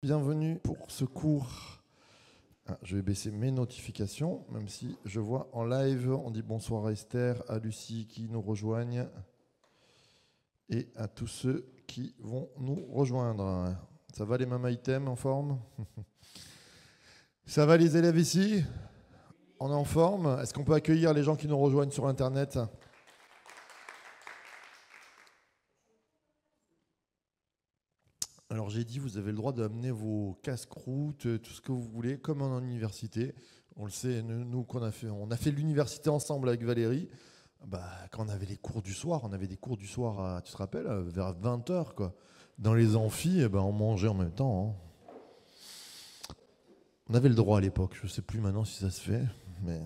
Bienvenue pour ce cours. Je vais baisser mes notifications, même si je vois en live, on dit bonsoir à Esther, à Lucie qui nous rejoignent et à tous ceux qui vont nous rejoindre. Ça va les mamas items en forme? Ça va les élèves ici? On est en forme? Est-ce qu'on peut accueillir les gens qui nous rejoignent sur Internet? Alors j'ai dit, vous avez le droit d'amener vos casse-croûtes, tout ce que vous voulez, comme en université. On le sait, nous qu'on a fait, on a fait l'université ensemble avec Valérie. Quand on avait les cours du soir, on avait des cours du soir, tu te rappelles, vers 20h, quoi. Dans les amphis, on mangeait en même temps. On avait le droit à l'époque, je ne sais plus maintenant si ça se fait. Mais...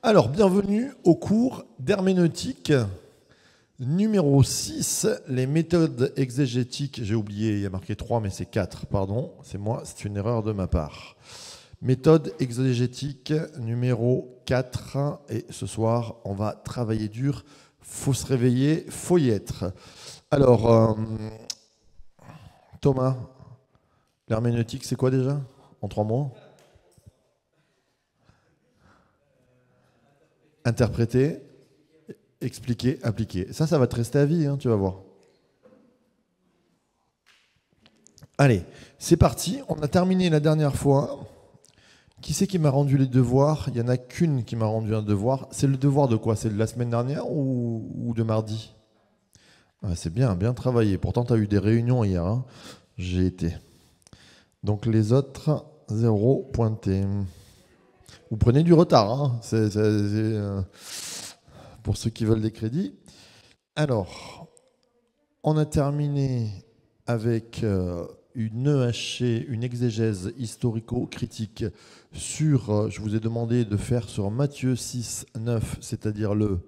Alors, bienvenue au cours d'herméneutique. Numéro 6, les méthodes exégétiques. J'ai oublié, il y a marqué 3, mais c'est 4, pardon. C'est moi, c'est une erreur de ma part. Méthode exégétique numéro 4. Et ce soir, on va travailler dur. Faut se réveiller, faut y être. Alors, Thomas, l'herméneutique, c'est quoi déjà? En 3 mots? Interpréter, expliquer, appliquer. Ça va te rester à vie, tu vas voir. Allez, c'est parti. On a terminé la dernière fois. Qui c'est qui m'a rendu les devoirs? Il n'y en a qu'une qui m'a rendu un devoir. C'est le devoir de quoi? C'est de la semaine dernière ou de mardi? C'est bien, bien travaillé. Pourtant, tu as eu des réunions hier. J'ai été. Donc les autres, 0 pointé. Vous prenez du retard. Pour ceux qui veulent des crédits. Alors, on a terminé avec une EHC, une exégèse historico-critique sur, je vous ai demandé de faire sur Matthieu 6, 9, c'est-à-dire le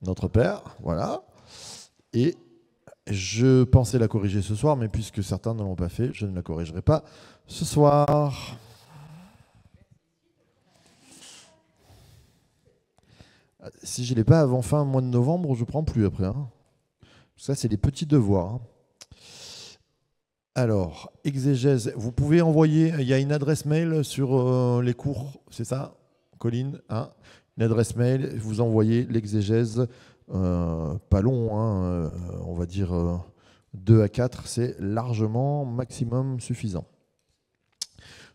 Notre Père, voilà. Et je pensais la corriger ce soir, mais puisque certains ne l'ont pas fait, je ne la corrigerai pas ce soir. Si je ne l'ai pas avant fin mois de novembre, je ne prends plus après. Ça, c'est les petits devoirs. Alors, exégèse, vous pouvez envoyer, il y a une adresse mail sur les cours, c'est ça, Colline, une adresse mail, vous envoyez l'exégèse, pas long, on va dire 2 à 4, c'est largement maximum suffisant.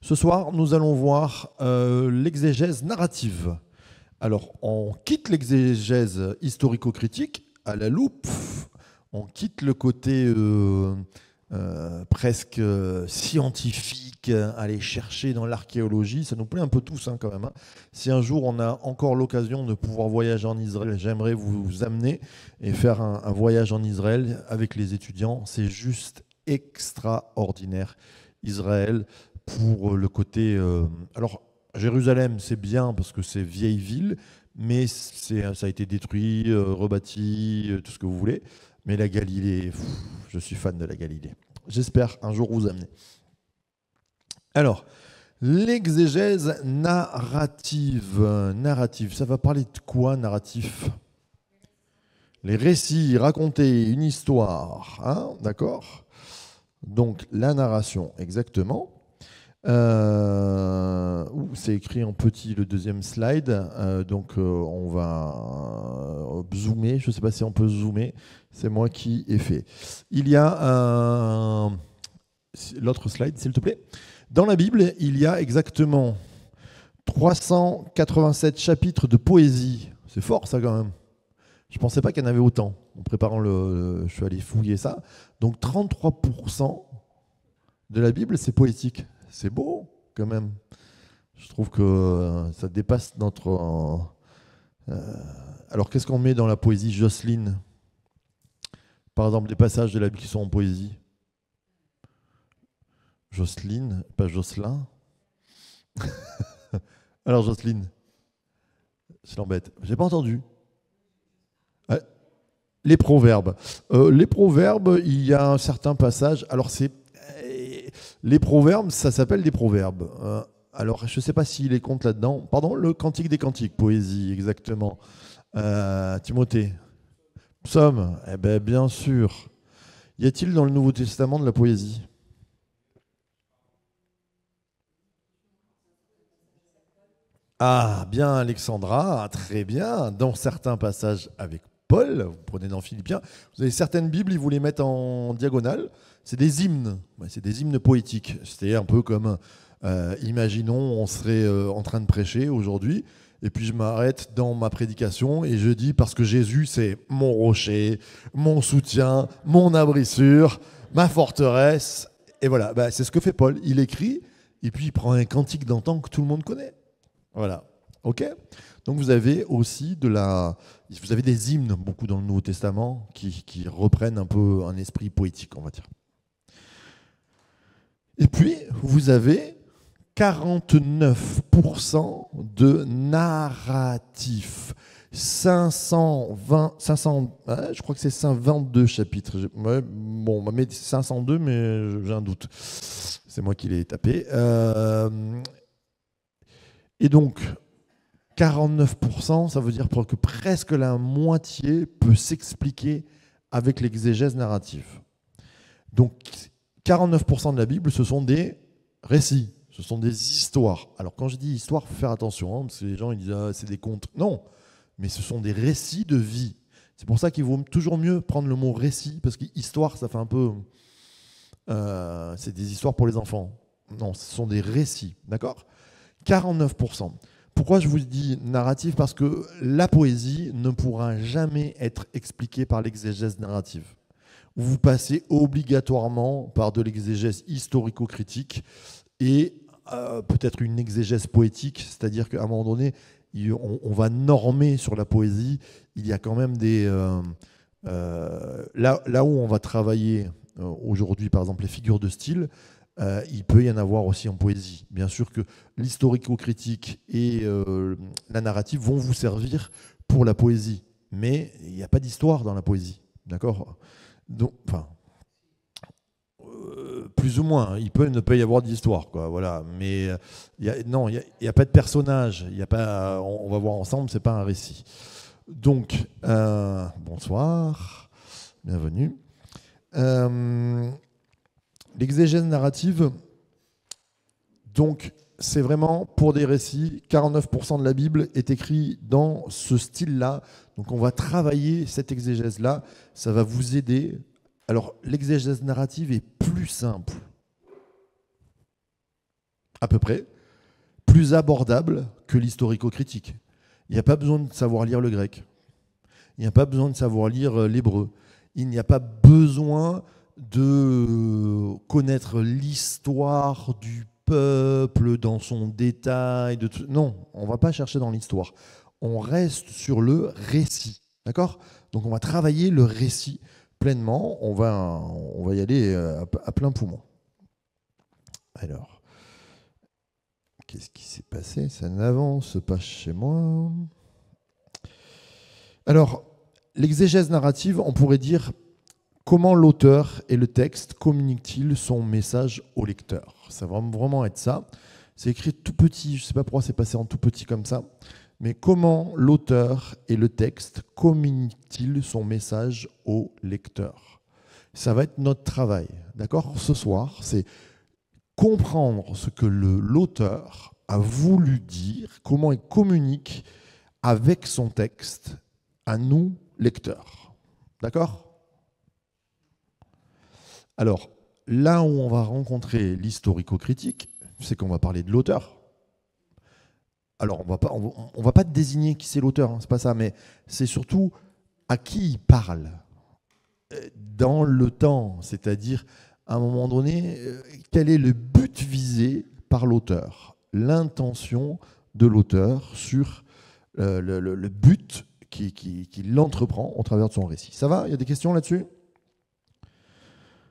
Ce soir, nous allons voir l'exégèse narrative. Alors, on quitte l'exégèse historico-critique à la loupe, on quitte le côté presque scientifique, aller chercher dans l'archéologie, ça nous plaît un peu tous quand même. Si un jour on a encore l'occasion de pouvoir voyager en Israël, j'aimerais vous amener et faire un voyage en Israël avec les étudiants. C'est juste extraordinaire, Israël, pour le côté... alors, Jérusalem, c'est bien parce que c'est vieille ville, mais ça a été détruit, rebâti, tout ce que vous voulez. Mais la Galilée, je suis fan de la Galilée. J'espère un jour vous amener. Alors, l'exégèse narrative. Narrative, ça va parler de quoi, narratif? Les récits, raconter une histoire, d'accord? Donc, la narration, exactement. C'est écrit en petit le deuxième slide, donc on va zoomer, je ne sais pas si on peut zoomer, c'est moi qui ai fait. Il y a l'autre slide s'il te plaît. Dans la Bible, il y a exactement 387 chapitres de poésie, c'est fort ça quand même. Je ne pensais pas qu'il y en avait autant. En préparant je suis allé fouiller ça. Donc 33% de la Bible c'est poétique. C'est beau, quand même. Je trouve que ça dépasse notre... Alors, qu'est-ce qu'on met dans la poésie, Jocelyne? Par exemple, des passages de la Bible qui sont en poésie. Jocelyne, pas Jocelyn. Alors, Jocelyne, je l'embête. J'ai pas entendu. Les proverbes. Les proverbes, il y a un certain passage. Alors, les proverbes, ça s'appelle des proverbes. Alors, je ne sais pas s'il les compte là-dedans. Pardon, le Cantique des Cantiques, poésie, exactement. Timothée. Psaume, bien sûr. Y a-t-il dans le Nouveau Testament de la poésie? Ah, bien Alexandra, très bien. Dans certains passages avec Paul, vous prenez dans Philippiens, vous avez certaines Bibles, ils vous les mettent en diagonale. C'est des hymnes, ouais, c'est des hymnes poétiques. C'était un peu comme, imaginons, on serait en train de prêcher aujourd'hui, et puis je m'arrête dans ma prédication et je dis, parce que Jésus, c'est mon rocher, mon soutien, mon abri sûr, ma forteresse. Et voilà, bah, c'est ce que fait Paul. Il écrit, et puis il prend un cantique d'antan que tout le monde connaît. Voilà. OK? Donc vous avez aussi vous avez des hymnes, beaucoup dans le Nouveau Testament, qui reprennent un peu un esprit poétique, on va dire. Et puis, vous avez 49% de narratif. 520, je crois que c'est 522 chapitres. Ouais, bon, on m'a mis 502, mais j'ai un doute. C'est moi qui l'ai tapé. Et donc, 49%, ça veut dire que presque la moitié peut s'expliquer avec l'exégèse narrative. Donc, 49% de la Bible, ce sont des récits, ce sont des histoires. Alors, quand je dis histoire, il faut faire attention, parce que les gens ils disent ah, c'est des contes. Non, mais ce sont des récits de vie. C'est pour ça qu'il vaut toujours mieux prendre le mot récit, parce que histoire, ça fait un peu... c'est des histoires pour les enfants. Non, ce sont des récits, d'accord ? 49%. Pourquoi je vous dis narrative? Parce que la poésie ne pourra jamais être expliquée par l'exégèse narrative. Vous passez obligatoirement par de l'exégèse historico-critique et peut-être une exégèse poétique, c'est-à-dire qu'à un moment donné, on va normer sur la poésie. Il y a quand même des... là où on va travailler aujourd'hui, par exemple, les figures de style, il peut y en avoir aussi en poésie. Bien sûr que l'historico-critique et la narrative vont vous servir pour la poésie, mais il n'y a pas d'histoire dans la poésie, d'accord? Donc, enfin, plus ou moins, il ne peut y avoir d'histoire, quoi. Voilà. Mais non, il n'y a pas de personnage. Il y a pas, on va voir ensemble, c'est pas un récit. Donc, bonsoir, bienvenue. L'exégèse narrative, donc, c'est vraiment pour des récits. 49% de la Bible est écrit dans ce style-là. Donc, on va travailler cette exégèse-là. Ça va vous aider. Alors, l'exégèse narrative est plus simple, à peu près, plus abordable que l'historico-critique. Il n'y a pas besoin de savoir lire le grec. Il n'y a pas besoin de savoir lire l'hébreu. Il n'y a pas besoin de connaître l'histoire du peuple dans son détail. Non, on ne va pas chercher dans l'histoire. On reste sur le récit. D'accord? Donc on va travailler le récit pleinement. On va y aller à plein poumon. Alors, qu'est-ce qui s'est passé? Ça n'avance pas chez moi. Alors, l'exégèse narrative, on pourrait dire comment l'auteur et le texte communiquent-ils son message au lecteur? Ça va vraiment être ça. C'est écrit tout petit, je ne sais pas pourquoi c'est passé en tout petit comme ça, mais comment l'auteur et le texte communiquent-ils son message au lecteur? Ça va être notre travail, d'accord? Ce soir, c'est comprendre ce que l'auteur a voulu dire, comment il communique avec son texte à nous, lecteurs. D'accord? Alors, là où on va rencontrer l'historico-critique, c'est qu'on va parler de l'auteur. Alors, on va pas désigner qui c'est l'auteur, hein, c'est pas ça, mais c'est surtout à qui il parle dans le temps, c'est-à-dire à un moment donné, quel est le but visé par l'auteur, l'intention de l'auteur sur le but qu'il entreprend au travers de son récit. Ça va? Il y a des questions là-dessus?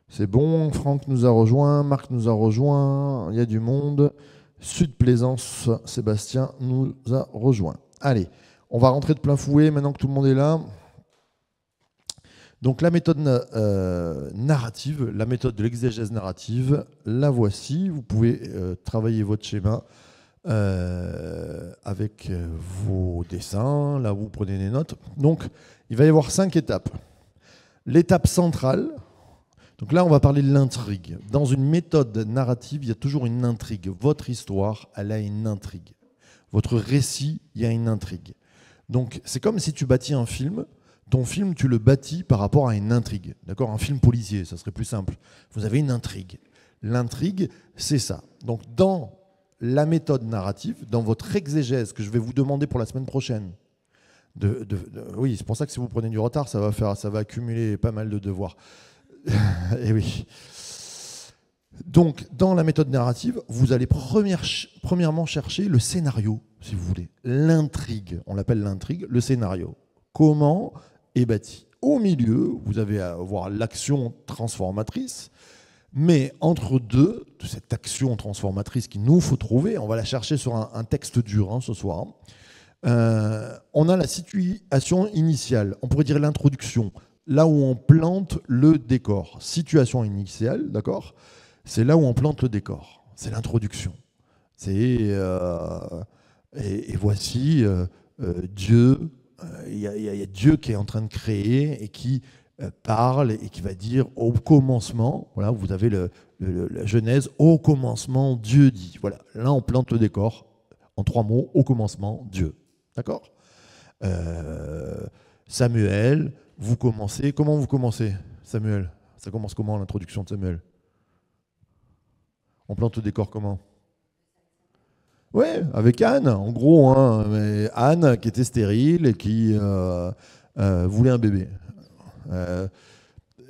C'est bon, Franck nous a rejoint, Marc nous a rejoint, il y a du monde. Sud Plaisance, Sébastien nous a rejoint. Allez, on va rentrer de plein fouet maintenant que tout le monde est là. Donc la méthode narrative, la méthode de l'exégèse narrative, la voici. Vous pouvez travailler votre schéma avec vos dessins, là vous prenez des notes. Donc il va y avoir 5 étapes. L'étape centrale, Donc là, on va parler de l'intrigue. Dans une méthode narrative, il y a toujours une intrigue. Votre histoire, elle a une intrigue. Votre récit, il y a une intrigue. Donc c'est comme si tu bâtis un film. Ton film, tu le bâtis par rapport à une intrigue. D'accord ? Un film policier, ça serait plus simple. Vous avez une intrigue. L'intrigue, c'est ça. Donc dans la méthode narrative, dans votre exégèse que je vais vous demander pour la semaine prochaine, oui, c'est pour ça que si vous prenez du retard, ça va accumuler pas mal de devoirs. Et oui. Donc, dans la méthode narrative, vous allez premièrement chercher le scénario, si vous voulez. L'intrigue, on l'appelle l'intrigue, le scénario. Comment est bâti. Au milieu, vous allez avoir l'action transformatrice, mais entre deux, de cette action transformatrice qu'il nous faut trouver, on va la chercher sur un texte dur ce soir. On a la situation initiale, on pourrait dire l'introduction, là où on plante le décor. Situation initiale, d'accord ? C'est là où on plante le décor. C'est l'introduction. Et voici Dieu. Il y a Dieu qui est en train de créer et qui parle et qui va dire au commencement, voilà, vous avez la Genèse, au commencement, Dieu dit. Voilà, là on plante le décor en 3 mots, au commencement, Dieu. D'accord ? Samuel, vous commencez. Comment vous commencez, Samuel ? Ça commence comment l'introduction de Samuel ? On plante le décor comment ? Ouais, avec Anne, en gros. Mais Anne qui était stérile et qui voulait un bébé.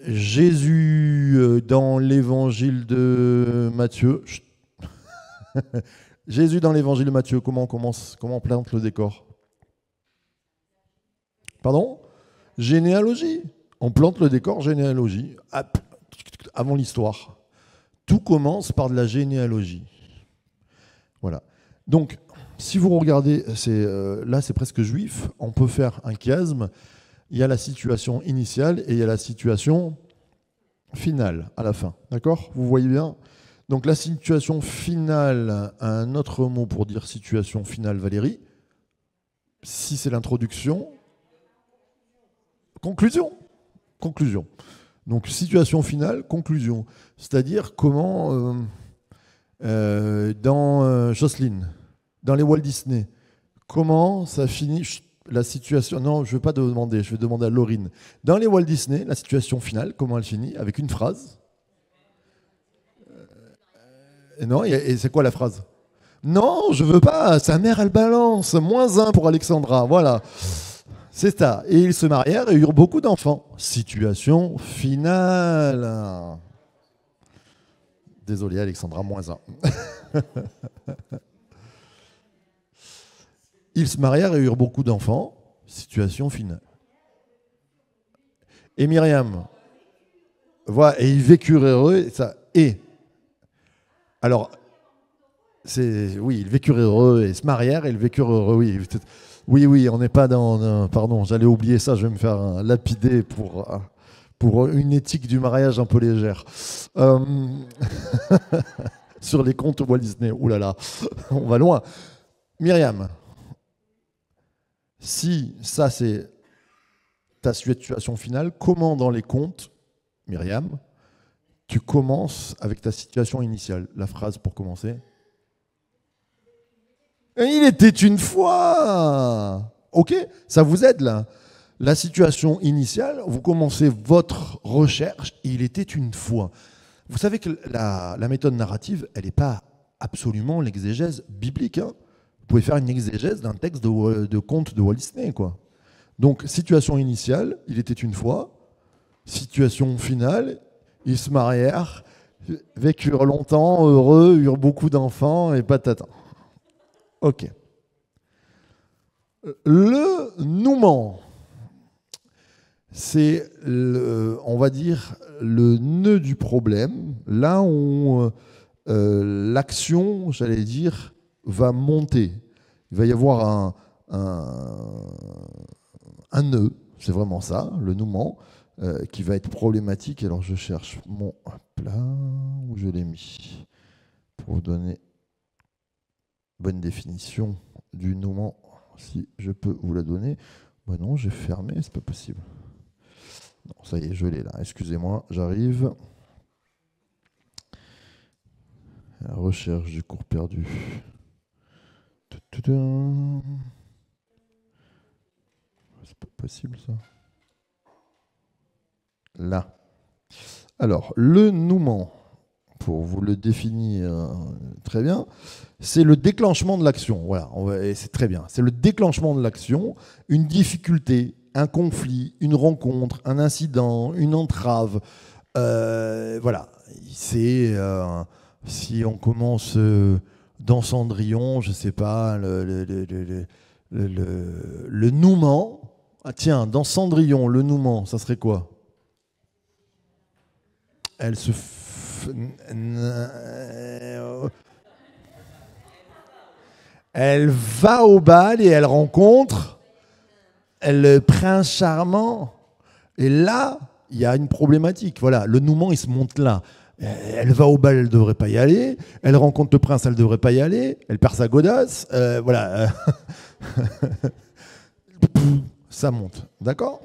Jésus dans l'évangile de Matthieu. Jésus dans l'évangile de Matthieu, comment on plante le décor ? Pardon ? Généalogie. On plante le décor, généalogie. Avant l'histoire. Tout commence par de la généalogie. Voilà. Donc, si vous regardez, là c'est presque juif, on peut faire un chiasme. Il y a la situation initiale et il y a la situation finale à la fin. D'accord ? Vous voyez bien ? Donc la situation finale, un autre mot pour dire situation finale, Valérie. Si c'est l'introduction, conclusion. Conclusion. Donc situation finale, conclusion. C'est-à-dire comment, dans Jocelyne, dans les Walt Disney, comment ça finit la situation. Non, je ne vais pas demander, je vais demander à Laurine. Dans les Walt Disney, la situation finale, comment elle finit ? Avec une phrase. Non, et c'est quoi la phrase ? Non, je veux pas. Sa mère, elle balance. -1 pour Alexandra. Voilà. C'est ça. Et ils se marièrent et eurent beaucoup d'enfants. Situation finale. Désolé, Alexandra, -1. Ils se marièrent et eurent beaucoup d'enfants. Situation finale. Et Myriam. Voilà. Et ils vécurent heureux. Et. Alors, oui, ils vécurent heureux et se marièrent et ils vécurent heureux. Oui, on n'est pas dans... Pardon, j'allais oublier ça, je vais me faire lapider pour une éthique du mariage un peu légère. Sur les contes Walt Disney, oulala, on va loin. Myriam, si ça c'est ta situation finale, comment dans les contes, Myriam, tu commences avec ta situation initiale? La phrase pour commencer. Il était une fois. Ok, ça vous aide là. La situation initiale, vous commencez votre recherche. Il était une fois. Vous savez que la méthode narrative, elle n'est pas absolument l'exégèse biblique. Vous pouvez faire une exégèse d'un texte de conte de Walt Disney, quoi. Donc, situation initiale, il était une fois. Situation finale, ils se marièrent, vécurent longtemps, heureux, eurent beaucoup d'enfants et patata. Ok. Le nouement, c'est, on va dire, le nœud du problème, là où l'action, j'allais dire, va monter. Il va y avoir un nœud, c'est vraiment ça, le nouement, qui va être problématique. Alors je cherche mon... Hop là, où je l'ai mis, pour vous donner bonne définition du nouement, si je peux vous la donner. Ben non, j'ai fermé, c'est pas possible. Non, ça y est, je l'ai là. Excusez-moi, j'arrive. Recherche du cours perdu. C'est pas possible ça. Là. Alors, le nouement, pour vous le définir très bien, c'est le déclenchement de l'action. Voilà, c'est très bien. C'est le déclenchement de l'action, une difficulté, un conflit, une rencontre, un incident, une entrave. Voilà. C'est si on commence dans Cendrillon, je ne sais pas, le nouement. Ah tiens, dans Cendrillon, le nouement, ça serait quoi? Elle se... Elle va au bal et elle rencontre le prince charmant. Et là, il y a une problématique. Voilà, le nouement, il se monte là. Elle va au bal, elle ne devrait pas y aller. Elle rencontre le prince, elle ne devrait pas y aller. Elle perd sa godasse. Voilà. Ça monte. D'accord?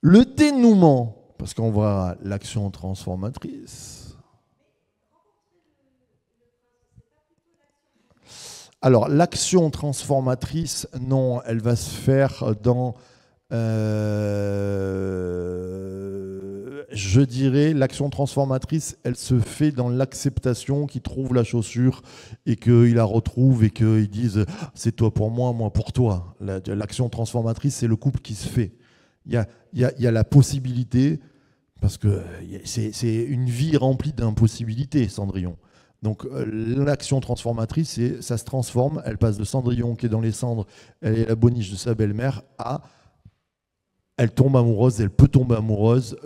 Le dénouement, parce qu'on voit l'action transformatrice. Alors, l'action transformatrice, non, elle va se faire dans... je dirais, l'action transformatrice, elle se fait dans l'acceptation qu'il trouve la chaussure et qu'il la retrouve et qu'ils disent « c'est toi pour moi, moi pour toi ». L'action transformatrice, c'est le couple qui se fait. Il y a la possibilité, parce que c'est une vie remplie d'impossibilités, Cendrillon. Donc l'action transformatrice, ça se transforme, elle passe de Cendrillon qui est dans les cendres, elle est la boniche de sa belle-mère, à elle tombe amoureuse, elle peut tomber amoureuse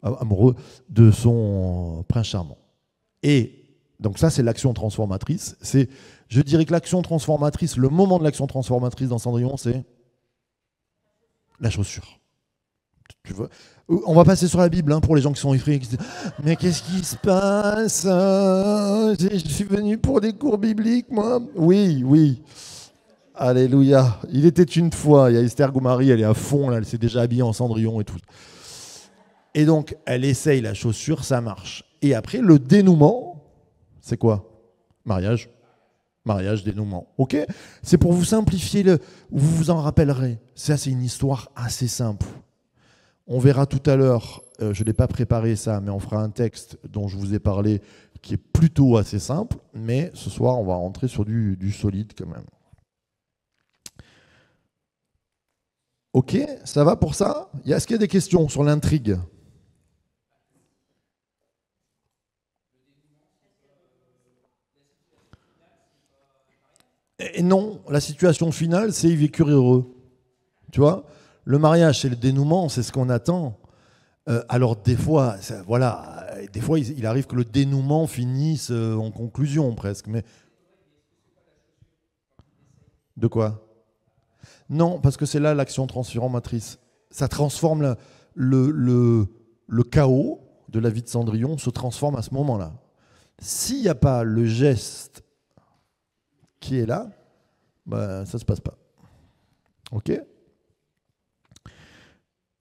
amoureux de son prince charmant. Et donc ça, c'est l'action transformatrice. Je dirais que l'action transformatrice, le moment de l'action transformatrice dans Cendrillon, c'est la chaussure. Tu vois, on va passer sur la Bible pour les gens qui sont effrayés, qui se disent « Mais qu'est-ce qui se passe? Je suis venu pour des cours bibliques, moi ?» Oui, oui. Alléluia. Il était une fois, il y a Esther Goumari, elle est à fond, là, elle s'est déjà habillée en Cendrillon et tout. Et donc, elle essaye la chaussure, ça marche. Et après, le dénouement, c'est quoi? Mariage. Mariage, dénouement. Ok? C'est pour vous simplifier, vous vous en rappellerez. Ça, c'est une histoire assez simple. On verra tout à l'heure, je ne l'ai pas préparé ça, mais on fera un texte dont je vous ai parlé qui est plutôt assez simple. Mais ce soir, on va rentrer sur du solide quand même. Ok, ça va pour ça? Est-ce qu'il y a des questions sur l'intrigue? Et non, la situation finale, c'est ils vécurent heureux. Tu vois? Le mariage, c'est le dénouement, c'est ce qu'on attend. Alors des fois, des fois, il arrive que le dénouement finisse en conclusion presque. Mais de quoi? Non, parce que c'est là l'action transformatrice. Ça transforme le chaos de la vie de Cendrillon se transforme à ce moment-là. S'il n'y a pas le geste qui est là, bah, ça ne se passe pas. Ok?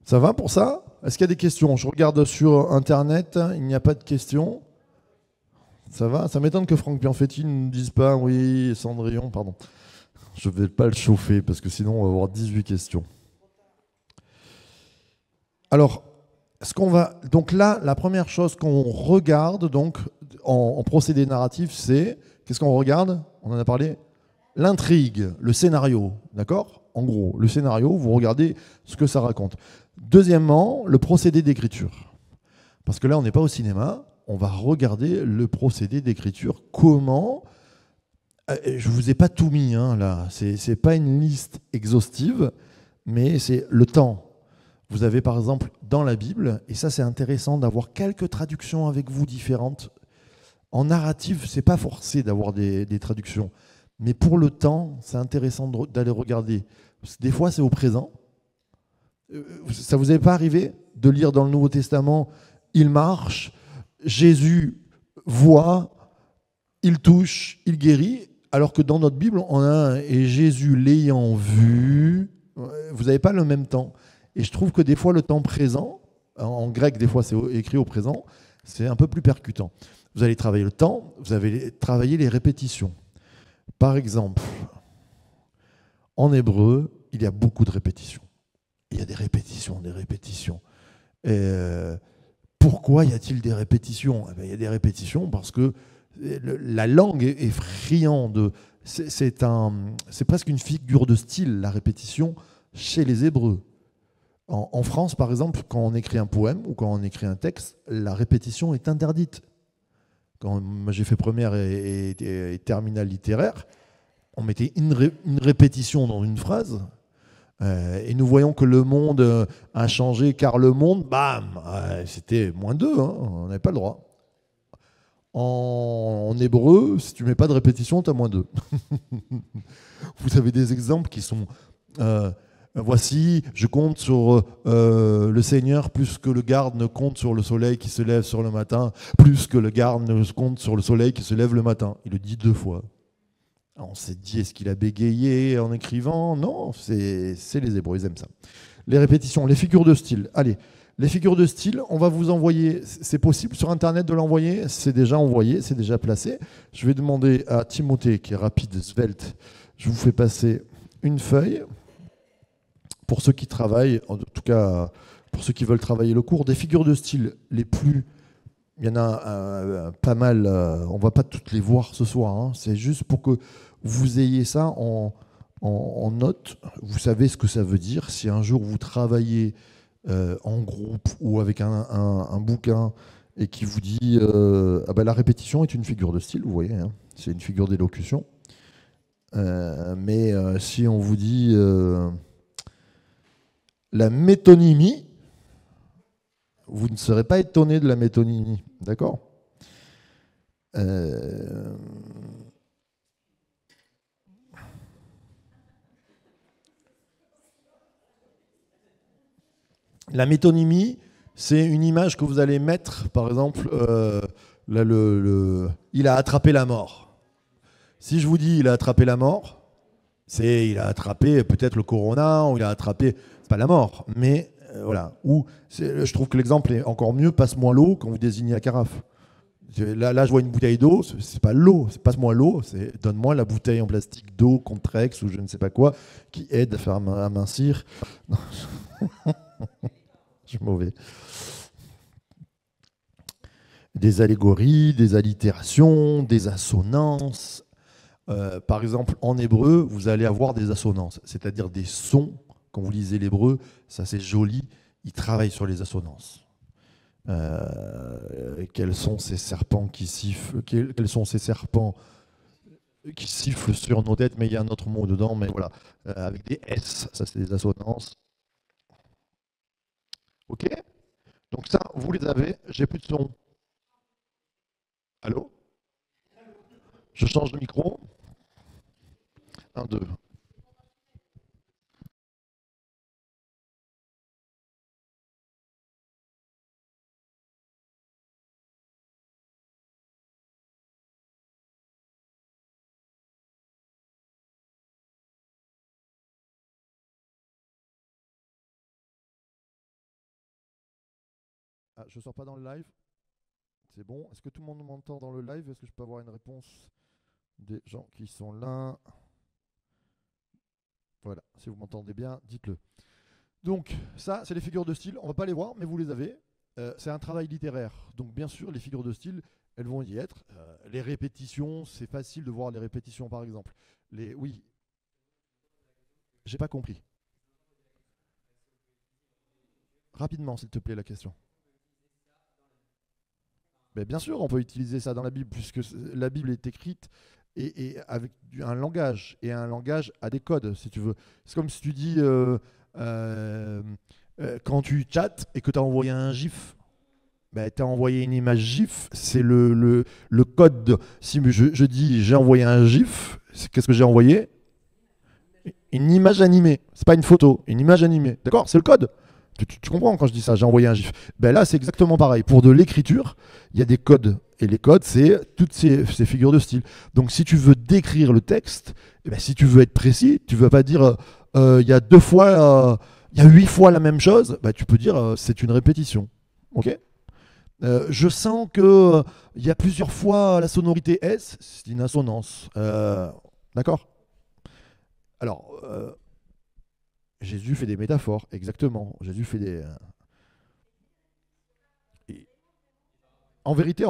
Ça va pour ça? Est-ce qu'il y a des questions? Je regarde sur Internet, il n'y a pas de questions. Ça va? Ça m'étonne que Franck Pianfetti ne nous dise pas, oui, Cendrillon, pardon. Je ne vais pas le chauffer parce que sinon on va avoir 18 questions. Alors, donc là, la première chose qu'on regarde donc, en procédé narratif, c'est, qu'est-ce qu'on regarde? On en a parlé? L'intrigue, le scénario, d'accord? En gros, le scénario, vous regardez ce que ça raconte. Deuxièmement, le procédé d'écriture. Parce que là, on n'est pas au cinéma, on va regarder le procédé d'écriture. Comment? Je ne vous ai pas tout mis, là. Ce n'est pas une liste exhaustive, mais c'est le temps. Vous avez par exemple dans la Bible, et ça c'est intéressant d'avoir quelques traductions avec vous différentes. En narratif, ce n'est pas forcé d'avoir des traductions. Mais pour le temps, c'est intéressant d'aller regarder. Des fois, c'est au présent. Ça vous est pas arrivé de lire dans le Nouveau Testament, il marche, Jésus voit, il touche, il guérit, alors que dans notre Bible, on a et Jésus l'ayant vu. Vous n'avez pas le même temps. Et je trouve que des fois, le temps présent, en grec, des fois, c'est écrit au présent, c'est un peu plus percutant. Vous allez travailler le temps, vous allez travailler les répétitions. Par exemple, en hébreu, il y a beaucoup de répétitions. Il y a des répétitions, des répétitions. Et pourquoi y a-t-il des répétitions? Eh bien, il y a des répétitions parce que la langue est friande. C'est presque une figure de style, la répétition, chez les Hébreux. En France, par exemple, quand on écrit un poème ou quand on écrit un texte, la répétition est interdite. Quand moi, j'ai fait première et terminale littéraire, on mettait une répétition dans une phrase, et nous voyons que le monde a changé, car le monde, bam, c'était -2, hein, on n'avait pas le droit. En hébreu, si tu mets pas de répétition, tu as -2. Vous avez des exemples qui sont... voici, je compte sur le Seigneur plus que le garde ne compte sur le soleil qui se lève sur le matin, plus que le garde ne compte sur le soleil qui se lève le matin. Il le dit 2 fois. Alors on s'est dit, est-ce qu'il a bégayé en écrivant? Non, c'est les Hébreux, ils aiment ça. Les répétitions, les figures de style. Allez, les figures de style, on va vous envoyer, c'est possible sur Internet de l'envoyer, c'est déjà envoyé, c'est déjà placé. Je vais demander à Timothée, qui est rapide, svelte, je vous fais passer une feuille. Pour ceux qui travaillent, en tout cas pour ceux qui veulent travailler le cours, des figures de style les plus... Il y en a pas mal, on ne va pas toutes les voir ce soir, hein. C'est juste pour que vous ayez ça en note. Vous savez ce que ça veut dire. Si un jour vous travaillez en groupe ou avec un bouquin et qui vous dit ah ben, la répétition est une figure de style, vous voyez, hein, c'est une figure d'élocution. Mais si on vous dit... la métonymie, vous ne serez pas étonné de la métonymie, d'accord? La métonymie, c'est une image que vous allez mettre, par exemple, là, il a attrapé la mort. Si je vous dis il a attrapé la mort, c'est il a attrapé peut-être le corona, ou il a attrapé... pas la mort, mais voilà. Ou je trouve que l'exemple est encore mieux, passe-moi l'eau quand vous désignez la carafe. Là, je vois une bouteille d'eau, c'est pas l'eau, c'est passe-moi l'eau, c'est donne-moi la bouteille en plastique d'eau Contrex ou je ne sais pas quoi, qui aide à faire amincir. Je suis mauvais. Des allégories, des allitérations, des assonances. Par exemple, en hébreu, vous allez avoir des assonances, c'est-à-dire des sons. Quand vous lisez l'hébreu, ça c'est joli, il travaille sur les assonances. Quels sont ces serpents qui sifflent? Quels sont ces serpents qui sifflent sur nos têtes? Mais il y a un autre mot dedans, mais voilà. Avec des S, ça c'est des assonances. Ok? Donc ça, vous les avez, j'ai plus de son. Allô? Je change de micro. 1, 2. Ah, je ne sors pas dans le live. C'est bon. Est-ce que tout le monde m'entend dans le live? Est-ce que je peux avoir une réponse des gens qui sont là? Voilà. Si vous m'entendez bien, dites-le. Donc, ça, c'est les figures de style. On ne va pas les voir, mais vous les avez. C'est un travail littéraire. Donc, bien sûr, les figures de style, elles vont y être. Les répétitions, c'est facile de voir les répétitions, par exemple. Oui. J'ai pas compris. Rapidement, s'il te plaît, la question. Mais bien sûr, on peut utiliser ça dans la Bible, puisque la Bible est écrite et avec un langage. Et un langage a des codes, si tu veux. C'est comme si tu dis, quand tu chattes et que tu as envoyé un GIF, ben, tu as envoyé une image GIF, c'est le code. Si je dis j'ai envoyé un GIF, qu'est-ce que j'ai envoyé? Une image animée. C'est pas une photo, une image animée. D'accord? C'est le code. Tu comprends quand je dis ça, j'ai envoyé un GIF. Ben là, c'est exactement pareil. Pour de l'écriture, il y a des codes. Et les codes, c'est toutes ces figures de style. Donc, si tu veux décrire le texte, eh ben, si tu veux être précis, tu ne vas pas dire il y a 2 fois, il y a 8 fois la même chose. Ben, tu peux dire c'est une répétition. Ok? Je sens que il y a plusieurs fois la sonorité S, c'est une assonance. D'accord. Alors, Jésus fait des métaphores, exactement. Jésus fait des. Et- en vérité,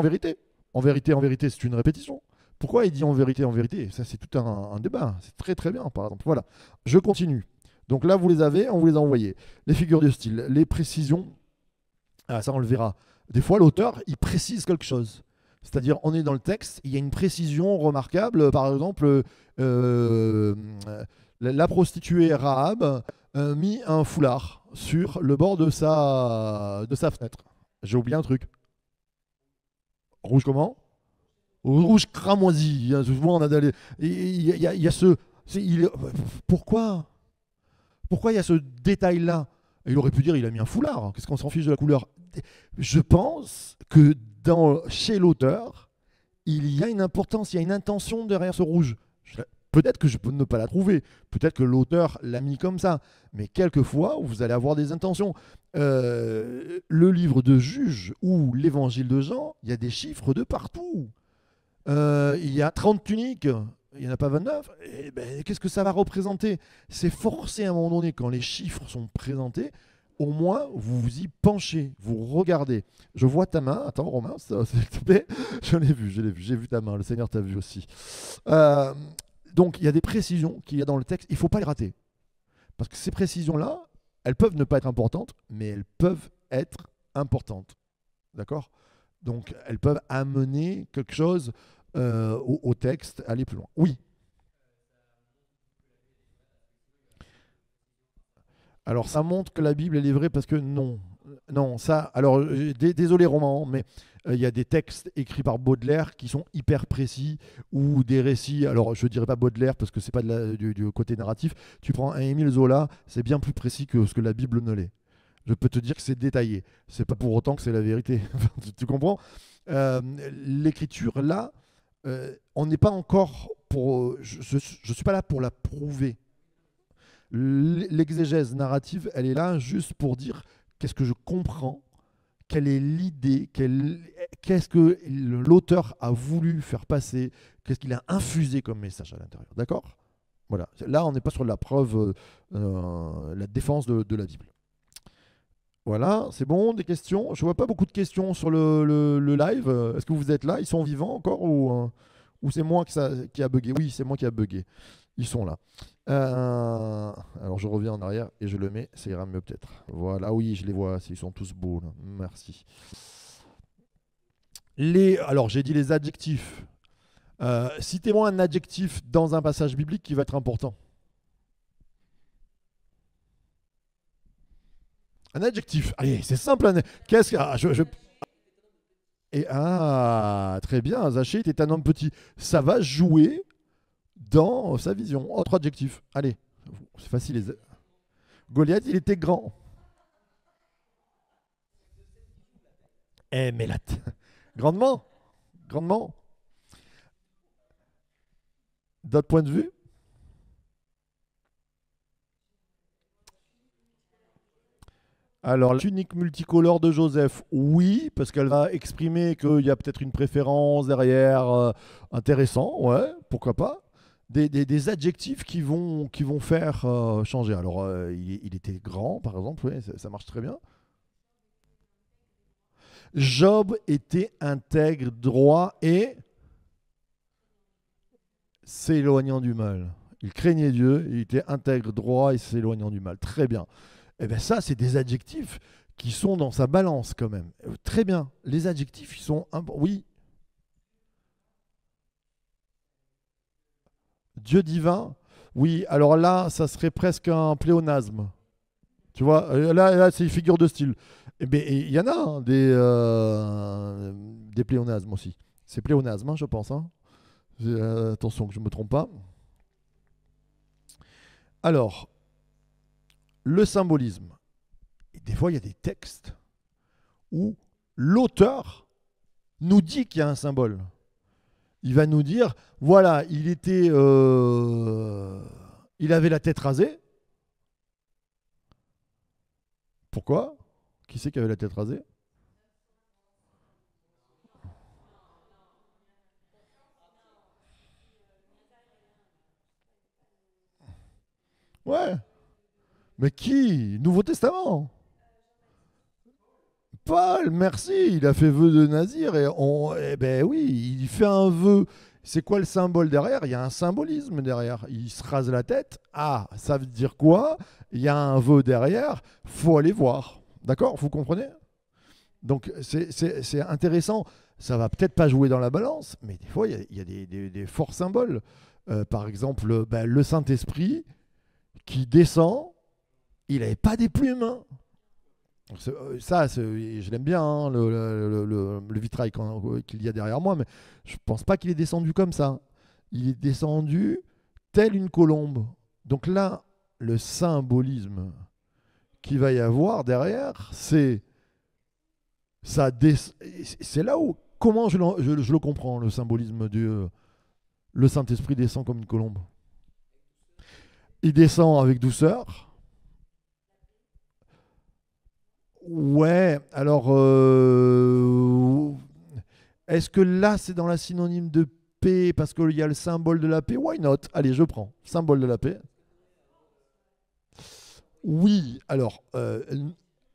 c'est une répétition. Pourquoi il dit en vérité, en vérité? Ça, c'est tout un débat. C'est très très bien, par exemple. Voilà. Je continue. Donc là, vous les avez, on vous les a envoyés. Les figures de style, les précisions. Ah, ça, on le verra. Des fois, l'auteur, il précise quelque chose. C'est-à-dire, on est dans le texte, il y a une précision remarquable. Par exemple, euh, la prostituée Rahab mit un foulard sur le bord de sa fenêtre. J'ai oublié un truc. Rouge comment? Rouge cramoisi. Souvent, on a d'aller. Il y a ce. Pourquoi? Pourquoi il y a ce détail-là? Il aurait pu dire il a mis un foulard. Qu'est-ce qu'on s'en fiche de la couleur? Je pense que chez l'auteur, il y a une importance, il y a une intention derrière ce rouge. Peut-être que je peux ne pas la trouver, peut-être que l'auteur l'a mis comme ça, mais quelquefois, vous allez avoir des intentions. Le livre de Juge ou l'évangile de Jean, il y a des chiffres de partout. Il y a 30 tuniques, il n'y en a pas 29. Eh ben, qu'est-ce que ça va représenter? C'est forcé à un moment donné, quand les chiffres sont présentés, au moins vous vous y penchez, vous regardez. Je vois ta main, attends Romain, s'il te plaît. Je l'ai vu, j'ai vu ta main, le Seigneur t'a vu aussi. Euh, donc il y a des précisions qu'il y a dans le texte, il ne faut pas les rater. Parce que ces précisions-là, elles peuvent ne pas être importantes, mais elles peuvent être importantes. D'accord? Donc elles peuvent amener quelque chose au texte, aller plus loin. Oui. Alors ça montre que la Bible elle est vraie parce que non. Non, ça. Alors désolé Roman, mais il y a des textes écrits par Baudelaire qui sont hyper précis ou des récits. Alors je dirais pas Baudelaire parce que c'est pas du côté narratif. Tu prends un Émile Zola, c'est bien plus précis que ce que la Bible ne l'est. Je peux te dire que c'est détaillé. C'est pas pour autant que c'est la vérité. Tu comprends? L'écriture là, on n'est pas encore pour. Je suis pas là pour la prouver. L'exégèse narrative, elle est là juste pour dire qu'est-ce que je comprends, quelle est l'idée, qu'est-ce que l'auteur a voulu faire passer, qu'est-ce qu'il a infusé comme message à l'intérieur. D'accord? Voilà. Là, on n'est pas sur la preuve, la défense de la Bible. Voilà, c'est bon, des questions. Je vois pas beaucoup de questions sur le live. Est-ce que vous êtes là? Ils sont vivants encore ou c'est moi qui a bugué? Oui, c'est moi qui a bugué. Ils sont là. Alors je reviens en arrière et je le mets, ça ira mieux peut-être. Voilà, oui, je les vois, ils sont tous beaux là. Merci. Alors j'ai dit les adjectifs. Citez-moi un adjectif dans un passage biblique qui va être important. Un adjectif. Allez, c'est simple. Qu'est-ce que très bien. Zachée était un homme petit. Ça va jouer dans sa vision. Autre adjectif. Allez, c'est facile. Goliath, il était grand. Eh, mais là, grandement, grandement. D'autres points de vue? Alors, la tunique multicolore de Joseph, oui, parce qu'elle va exprimer qu'il y a peut-être une préférence derrière, intéressant, ouais, pourquoi pas. Des adjectifs qui vont faire changer. Alors, il était grand, par exemple, ouais, ça marche très bien. Job était intègre, droit et s'éloignant du mal. Il craignait Dieu, il était intègre, droit et s'éloignant du mal. Très bien. Eh bien ça, c'est des adjectifs qui sont dans sa balance quand même. Très bien. Les adjectifs, ils sont... Oui, Dieu divin. Oui, alors là, ça serait presque un pléonasme. Tu vois, là c'est une figure de style. Eh bien, il y en a hein, des pléonasmes aussi. C'est pléonasme, hein, je pense. Hein. Attention que je ne me trompe pas. Alors, le symbolisme. Et des fois, il y a des textes où l'auteur nous dit qu'il y a un symbole. Il va nous dire, voilà, il avait la tête rasée. Pourquoi? Qui c'est qui avait la tête rasée? Ouais. Mais qui? Nouveau Testament. Paul, merci, il a fait vœu de Nazir eh ben oui, il fait un vœu. C'est quoi le symbole derrière? Il y a un symbolisme derrière. Il se rase la tête. Ah, ça veut dire quoi? Il y a un vœu derrière. Faut aller voir. D'accord? Vous comprenez? Donc c'est intéressant. Ça va peut-être pas jouer dans la balance, mais des fois il y a des forts symboles. Par exemple, ben, le Saint-Esprit qui descend, il n'avait pas des plumes, hein. Ça, je l'aime bien, hein, le vitrail qu'il y a derrière moi, mais je pense pas qu'il est descendu comme ça. Il est descendu tel une colombe. Donc là, le symbolisme qu'il va y avoir derrière, c'est là où, comment je le comprends, le symbolisme le Saint-Esprit descend comme une colombe. Il descend avec douceur. Ouais, alors est-ce que là c'est dans la synonyme de paix parce qu'il y a le symbole de la paix? Why not? Allez, je prends. Symbole de la paix. Oui, alors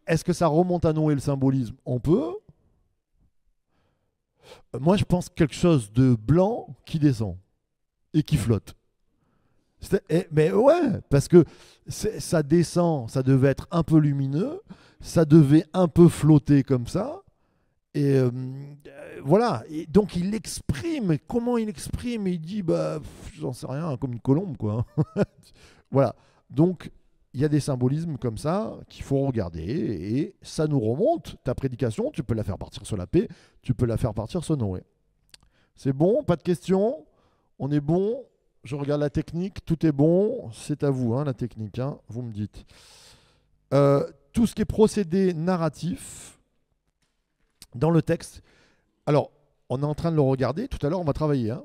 est-ce que ça remonte à Noé le symbolisme? On peut. Moi je pense quelque chose de blanc qui descend et qui flotte. Mais ouais, parce que ça descend, ça devait être un peu lumineux, ça devait un peu flotter comme ça. Et voilà. Et donc il exprime. Comment il exprime? Il dit, bah, j'en sais rien, comme une colombe, quoi. Voilà. Donc il y a des symbolismes comme ça qu'il faut regarder et ça nous remonte. Ta prédication, tu peux la faire partir sur la paix, tu peux la faire partir sur Noé. C'est bon? Pas de questions? On est bon? Je regarde la technique, tout est bon. C'est à vous, hein, la technique, hein, vous me dites. Tout ce qui est procédé narratif dans le texte. Alors, on est en train de le regarder. Tout à l'heure, on va travailler, hein.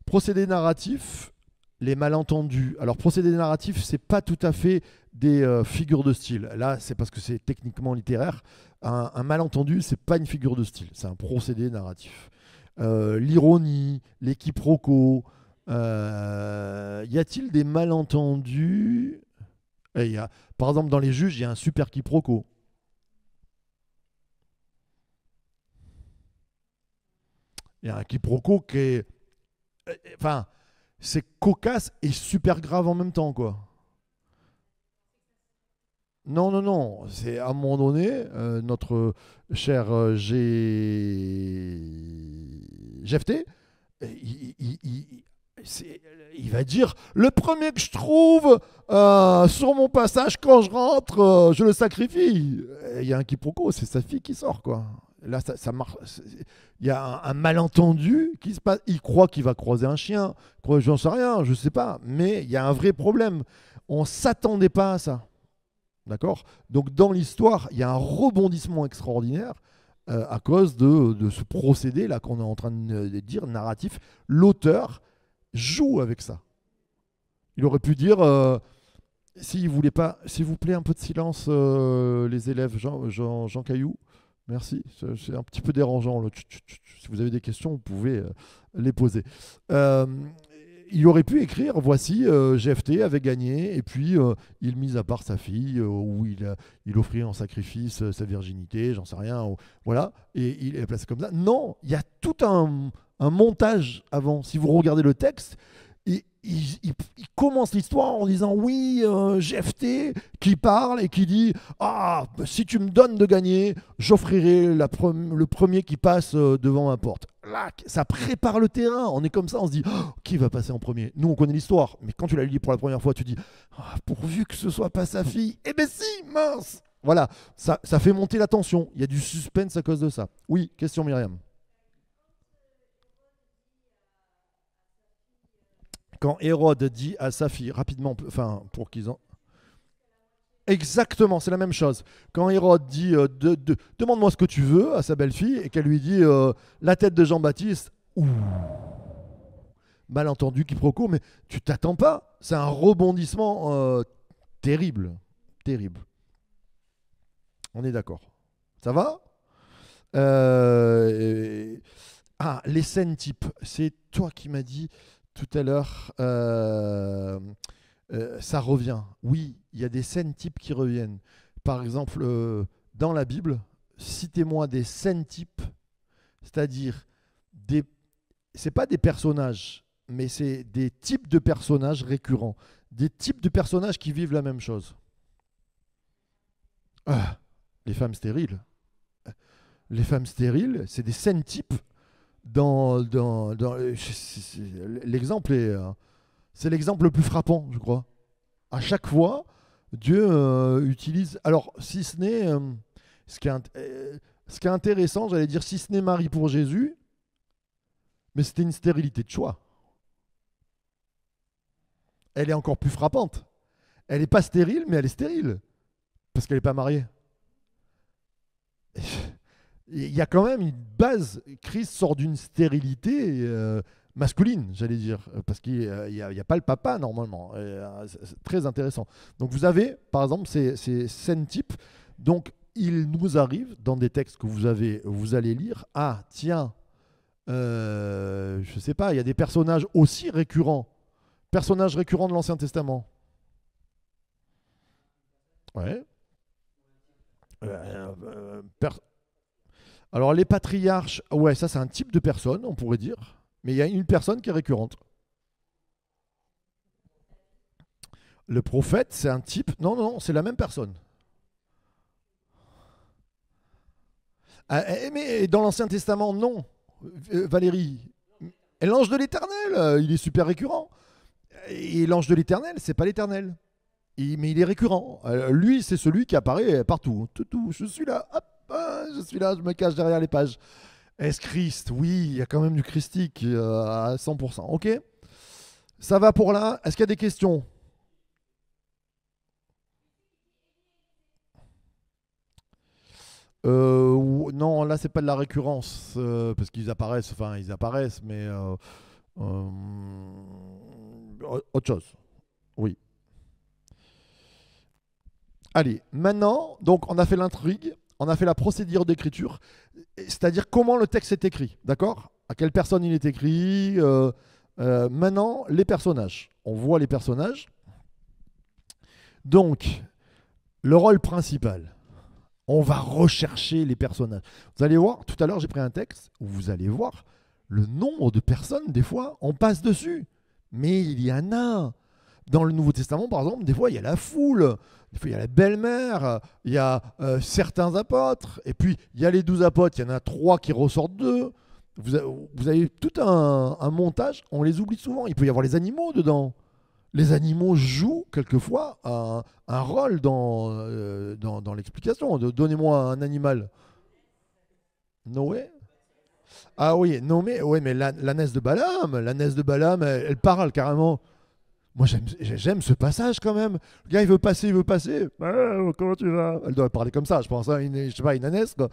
Procédé narratif, les malentendus. Alors, procédé narratif, c'est pas tout à fait des figures de style. Là, c'est parce que c'est techniquement littéraire. Un malentendu, c'est pas une figure de style. C'est un procédé narratif. L'ironie, les quiproquos. Y a-t-il des malentendus? Par exemple, dans les juges, il y a un super quiproquo. Il y a un quiproquo qui est. Enfin, c'est cocasse et super grave en même temps, quoi. Non, non, non. C'est à un moment donné, notre cher GFT, c'est- il va dire le premier que je trouve sur mon passage quand je rentre, je le sacrifie. Il y a un quiproquo, c'est sa fille qui sort, quoi. Là, ça marche. Il y a un malentendu qui se passe. Il croit qu'il va croiser un chien. J'en sais rien, je sais pas. Mais il y a un vrai problème. On s'attendait pas à ça. D'accord? Donc, dans l'histoire, il y a un rebondissement extraordinaire à cause de ce procédé-là qu'on est en train de dire, narratif. L'auteur joue avec ça. Il aurait pu dire, s'il voulait pas, s'il vous plaît, un peu de silence, les élèves, Jean Caillou. Merci, c'est un petit peu dérangeant, là. Si vous avez des questions, vous pouvez les poser. Euh, il aurait pu écrire, voici, GFT avait gagné, et puis il mise à part sa fille, où il offrit en sacrifice sa virginité, j'en sais rien, voilà, et il est placé comme ça. Non, il y a tout un montage avant. Si vous regardez le texte, il commence l'histoire en disant oui, GFT qui parle et qui dit ah, si tu me donnes de gagner, j'offrirai le premier qui passe devant ma porte. Là, ça prépare le terrain. On est comme ça, on se dit oh, qui va passer en premier? Nous, on connaît l'histoire, mais quand tu l'as lu pour la première fois, tu dis ah, pourvu que ce soit pas sa fille. Eh ben si, mince. Voilà, ça fait monter la tension. Il y a du suspense à cause de ça. Oui, question Myriam. Quand Hérode dit à sa fille, rapidement, enfin, pour qu'ils en. Exactement, c'est la même chose. Quand Hérode dit demande-moi ce que tu veux à sa belle-fille et qu'elle lui dit la tête de Jean-Baptiste, ouh, malentendu, quiproquo, mais tu t'attends pas. C'est un rebondissement terrible. Terrible. On est d'accord. Ça va? Ah, les scènes types. C'est toi qui m'as dit tout à l'heure. Ça revient. Oui, il y a des scènes types qui reviennent. Par exemple, dans la Bible, citez-moi des scènes types, c'est-à-dire des, c'est pas des personnages, mais c'est des types de personnages récurrents, des types de personnages qui vivent la même chose. Ah, les femmes stériles. Les femmes stériles, c'est des scènes types l'exemple c'est l'exemple le plus frappant, je crois. À chaque fois, Dieu utilise. Alors, si ce n'est. Ce qui est intéressant, j'allais dire, si ce n'est Marie pour Jésus, mais c'était une stérilité de choix. Elle est encore plus frappante. Elle n'est pas stérile, mais elle est stérile. Parce qu'elle n'est pas mariée. Il y a quand même une base. Christ sort d'une stérilité masculine, j'allais dire, parce qu'il n'y a, pas le papa normalement. C'est très intéressant. Donc vous avez, par exemple, ces scènes types. Donc il nous arrive dans des textes que vous allez lire. Ah tiens, je sais pas, il y a des personnages aussi récurrents, personnages récurrents de l'Ancien Testament. Ouais. Euh, euh, per- Alors les patriarches, ouais, ça c'est un type de personne, on pourrait dire, mais il y a une personne qui est récurrente. Le prophète, c'est un type, non, non, non, c'est la même personne. Mais dans l'Ancien Testament, non, Valérie. Et l'ange de l'Éternel, il est super récurrent. Et l'ange de l'Éternel, c'est pas l'Éternel. Mais il est récurrent. Lui, c'est celui qui apparaît partout. Tout, je suis là, hop, je suis là, je me cache derrière les pages. Est-ce Christ? Oui, il y a quand même du christique à 100%. Ok. Ça va pour là. Est-ce qu'il y a des questions? Non, là, c'est pas de la récurrence. Parce qu'ils apparaissent, enfin, ils apparaissent, mais euh, autre chose. Oui. Allez, maintenant, donc, on a fait l'intrigue, on a fait la procédure d'écriture, c'est-à-dire comment le texte est écrit, d'accord? À quelle personne il est écrit. Maintenant, les personnages. On voit les personnages. Donc, le rôle principal. On va rechercher les personnages. Vous allez voir, tout à l'heure, j'ai pris un texte où vous allez voir le nombre de personnes, des fois, on passe dessus. Mais il y en a. Dans le Nouveau Testament, par exemple, des fois, il y a la foule, des fois, il y a la belle-mère, il y a certains apôtres, et puis il y a les 12 apôtres, il y en a 3 qui ressortent d'eux. Vous avez tout un montage, on les oublie souvent. Il peut y avoir les animaux dedans. Les animaux jouent quelquefois un rôle dans l'explication. Donnez-moi un animal. Noé. Ah oui, Noé, ouais, mais l'ânesse de Balaam, elle parle carrément. Moi, j'aime ce passage quand même. Le gars, il veut passer, il veut passer. Ah, comment tu vas? Elle doit parler comme ça, je pense. Hein, je sais pas, une ânesse, quoi.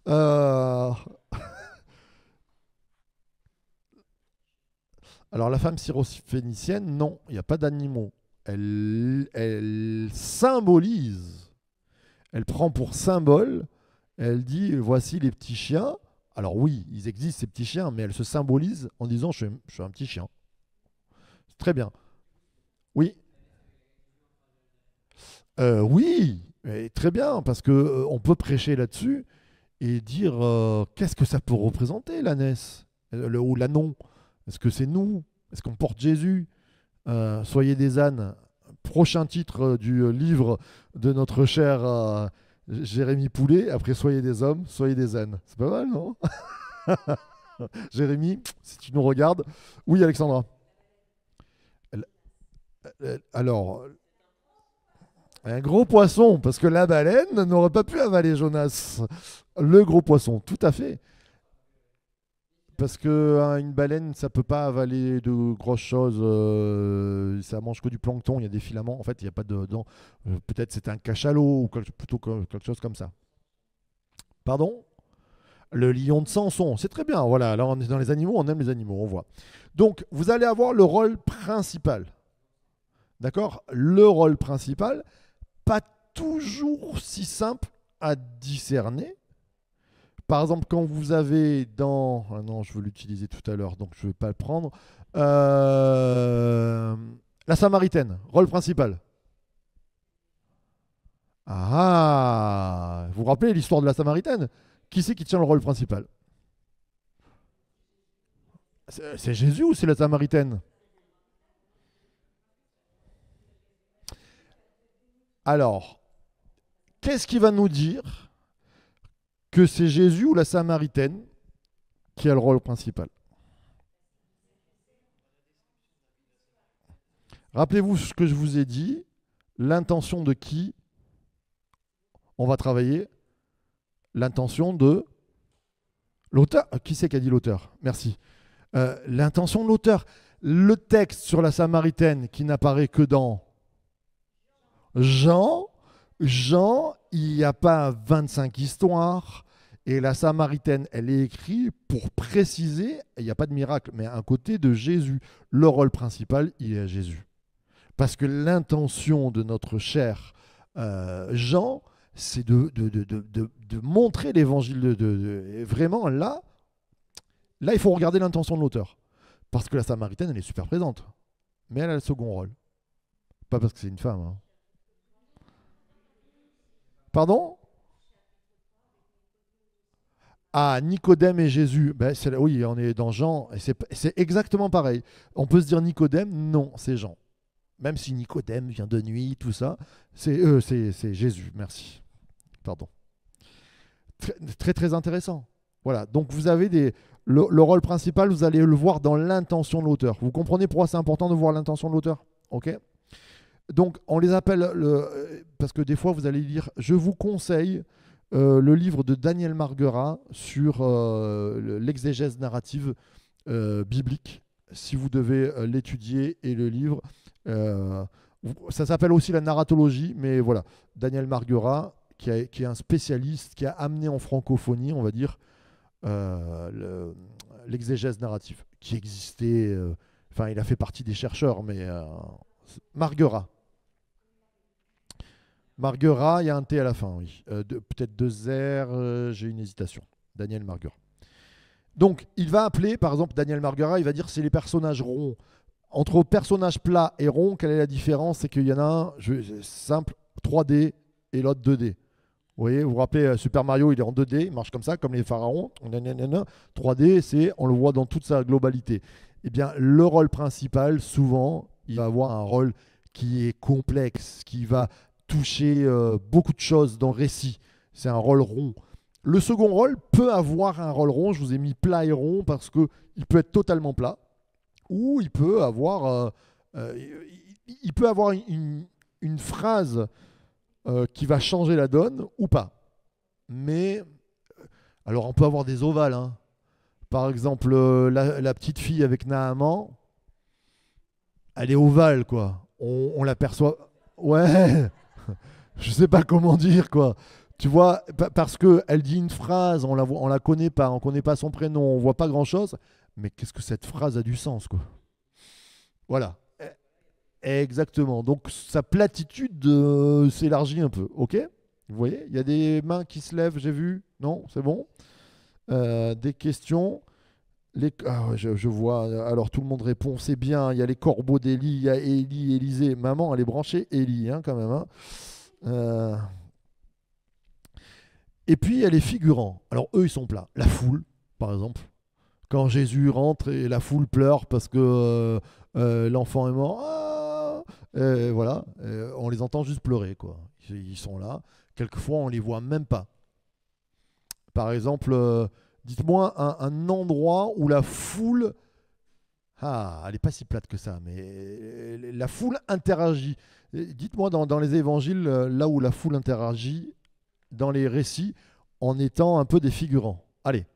Euh, Alors, la femme syrophénicienne, non, il n'y a pas d'animaux. Elle symbolise. Elle prend pour symbole. Elle dit voici les petits chiens. Alors, oui, ils existent, ces petits chiens, mais elle se symbolise en disant je suis un petit chien. C'est très bien. Oui, oui, et très bien, parce que on peut prêcher là-dessus et dire qu'est-ce que ça peut représenter l'ânesse ou l'anon. Est-ce que c'est nous? Est-ce qu'on porte Jésus? Soyez des ânes. Prochain titre du livre de notre cher Jérémy Poulet. Après, soyez des hommes, soyez des ânes. C'est pas mal, non? Jérémy, si tu nous regardes. Oui, Alexandra. Alors, un gros poisson, parce que la baleine n'aurait pas pu avaler Jonas. Le gros poisson, tout à fait. Parce que hein, une baleine, ça peut pas avaler de grosses choses. Ça mange que du plancton. Il y a des filaments. En fait, il n'y a pas de dents. Peut-être c'est un cachalot ou plutôt quelque chose comme ça. Pardon? Le lion de Samson, c'est très bien. Voilà, là on est dans les animaux, on aime les animaux, on voit. Donc, vous allez avoir le rôle principal. D'accord? Le rôle principal, pas toujours si simple à discerner. Par exemple, quand vous avez dans... Ah non, je veux l'utiliser tout à l'heure, donc je ne vais pas le prendre. Euh, La Samaritaine, rôle principal. Ah, vous vous rappelez l'histoire de la Samaritaine? Qui c'est qui tient le rôle principal? C'est Jésus ou c'est la Samaritaine? Alors, qu'est-ce qui va nous dire que c'est Jésus ou la Samaritaine qui a le rôle principal? Rappelez-vous ce que je vous ai dit, l'intention de qui on va travailler? L'intention de l'auteur. Qui c'est qui a dit l'auteur? Merci. L'intention de l'auteur. Le texte sur la Samaritaine qui n'apparaît que dans Jean. Jean, il n'y a pas 25 histoires. Et la Samaritaine, elle est écrite pour préciser, il n'y a pas de miracle, mais un côté de Jésus. Le rôle principal, il est à Jésus. Parce que l'intention de notre cher Jean, c'est de montrer l'évangile. Vraiment, là, il faut regarder l'intention de l'auteur. Parce que la Samaritaine, elle est super présente. Mais elle a le second rôle. Pas parce que c'est une femme. Hein. Pardon? Ah, Nicodème et Jésus. Ben, oui, on est dans Jean. Et c'est exactement pareil. On peut se dire Nicodème, non, c'est Jean. Même si Nicodème vient de nuit, tout ça, c'est Jésus. Merci. Pardon. Très, très, très intéressant. Voilà. Donc, vous avez le rôle principal, vous allez le voir dans l'intention de l'auteur. Vous comprenez pourquoi c'est important de voir l'intention de l'auteur? Ok. Donc, on les appelle, parce que des fois, vous allez lire, je vous conseille le livre de Daniel Marguerat sur l'exégèse narrative biblique, si vous devez l'étudier et le livre. Ça s'appelle aussi la narratologie, mais voilà, Daniel Marguerat, qui est un spécialiste, qui a amené en francophonie, on va dire, l'exégèse narrative, qui existait, enfin, il a fait partie des chercheurs, mais Marguerat. Marguerat, il y a un T à la fin, oui. Peut-être deux R, j'ai une hésitation. Daniel Marguerat. Donc, il va appeler, par exemple, Daniel Marguerat, il va dire c'est les personnages ronds. Entre personnages plats et ronds, quelle est la différence? C'est qu'il y en a un, simple, 3D et l'autre 2D. Vous voyez, vous vous rappelez, Super Mario, il est en 2D, il marche comme ça, comme les pharaons. 3D, c'est, on le voit dans toute sa globalité. Eh bien, le rôle principal, souvent, il va avoir un rôle qui est complexe, qui va toucher beaucoup de choses dans le récit. C'est un rôle rond. Le second rôle peut avoir un rôle rond. Je vous ai mis plat et rond parce qu'il peut être totalement plat ou il peut avoir, une phrase qui va changer la donne ou pas. Mais alors on peut avoir des ovales. Hein. Par exemple, la petite fille avec Naaman, elle est ovale quoi. On l'aperçoit. Ouais. Je sais pas comment dire quoi. Tu vois, parce qu'elle dit une phrase, on la connaît pas, on connaît pas son prénom, on voit pas grand chose. Mais qu'est-ce que cette phrase a du sens quoi. Voilà. Exactement. Donc sa platitude s'élargit un peu. Ok. Vous voyez, il y a des mains qui se lèvent, j'ai vu. Non, c'est bon. Des questions. Ah ouais, je vois. Alors tout le monde répond, c'est bien. Il y a les corbeaux d'Élie, il y a Élie, Élisée. Maman, elle est branchée Élie, hein, quand même. Hein. Et puis il y a les figurants. Alors eux, ils sont plats. La foule, par exemple. Quand Jésus rentre et la foule pleure parce que l'enfant est mort. Ah voilà. On les entend juste pleurer, quoi. Ils sont là. Quelquefois, on les voit même pas. Par exemple, dites-moi un endroit où la foule... Ah, elle n'est pas si plate que ça, mais la foule interagit. Dites-moi dans les évangiles, là où la foule interagit, dans les récits, en étant un peu des figurants. Allez.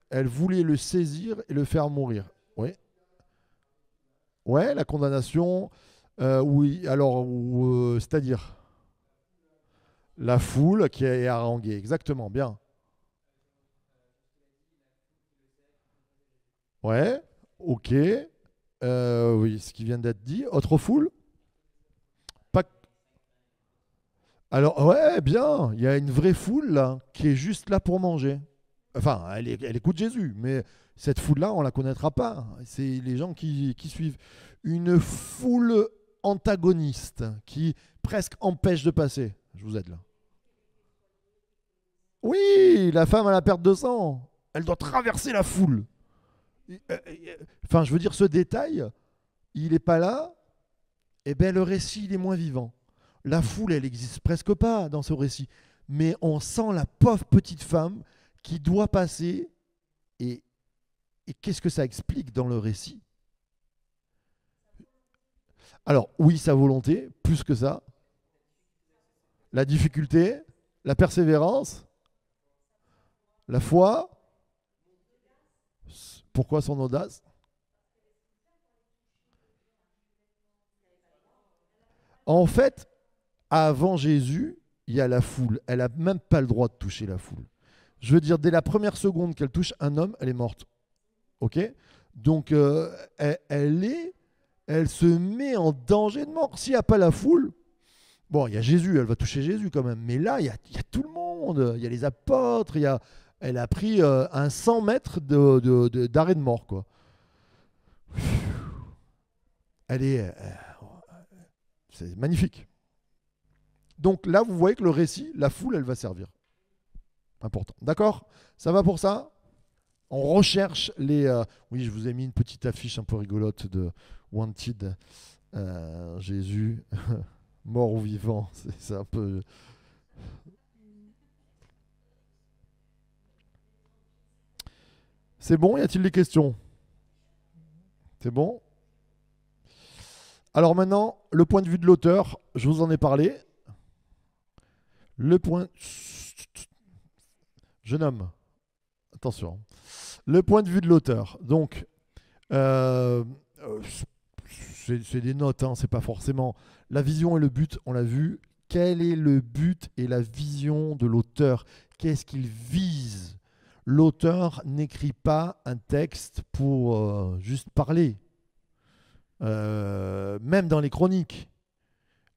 Elle voulait le saisir et le faire mourir. Oui. Ouais, la condamnation. Oui, alors, c'est-à-dire la foule qui est haranguée. Exactement, bien. Ouais, ok. Oui, ce qui vient d'être dit. Autre foule? Pas... Alors, ouais, bien. Il y a une vraie foule là, qui est juste là pour manger. Enfin, elle écoute Jésus, mais cette foule-là, on ne la connaîtra pas. C'est les gens qui suivent. Une foule antagoniste qui presque empêche de passer. Je vous aide là. Oui, la femme à la perte de sang, elle doit traverser la foule. Enfin, je veux dire, ce détail, il n'est pas là, et bien le récit, il est moins vivant. La foule, elle n'existe presque pas dans ce récit. Mais on sent la pauvre petite femme qui doit passer. Et, et qu'est-ce que ça explique dans le récit? Alors, oui, sa volonté, plus que ça. La difficulté, la persévérance, la foi. Pourquoi son audace? En fait, avant Jésus, il y a la foule. Elle n'a même pas le droit de toucher la foule. Je veux dire, dès la première seconde qu'elle touche un homme, elle est morte. Ok? Donc, elle se met en danger de mort. S'il n'y a pas la foule, bon, il y a Jésus, elle va toucher Jésus quand même. Mais là, il y a tout le monde. Il y a les apôtres. Elle a pris un 100 mètres d'arrêt de mort, quoi. Elle est, c'est magnifique. Donc là, vous voyez que le récit, la foule, elle va servir. Important. D'accord? Ça va pour ça? On recherche les... oui, je vous ai mis une petite affiche un peu rigolote de Wanted. Jésus, mort ou vivant. C'est un peu... C'est bon? Y a-t-il des questions? C'est bon? Alors maintenant, le point de vue de l'auteur, je vous en ai parlé. Le point... Jeune homme, attention. Le point de vue de l'auteur. Donc, c'est des notes, hein, c'est pas forcément... La vision et le but, on l'a vu. Quel est le but et la vision de l'auteur? Qu'est-ce qu'il vise? L'auteur n'écrit pas un texte pour juste parler. Même dans les chroniques.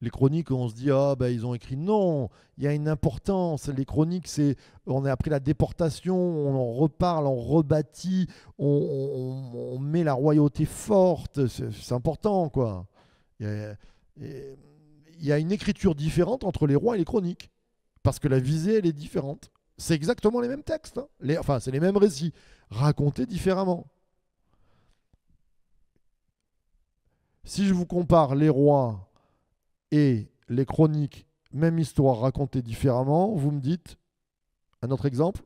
Les chroniques, on se dit, ah ben ils ont écrit. Non, il y a une importance. Les chroniques, c'est, on a appris la déportation, on en reparle, on rebâtit, on met la royauté forte. C'est important, quoi. Il y a, il y a une écriture différente entre les rois et les chroniques. Parce que la visée, elle est différente. C'est exactement les mêmes textes. Hein. Enfin, c'est les mêmes récits, racontés différemment. Si je vous compare les rois et les chroniques, même histoire racontée différemment, vous me dites un autre exemple?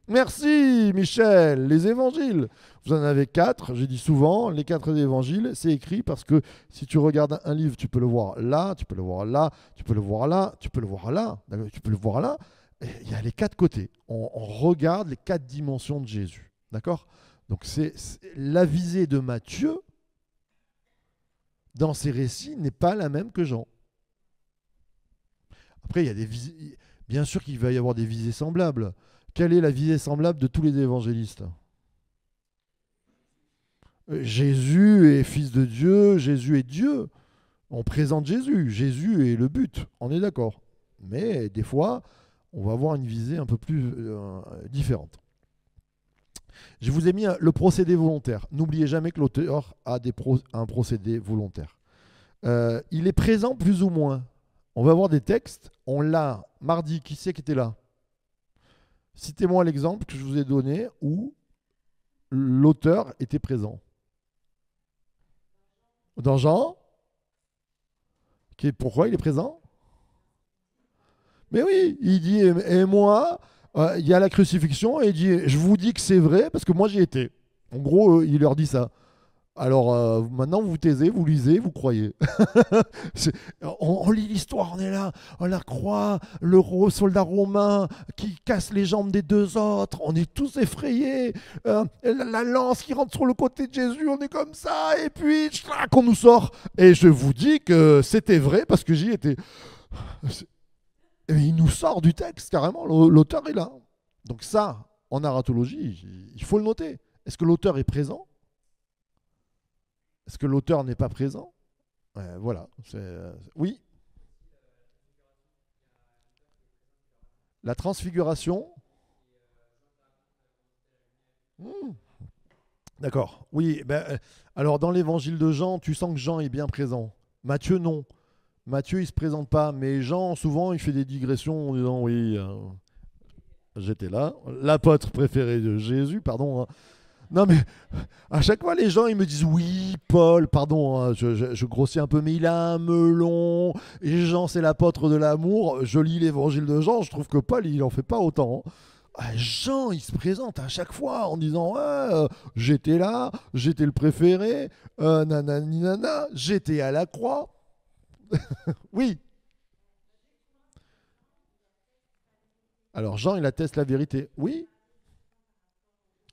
Merci Michel, les évangiles. Vous en avez 4, j'ai dit souvent, les 4 évangiles, c'est écrit parce que si tu regardes un livre, tu peux le voir là, tu peux le voir là, tu peux le voir là, tu peux le voir là, tu peux le voir là. Il y a les 4 côtés. On regarde les 4 dimensions de Jésus. D'accord? Donc c'est la visée de Matthieu dans ses récits n'est pas la même que Jean. Après, il y a des bien sûr qu'il va y avoir des visées semblables. Quelle est la visée semblable de tous les évangélistes? Jésus est fils de Dieu, Jésus est Dieu. On présente Jésus, Jésus est le but, on est d'accord. Mais des fois, on va avoir une visée un peu plus différente. Je vous ai mis le procédé volontaire. N'oubliez jamais que l'auteur a un procédé volontaire. Il est présent plus ou moins. On va avoir des textes. On l'a mardi. Qui c'est qui était là? Citez-moi l'exemple que je vous ai donné où l'auteur était présent. Dans Jean. Pourquoi il est présent? Mais oui, il dit, et moi, il y a la crucifixion, et il dit, je vous dis que c'est vrai, parce que moi j'y étais. En gros, il leur dit ça. Alors maintenant, vous vous taisez, vous lisez, vous croyez. On lit l'histoire, on est là, on la croit, le soldat romain qui casse les jambes des 2 autres, on est tous effrayés. La lance qui rentre sur le côté de Jésus, on est comme ça, et puis on nous sort. Et je vous dis que c'était vrai parce que j'y étais. Et il nous sort du texte, carrément, l'auteur est là. Donc ça, en narratologie, il faut le noter. Est-ce que l'auteur est présent? Est-ce que l'auteur n'est pas présent? Voilà. Oui. La transfiguration. Hmm. D'accord. Oui, alors dans l'évangile de Jean, tu sens que Jean est bien présent. Matthieu, non. Matthieu, il se présente pas. Mais Jean, souvent, il fait des digressions en disant oui, j'étais là. L'apôtre préféré de Jésus, pardon, hein. Non, mais à chaque fois, les gens, ils me disent oui, Paul, pardon, hein, je grossis un peu, mais il a un melon. Et Jean, c'est l'apôtre de l'amour. Je lis l'évangile de Jean, je trouve que Paul, il en fait pas autant, hein. Jean, il se présente à chaque fois en disant ouais, j'étais là, j'étais le préféré, nanani nana, j'étais à la croix. Oui. Alors Jean, il atteste la vérité. Oui,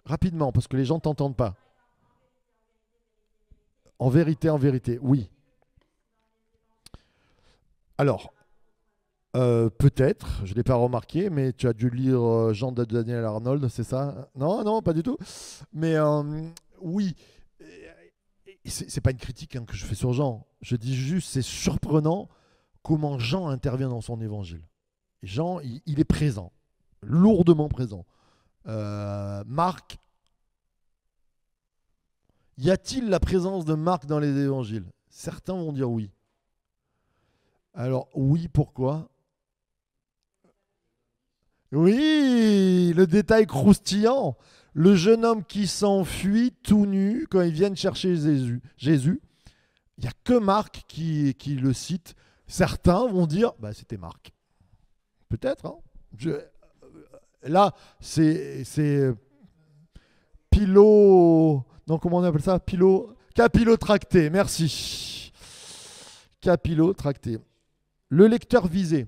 rapidement, parce que les gens t'entendent pas. En vérité, oui. Alors, peut-être, je ne l'ai pas remarqué, mais tu as dû lire Jean de Daniel Arnold, c'est ça? Non, non, pas du tout. Mais oui, c'est pas une critique, hein, que je fais sur Jean. Je dis juste, c'est surprenant comment Jean intervient dans son évangile. Jean, il est présent, lourdement présent. Marc, y a-t-il la présence de Marc dans les évangiles? Certains vont dire oui. Alors oui, pourquoi? Oui, le détail croustillant. Le jeune homme qui s'enfuit tout nu quand ils viennent chercher Jésus. Il n'y a que Marc qui le cite. Certains vont dire, bah, c'était Marc. Peut-être, hein. Là, c'est pilo... Non, comment on appelle ça? Capillotracté, merci. Capillotracté. Le lecteur visé.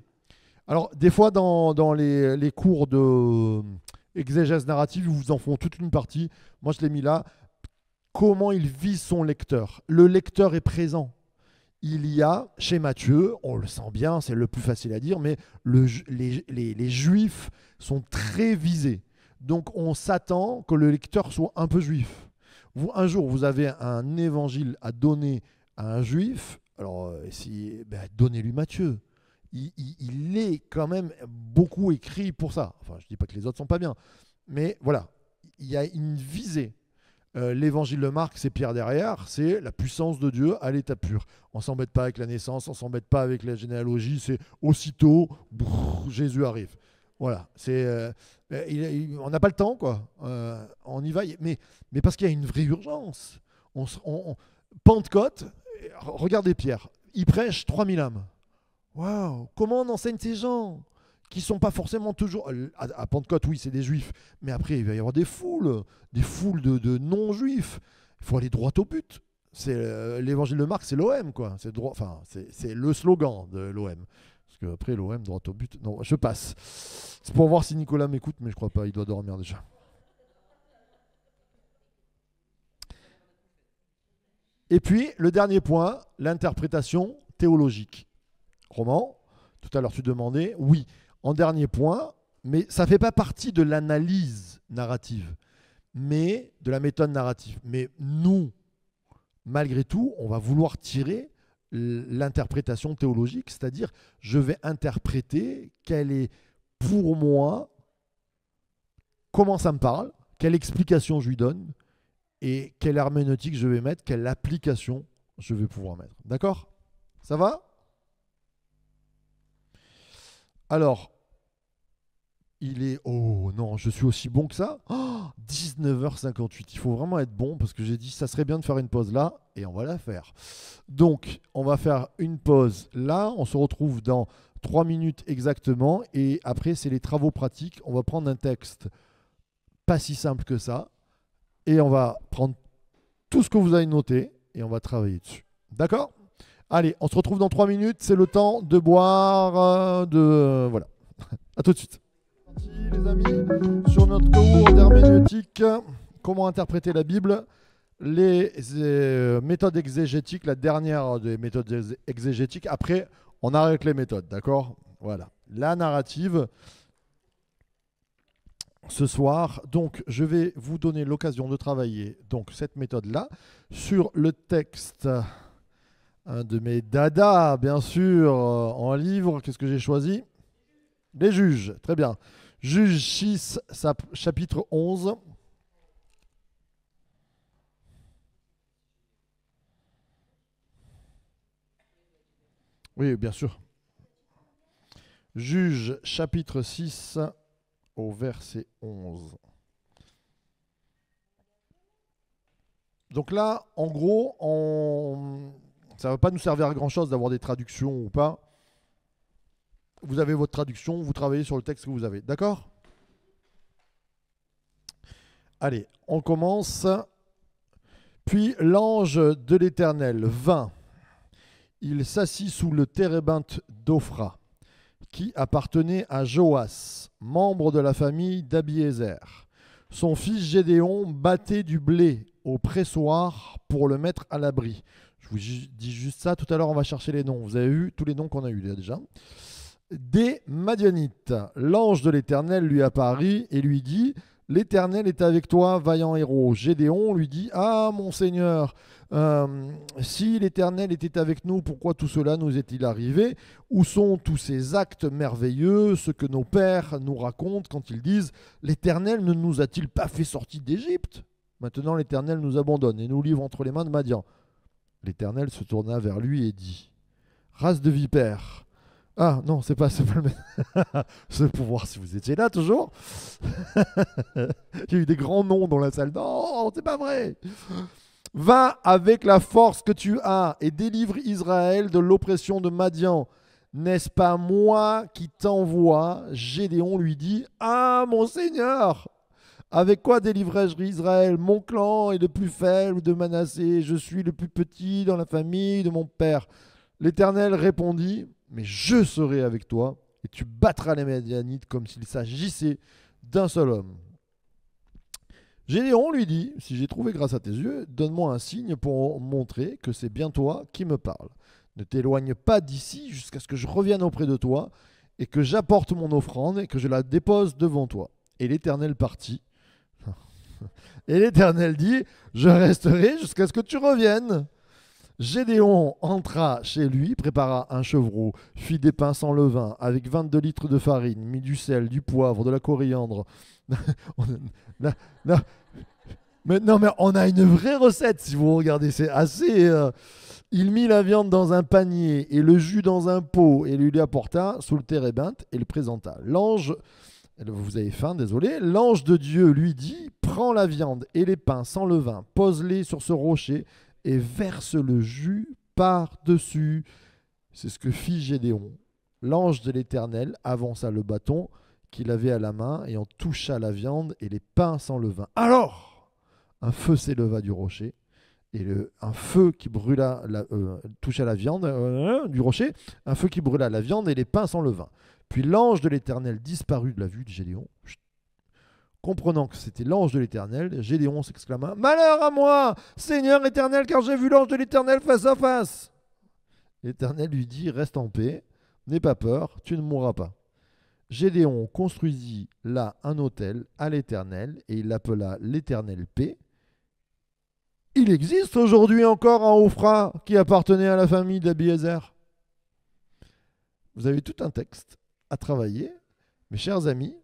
Alors, des fois, dans les cours de exégèse narrative, ils vous en font toute une partie. Moi, je l'ai mis là. Comment il vise son lecteur? Le lecteur est présent. Il y a, chez Matthieu, on le sent bien, c'est le plus facile à dire, mais les Juifs sont très visés. Donc, on s'attend que le lecteur soit un peu juif. Un jour, vous avez un évangile à donner à un juif, alors donnez-lui Matthieu. Il est quand même beaucoup écrit pour ça. Enfin, je ne dis pas que les autres sont pas bien, mais voilà, il y a une visée. L'évangile de Marc, c'est Pierre derrière, c'est la puissance de Dieu à l'état pur. On s'embête pas avec la naissance, on s'embête pas avec la généalogie, c'est aussitôt, Jésus arrive. Voilà, on n'a pas le temps, quoi. On y va, mais parce qu'il y a une vraie urgence. Pentecôte, regardez Pierre, il prêche 3000 âmes. Waouh, comment on enseigne ces gens qui sont pas forcément toujours... À Pentecôte, oui, c'est des juifs, mais après, il va y avoir des foules de non-juifs. Il faut aller droit au but. L'évangile de Marc, c'est l'OM, quoi. C'est le slogan de l'OM. Parce qu'après, l'OM, droit au but... Non, je passe. C'est pour voir si Nicolas m'écoute, mais je crois pas, il doit dormir déjà. Et puis, le dernier point, l'interprétation théologique. Roman, tout à l'heure tu demandais, oui, en dernier point, mais ça ne fait pas partie de l'analyse narrative, mais de la méthode narrative. Mais nous, malgré tout, on va vouloir tirer l'interprétation théologique, c'est-à-dire je vais interpréter quelle est pour moi, comment ça me parle, quelle explication je lui donne et quelle herméneutique je vais mettre, quelle application je vais pouvoir mettre. D'accord? Ça va? Alors, il est... Oh non, je suis aussi bon que ça. 19h58. Il faut vraiment être bon parce que j'ai dit ça serait bien de faire une pause là et on va la faire. Donc, on va faire une pause là. On se retrouve dans 3 minutes exactement. Et après, c'est les travaux pratiques. On va prendre un texte pas si simple que ça. Et on va prendre tout ce que vous avez noté et on va travailler dessus. D'accord? Allez, on se retrouve dans 3 minutes. C'est le temps de boire, voilà. À tout de suite. Les amis, sur notre cours d'herméneutique, comment interpréter la Bible, les méthodes exégétiques, la dernière des méthodes exégétiques. Après, on arrête les méthodes, d'accord? Voilà. La narrative, ce soir, donc je vais vous donner l'occasion de travailler donc cette méthode-là sur le texte. Un de mes dadas, bien sûr, en livre. Qu'est-ce que j'ai choisi? Les Juges, très bien. Juges 6, chapitre 11. Oui, bien sûr. Juge chapitre 6 au verset 11. Donc là, en gros, ça ne va pas nous servir à grand-chose d'avoir des traductions ou pas. Vous avez votre traduction, vous travaillez sur le texte que vous avez. D'accord ? Allez, on commence. Puis l'ange de l'Éternel vint. Il s'assit sous le térébinthe d'Ophra, qui appartenait à Joas, membre de la famille d'Abiézer. Son fils Gédéon battait du blé au pressoir pour le mettre à l'abri. Je vous dis juste ça, tout à l'heure on va chercher les noms. Vous avez vu tous les noms qu'on a eus déjà. Des Madianites, l'ange de l'Éternel lui apparut et lui dit: L'Éternel est avec toi, vaillant héros. Gédéon lui dit: Ah, mon Seigneur, si l'Éternel était avec nous, pourquoi tout cela nous est-il arrivé? Où sont tous ces actes merveilleux, ce que nos pères nous racontent quand ils disent: L'Éternel ne nous a-t-il pas fait sortir d'Égypte? Maintenant l'Éternel nous abandonne et nous livre entre les mains de Madian. L'Éternel se tourna vers lui et dit: Race de vipères. Ah non, c'est pas le même. C'est pour voir si vous étiez là toujours. Il y a eu des grands noms dans la salle. Non, c'est pas vrai. Va avec la force que tu as et délivre Israël de l'oppression de Madian. N'est-ce pas moi qui t'envoie? Gédéon lui dit: Ah, mon Seigneur, avec quoi délivrerai-je Israël? Mon clan est le plus faible de Manassé. Je suis le plus petit dans la famille de mon père. L'Éternel répondit: Mais je serai avec toi, et tu battras les Madianites comme s'il s'agissait d'un seul homme. Gédéon lui dit: Si j'ai trouvé grâce à tes yeux, donne-moi un signe pour montrer que c'est bien toi qui me parles. Ne t'éloigne pas d'ici jusqu'à ce que je revienne auprès de toi, et que j'apporte mon offrande, et que je la dépose devant toi. Et l'Éternel partit. Et l'Éternel dit: Je resterai jusqu'à ce que tu reviennes. Gédéon entra chez lui, prépara un chevreau, fit des pains sans levain, avec 22 litres de farine, mit du sel, du poivre, de la coriandre. Mais on a une vraie recette si vous regardez, c'est assez... Il mit la viande dans un panier et le jus dans un pot et lui apporta sous le térébinthe et le présenta. L'ange, vous avez faim, désolé, l'ange de Dieu lui dit: Prends la viande et les pains sans levain, pose-les sur ce rocher et verse le jus par-dessus. C'est ce que fit Gédéon. L'ange de l'Éternel avança le bâton qu'il avait à la main et en toucha la viande et les pains sans levain. Alors, un feu s'éleva du rocher et un feu qui brûla toucha la viande du rocher, un feu qui brûla la viande et les pains sans levain. Puis l'ange de l'Éternel disparut de la vue de Gédéon. Comprenant que c'était l'ange de l'Éternel, Gédéon s'exclama: Malheur à moi, Seigneur Éternel, car j'ai vu l'ange de l'Éternel face à face. L'Éternel lui dit: Reste en paix, n'aie pas peur, tu ne mourras pas. Gédéon construisit là un autel à l'Éternel et il l'appela l'Éternel paix. Il existe aujourd'hui encore un Ophra qui appartenait à la famille d'Abiézer. Vous avez tout un texte à travailler. Mes chers amis,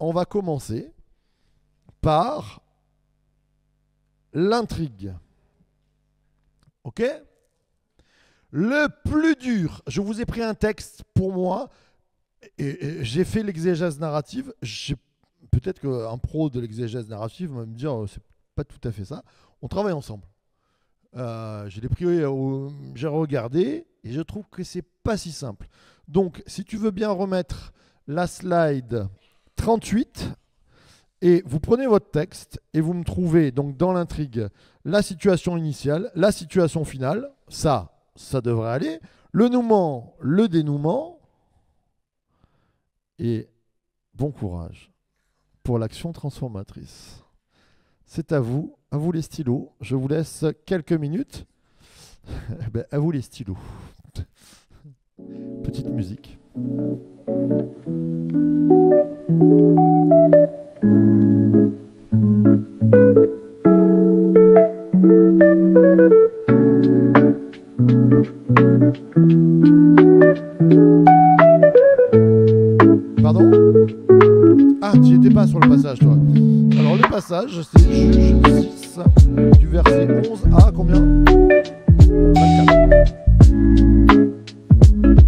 on va commencer par l'intrigue. Ok? Le plus dur, je vous ai pris un texte pour moi, et j'ai fait l'exégèse narrative. Peut-être qu'un pro de l'exégèse narrative va me dire: c'est pas tout à fait ça. On travaille ensemble. Je l'ai pris, j'ai regardé, et je trouve que c'est pas si simple. Donc, si tu veux bien remettre la slide 38, et vous prenez votre texte et vous me trouvez donc dans l'intrigue la situation initiale, la situation finale, ça devrait aller, le nouement, le dénouement, et bon courage pour l'action transformatrice. C'est à vous les stylos, je vous laisse quelques minutes. À vous les stylos. Petite musique. Pardon? Ah, tu n'étais pas sur le passage, toi. Alors, le passage, c'est Juge 6, du verset 11 à combien? 24.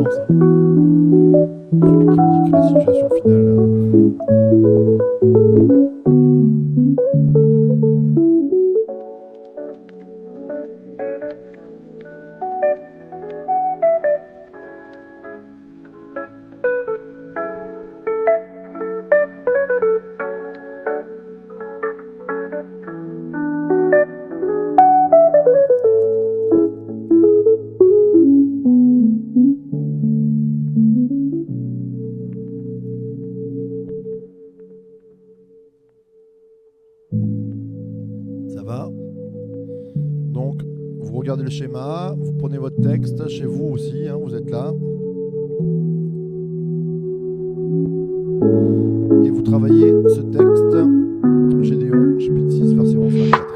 commence. Hein. Celui qui me dit que la situation finale. Ça va? Donc, vous regardez le schéma, vous prenez votre texte, chez vous aussi, hein, vous êtes là. Et vous travaillez ce texte, Gédéon, chapitre 6, verset 11-24.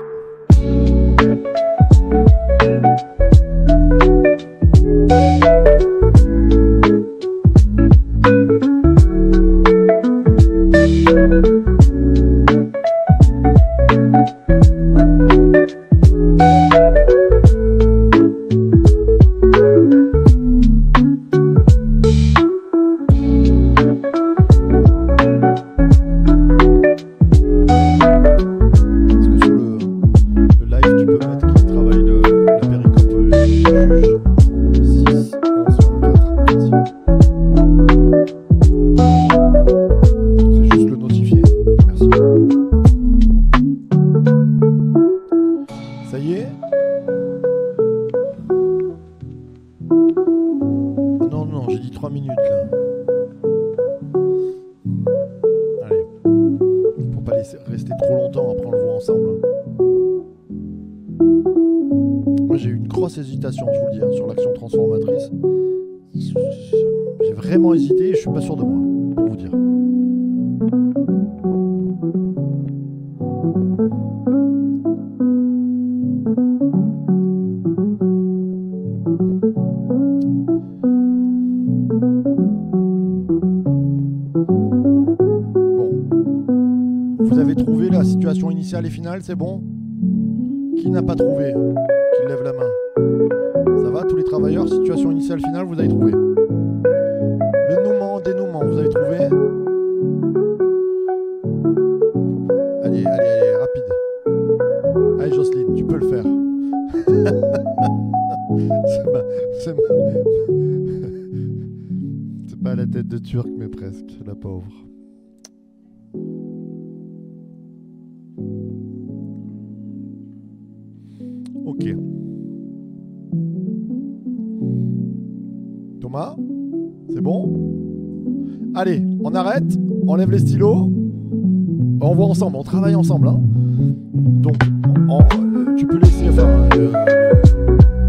Hésitation, je vous le dis, hein, sur l'action transformatrice. J'ai vraiment hésité et je suis pas sûr de moi, pour vous dire. Bon. Vous avez trouvé la situation initiale et finale, c'est bon? Qui n'a pas trouvé? Qui lève la main? Ça va, tous les travailleurs, situation initiale, finale, vous avez trouvé. Le nouement, dénouement, vous avez trouvé. Allez, rapide. Allez, Jocelyne, tu peux le faire. C'est pas la tête de Turc, mais presque, la pauvre. Ok. Thomas, c'est bon? Allez, on arrête, on lève les stylos, on voit ensemble, on travaille ensemble. Hein. Donc, tu peux laisser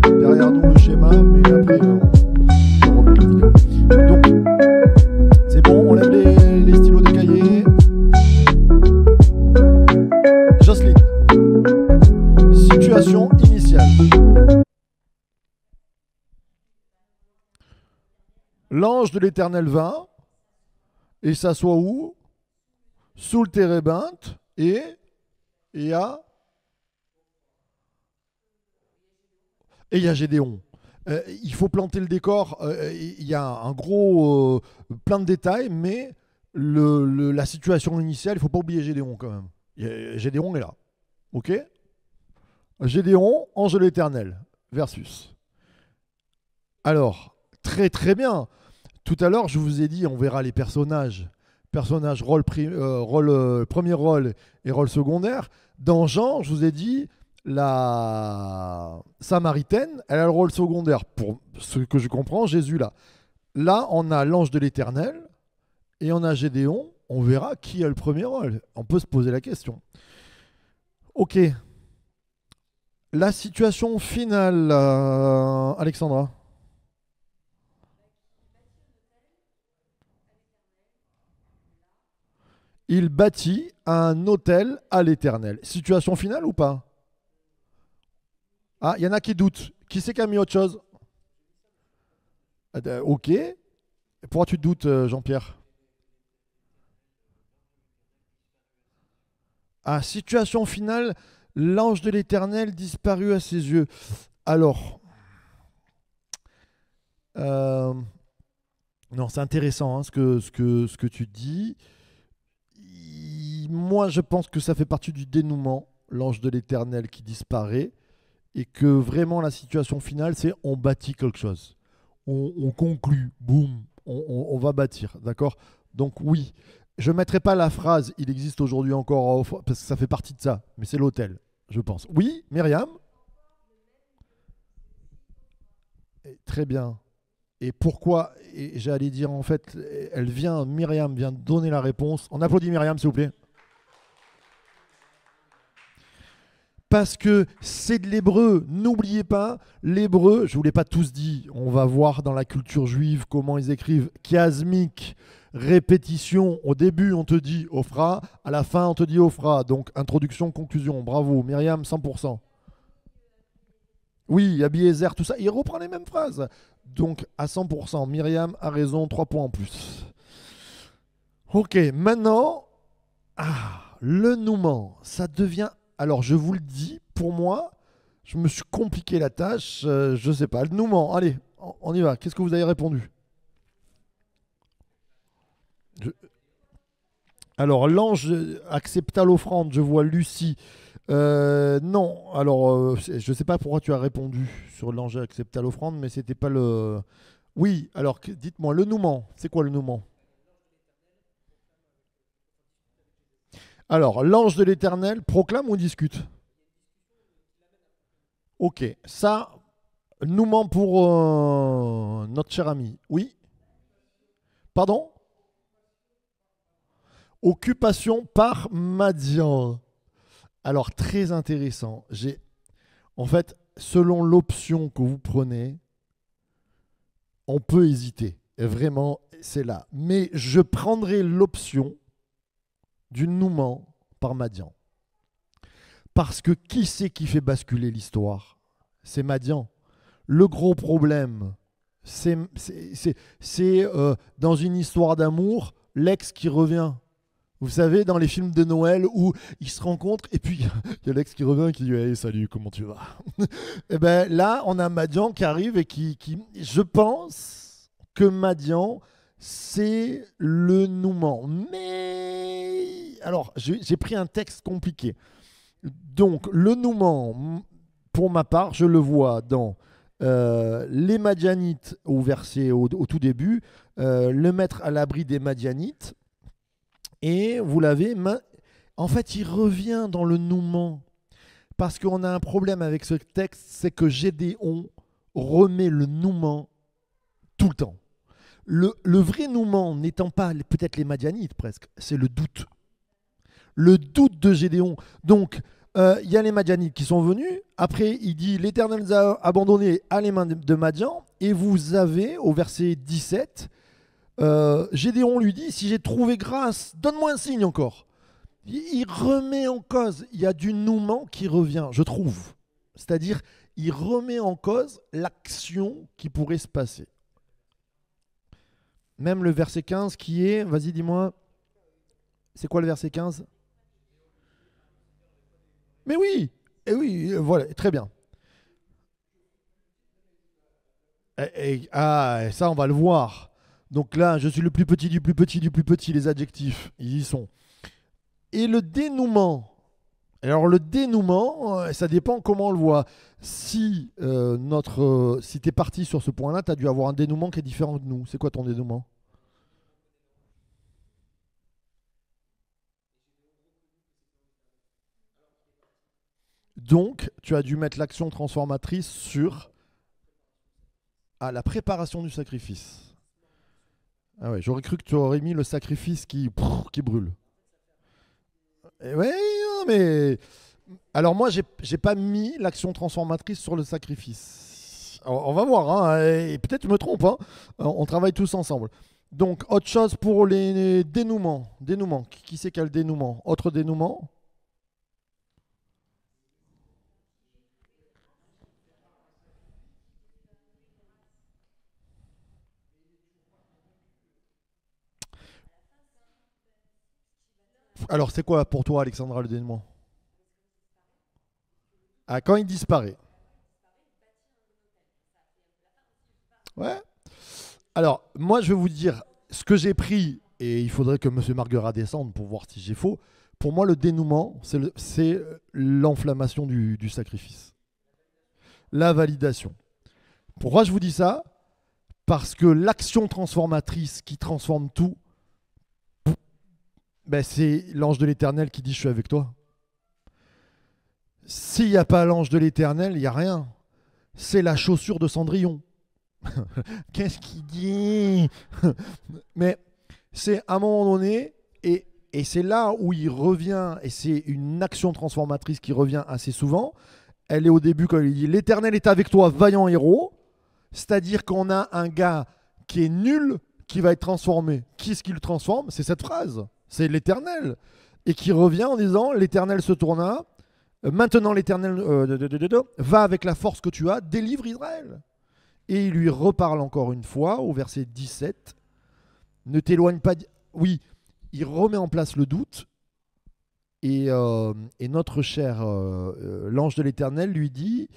derrière nous le schéma, mais après on reprend la vidéo. Donc, c'est bon, on lève les stylos des cahiers. Jocelyne, situation initiale. L'ange de l'Éternel vint et s'assoit où? Sous le térébinthe et il y a Gédéon. Il faut planter le décor. Il y a un gros plein de détails, mais la situation initiale, il ne faut pas oublier Gédéon quand même. Gédéon est là. Ok? Gédéon, ange de l'Éternel, versus. Alors, très très bien. Tout à l'heure, je vous ai dit, on verra les personnages. Personnages, premier rôle et rôle secondaire. Dans Jean, je vous ai dit, la Samaritaine, elle a le rôle secondaire. Pour ce que je comprends, Jésus là. Là, on a l'ange de l'Éternel et on a Gédéon. On verra qui a le premier rôle. On peut se poser la question. Ok. La situation finale, Alexandra. Il bâtit un autel à l'Éternel. Situation finale ou pas? Ah, il y en a qui doutent. Qui c'est qui a mis autre chose? Ok. Pourquoi tu doutes, Jean-Pierre? Ah, situation finale, l'ange de l'Éternel disparut à ses yeux. Alors, Non, c'est intéressant hein, ce que tu dis. Moi, je pense que ça fait partie du dénouement, l'ange de l'Éternel qui disparaît, et que vraiment la situation finale, c'est on bâtit quelque chose. On conclut, boum, on va bâtir, d'accord. Donc oui, je ne mettrai pas la phrase il existe aujourd'hui encore, parce que ça fait partie de ça, mais c'est l'autel, je pense. Oui, Myriam. Très bien. Et pourquoi, et j'allais dire en fait, Myriam vient de donner la réponse. On applaudit Myriam, s'il vous plaît. Parce que c'est de l'hébreu. N'oubliez pas, l'hébreu, je ne vous l'ai pas tous dit, on va voir dans la culture juive comment ils écrivent chiasmique, répétition. Au début, on te dit Ophra, à la fin, on te dit Ophra. Donc, introduction, conclusion. Bravo, Myriam, 100%. Oui, Abiezer, tout ça, il reprend les mêmes phrases. Donc, à 100%, Myriam a raison, 3 points en plus. Ok, maintenant, le nouement, ça devient. Alors, je vous le dis, pour moi, je me suis compliqué la tâche. Je sais pas. Le nouement, allez, on y va. Qu'est-ce que vous avez répondu? Je- Alors, l'ange accepta l'offrande. Je vois Lucie. Non, alors, je sais pas pourquoi tu as répondu sur l'ange accepta l'offrande, mais c'était pas le. Oui, alors, dites-moi, le nouement, c'est quoi le nouement? Alors, l'ange de l'Éternel proclame ou discute? Ok, ça, nous ment pour notre cher ami. Oui, pardon. Occupation par Madian. Alors, très intéressant. En fait, selon l'option que vous prenez, on peut hésiter. Et vraiment, c'est là. Mais je prendrai l'option du nouement par Madian. Parce que qui c'est qui fait basculer l'histoire? C'est Madian. Le gros problème, c'est dans une histoire d'amour, l'ex qui revient. Vous savez, dans les films de Noël où ils se rencontrent et puis il y a l'ex qui revient et qui dit hey, salut, comment tu vas? Et ben là, on a Madian qui arrive et je pense que Madian, c'est le nouement. Mais alors, j'ai pris un texte compliqué. Donc, le nouement, pour ma part, je le vois dans les Madianites au verset au tout début, le mettre à l'abri des Madianites. Et vous l'avez, en fait, il revient dans le nouement. Parce qu'on a un problème avec ce texte, c'est que Gédéon remet le nouement tout le temps. Le vrai nouement n'étant pas peut-être les Madianites presque, c'est le doute. Le doute de Gédéon. Donc, il y a les Madianites qui sont venus. Après, il dit l'Éternel nous a abandonnés à les mains de Madian. Et vous avez, au verset 17, Gédéon lui dit si j'ai trouvé grâce, donne-moi un signe encore. Il remet en cause. Il y a du nouement qui revient, je trouve. C'est-à-dire, il remet en cause l'action qui pourrait se passer. Même le verset 15 qui est, vas-y, dis-moi, c'est quoi le verset 15? Mais oui, et oui, voilà, très bien. Ça, on va le voir. Donc là, je suis le plus petit du plus petit du plus petit, les adjectifs, ils y sont. Et le dénouement. Alors le dénouement, ça dépend comment on le voit. Si tu es parti sur ce point-là, tu as dû avoir un dénouement qui est différent de nous. C'est quoi ton dénouement? Donc, tu as dû mettre l'action transformatrice sur la préparation du sacrifice. Ah ouais, j'aurais cru que tu aurais mis le sacrifice qui brûle. Ouais, non, mais alors moi, j'ai pas mis l'action transformatrice sur le sacrifice. Alors, on va voir, hein, et peut-être je me trompe, hein. On travaille tous ensemble. Donc, autre chose pour les dénouements. Dénouement. Qui c'est qui a le dénouement? Autre dénouement? Alors, c'est quoi pour toi, Alexandra, le dénouement? Ah, quand il disparaît. Ouais. Alors, moi, je vais vous dire ce que j'ai pris, et il faudrait que M. Marguerat descende pour voir si j'ai faux. Pour moi, le dénouement, c'est l'enflammation du sacrifice. La validation. Pourquoi je vous dis ça? Parce que l'action transformatrice qui transforme tout, ben, c'est l'ange de l'Éternel qui dit je suis avec toi. S'il n'y a pas l'ange de l'Éternel, il n'y a rien. C'est la chaussure de Cendrillon. Qu'est-ce qu'il dit? Mais c'est à un moment donné, et c'est là où il revient, et c'est une action transformatrice qui revient assez souvent. Elle est au début quand il dit l'Éternel est avec toi, vaillant héros. C'est-à-dire qu'on a un gars qui est nul qui va être transformé. Qui est-ce qui le transforme? C'est cette phrase. C'est l'Éternel. Et qui revient en disant l'Éternel se tourna. Maintenant l'Éternel va avec la force que tu as, délivre Israël. Et il lui reparle encore une fois au verset 17. Ne t'éloigne pas. Oui, il remet en place le doute. Et notre cher l'ange de l'Éternel lui dit,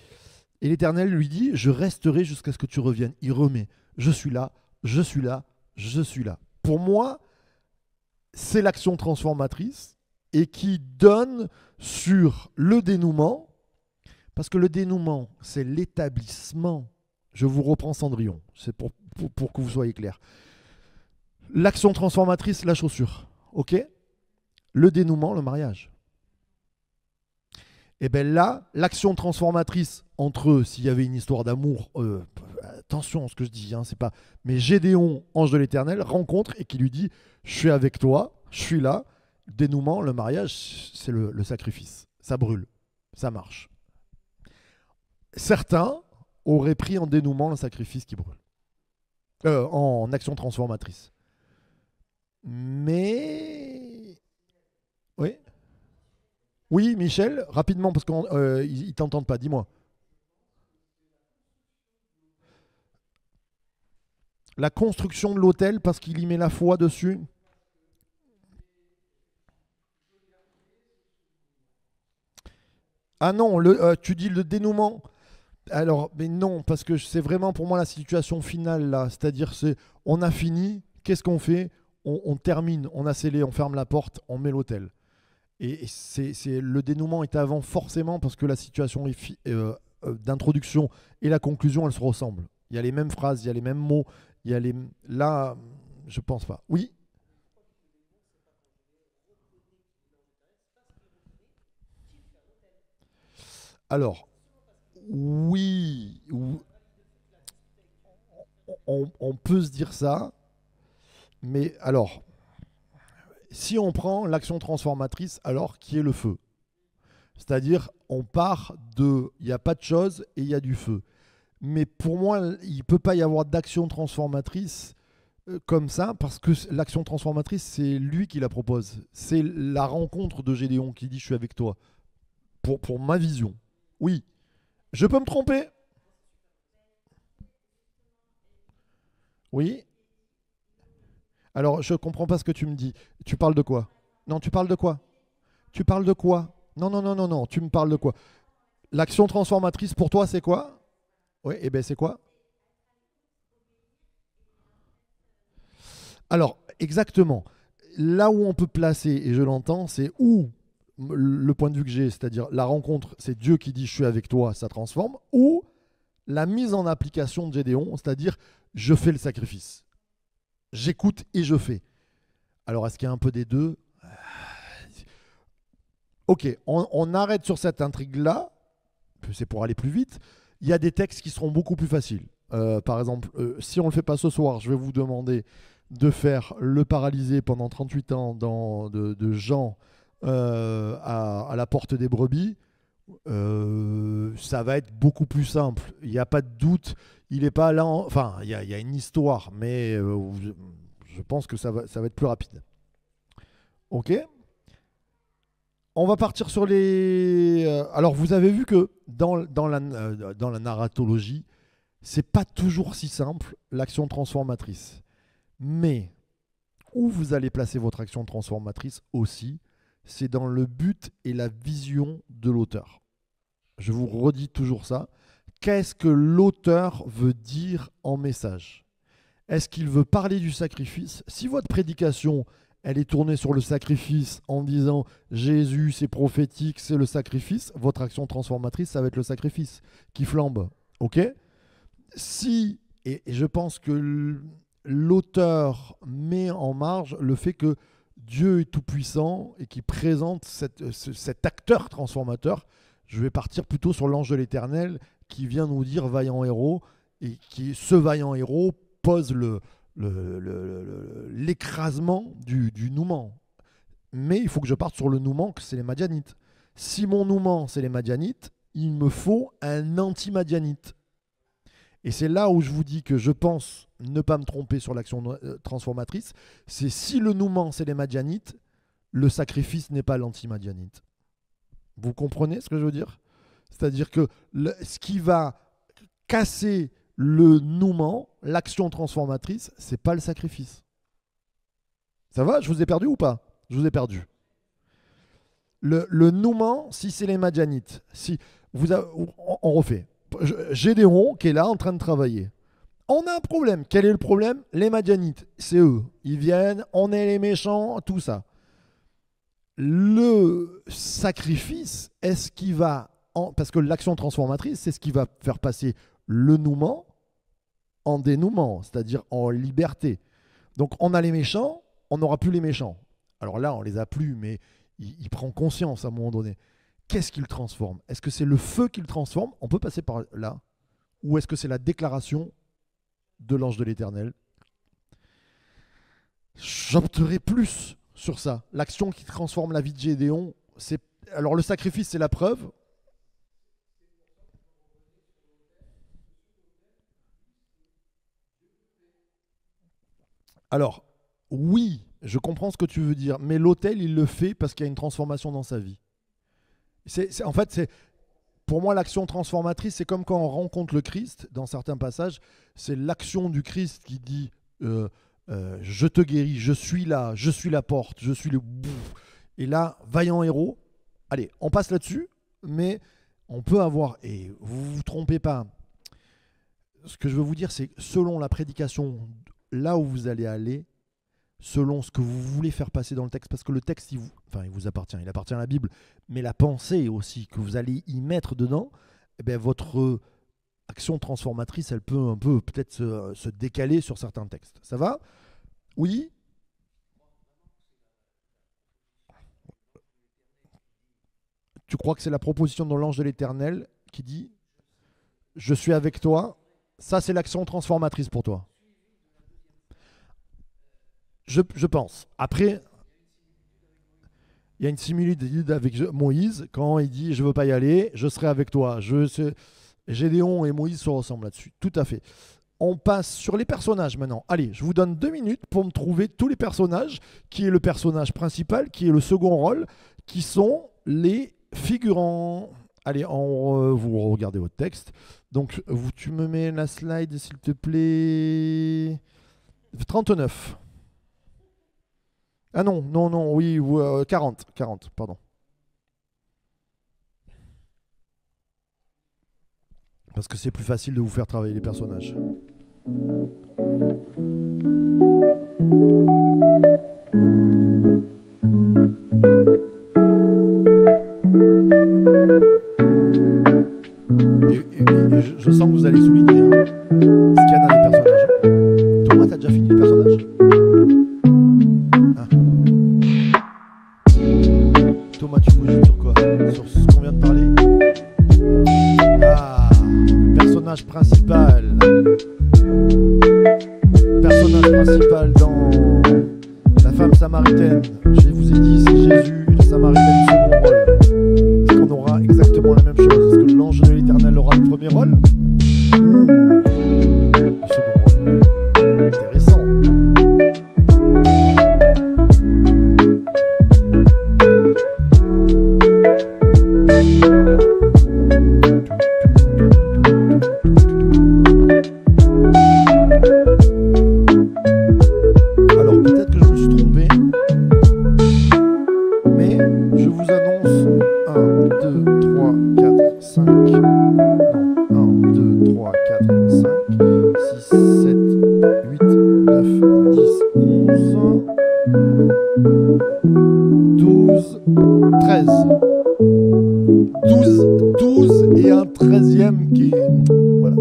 et l'Éternel lui dit, je resterai jusqu'à ce que tu reviennes. Il remet, je suis là, je suis là, je suis là. Pour moi, c'est l'action transformatrice et qui donne sur le dénouement, parce que le dénouement, c'est l'établissement. Je vous reprends Cendrillon, c'est pour que vous soyez clair. L'action transformatrice, la chaussure, ok? Le dénouement, le mariage. Et bien là, l'action transformatrice entre eux, s'il y avait une histoire d'amour, attention à ce que je dis, hein, c'est pas. Mais Gédéon, ange de l'Éternel, rencontre et qui lui dit je suis avec toi, je suis là. Dénouement, le mariage, c'est le sacrifice. Ça brûle, ça marche. Certains auraient pris en dénouement le sacrifice qui brûle, en action transformatrice. Mais. Oui. Oui, Michel, rapidement, parce qu'ils ne t'entendent pas, dis-moi. La construction de l'autel, parce qu'il y met la foi dessus. Ah non, tu dis le dénouement. Alors, mais non, parce que c'est vraiment pour moi la situation finale là. C'est-à-dire, on a fini, qu'est-ce qu'on fait? On termine, on a scellé, on ferme la porte, on met l'autel. Et le dénouement est avant forcément parce que la situation d'introduction et la conclusion, elles se ressemblent. Il y a les mêmes phrases, il y a les mêmes mots, il y a les... Là, je pense pas. Oui. Alors, oui, on peut se dire ça, mais alors, si on prend l'action transformatrice, alors qui est le feu? C'est-à-dire, on part de, il n'y a pas de chose et il y a du feu. Mais pour moi, il ne peut pas y avoir d'action transformatrice comme ça, parce que l'action transformatrice, c'est lui qui la propose. C'est la rencontre de Gédéon qui dit je suis avec toi. Pour ma vision. Oui. Je peux me tromper? Oui. Alors, je ne comprends pas ce que tu me dis. Tu parles de quoi? Non, tu parles de quoi? Tu parles de quoi? Non, non, non, non, non. Tu me parles de quoi? L'action transformatrice, pour toi, c'est quoi? Oui, et bien c'est quoi? Alors, exactement. Là où on peut placer, et je l'entends, c'est où le point de vue que j'ai, c'est-à-dire la rencontre, c'est Dieu qui dit je suis avec toi, ça transforme, ou la mise en application de Gédéon, c'est-à-dire je fais le sacrifice. J'écoute et je fais. Alors, est-ce qu'il y a un peu des deux? Ok, on arrête sur cette intrigue-là, c'est pour aller plus vite. Il y a des textes qui seront beaucoup plus faciles. Par exemple, si on ne le fait pas ce soir, je vais vous demander de faire le paralysé pendant 38 ans de Jean à la porte des brebis. Ça va être beaucoup plus simple. Il n'y a pas de doute. Il n'est pas là. Enfin, il y a une histoire, mais je pense que ça va être plus rapide. Ok. On va partir sur les. Alors, vous avez vu que dans la narratologie, c'est pas toujours si simple l'action transformatrice. Mais où vous allez placer votre action transformatrice aussi, c'est dans le but et la vision de l'auteur. Je vous redis toujours ça. Qu'est-ce que l'auteur veut dire en message? Est-ce qu'il veut parler du sacrifice? Si votre prédication, elle est tournée sur le sacrifice en disant Jésus, c'est prophétique, c'est le sacrifice, votre action transformatrice, ça va être le sacrifice qui flambe. Ok? Si, et je pense que l'auteur met en marge le fait que Dieu est tout-puissant et qui présente cet acteur transformateur, je vais partir plutôt sur l'ange de l'Éternel qui vient nous dire vaillant héros, et qui, ce vaillant héros, pose l'écrasement du nouement. Mais il faut que je parte sur le nouement, que c'est les Madianites. Si mon nouement, c'est les Madianites, il me faut un anti-Madianite. Et c'est là où je vous dis que je pense ne pas me tromper sur l'action transformatrice. C'est si le nouement, c'est les Madianites, le sacrifice n'est pas l'anti-Madianite. Vous comprenez ce que je veux dire? C'est-à-dire que ce qui va casser le nouement, l'action transformatrice, c'est pas le sacrifice. Ça va? Je vous ai perdu ou pas? Je vous ai perdu. Le nouement, si c'est les Madianites, si on refait. Gédéon qui est là en train de travailler. On a un problème. Quel est le problème? Les Madianites, c'est eux. Ils viennent, on est les méchants, tout ça. Le sacrifice, est-ce qu'il va... parce que l'action transformatrice, c'est ce qui va faire passer le nouement en dénouement, c'est-à-dire en liberté. Donc on a les méchants, on n'aura plus les méchants. Alors là, on les a plus, mais il prend conscience à un moment donné. Qu'est-ce qu'il transforme? Est-ce que c'est le feu qu'il transforme? On peut passer par là. Ou est-ce que c'est la déclaration de l'ange de l'Éternel? J'opterai plus sur ça. L'action qui transforme la vie de Gédéon, c'est... Alors le sacrifice, c'est la preuve. Alors, oui, je comprends ce que tu veux dire, mais l'autel, il le fait parce qu'il y a une transformation dans sa vie. En fait, pour moi, l'action transformatrice, c'est comme quand on rencontre le Christ, dans certains passages, c'est l'action du Christ qui dit je te guéris, je suis là, je suis la porte, je suis le bout. Et là, vaillant héros, allez, on passe là-dessus, mais on peut avoir, et vous vous trompez pas, ce que je veux vous dire, c'est que selon la prédication, là où vous allez aller, selon ce que vous voulez faire passer dans le texte, parce que le texte, il vous appartient, il appartient à la Bible, mais la pensée aussi que vous allez y mettre dedans, eh bien, votre action transformatrice, elle peut un peu peut-être se décaler sur certains textes. Ça va? Oui? Tu crois que c'est la proposition de l'ange de l'Éternel qui dit « Je suis avec toi », ça c'est l'action transformatrice pour toi? Je pense. Après, il y a une similitude avec Moïse quand il dit « Je ne veux pas y aller, je serai avec toi ». Gédéon et Moïse se ressemblent là-dessus. Tout à fait. On passe sur les personnages maintenant. Allez, je vous donne 2 minutes pour me trouver tous les personnages, qui est le personnage principal, qui est le second rôle, qui sont les figurants. Allez, vous regardez votre texte. Donc, tu me mets la slide, s'il te plaît. 39. Ah non, oui, 40, pardon. Parce que c'est plus facile de vous faire travailler les personnages. Et je sens que vous allez souligner ce qu'il y a dans les personnages. Thomas, t'as déjà fini les personnages? Thomas, tu bouges sur quoi? Sur ce qu'on vient de parler? Le personnage principal. Personnage principal dans La femme samaritaine. Je vous ai dit, c'est Jésus, la samaritaine, second rôle. Est-ce qu'on aura exactement la même chose? Est-ce que l'ange de l'Éternel aura le premier rôle? Le second rôle. Intéressant. 9, 10, 11, 12, 13. 12 et un 13e qui... Voilà.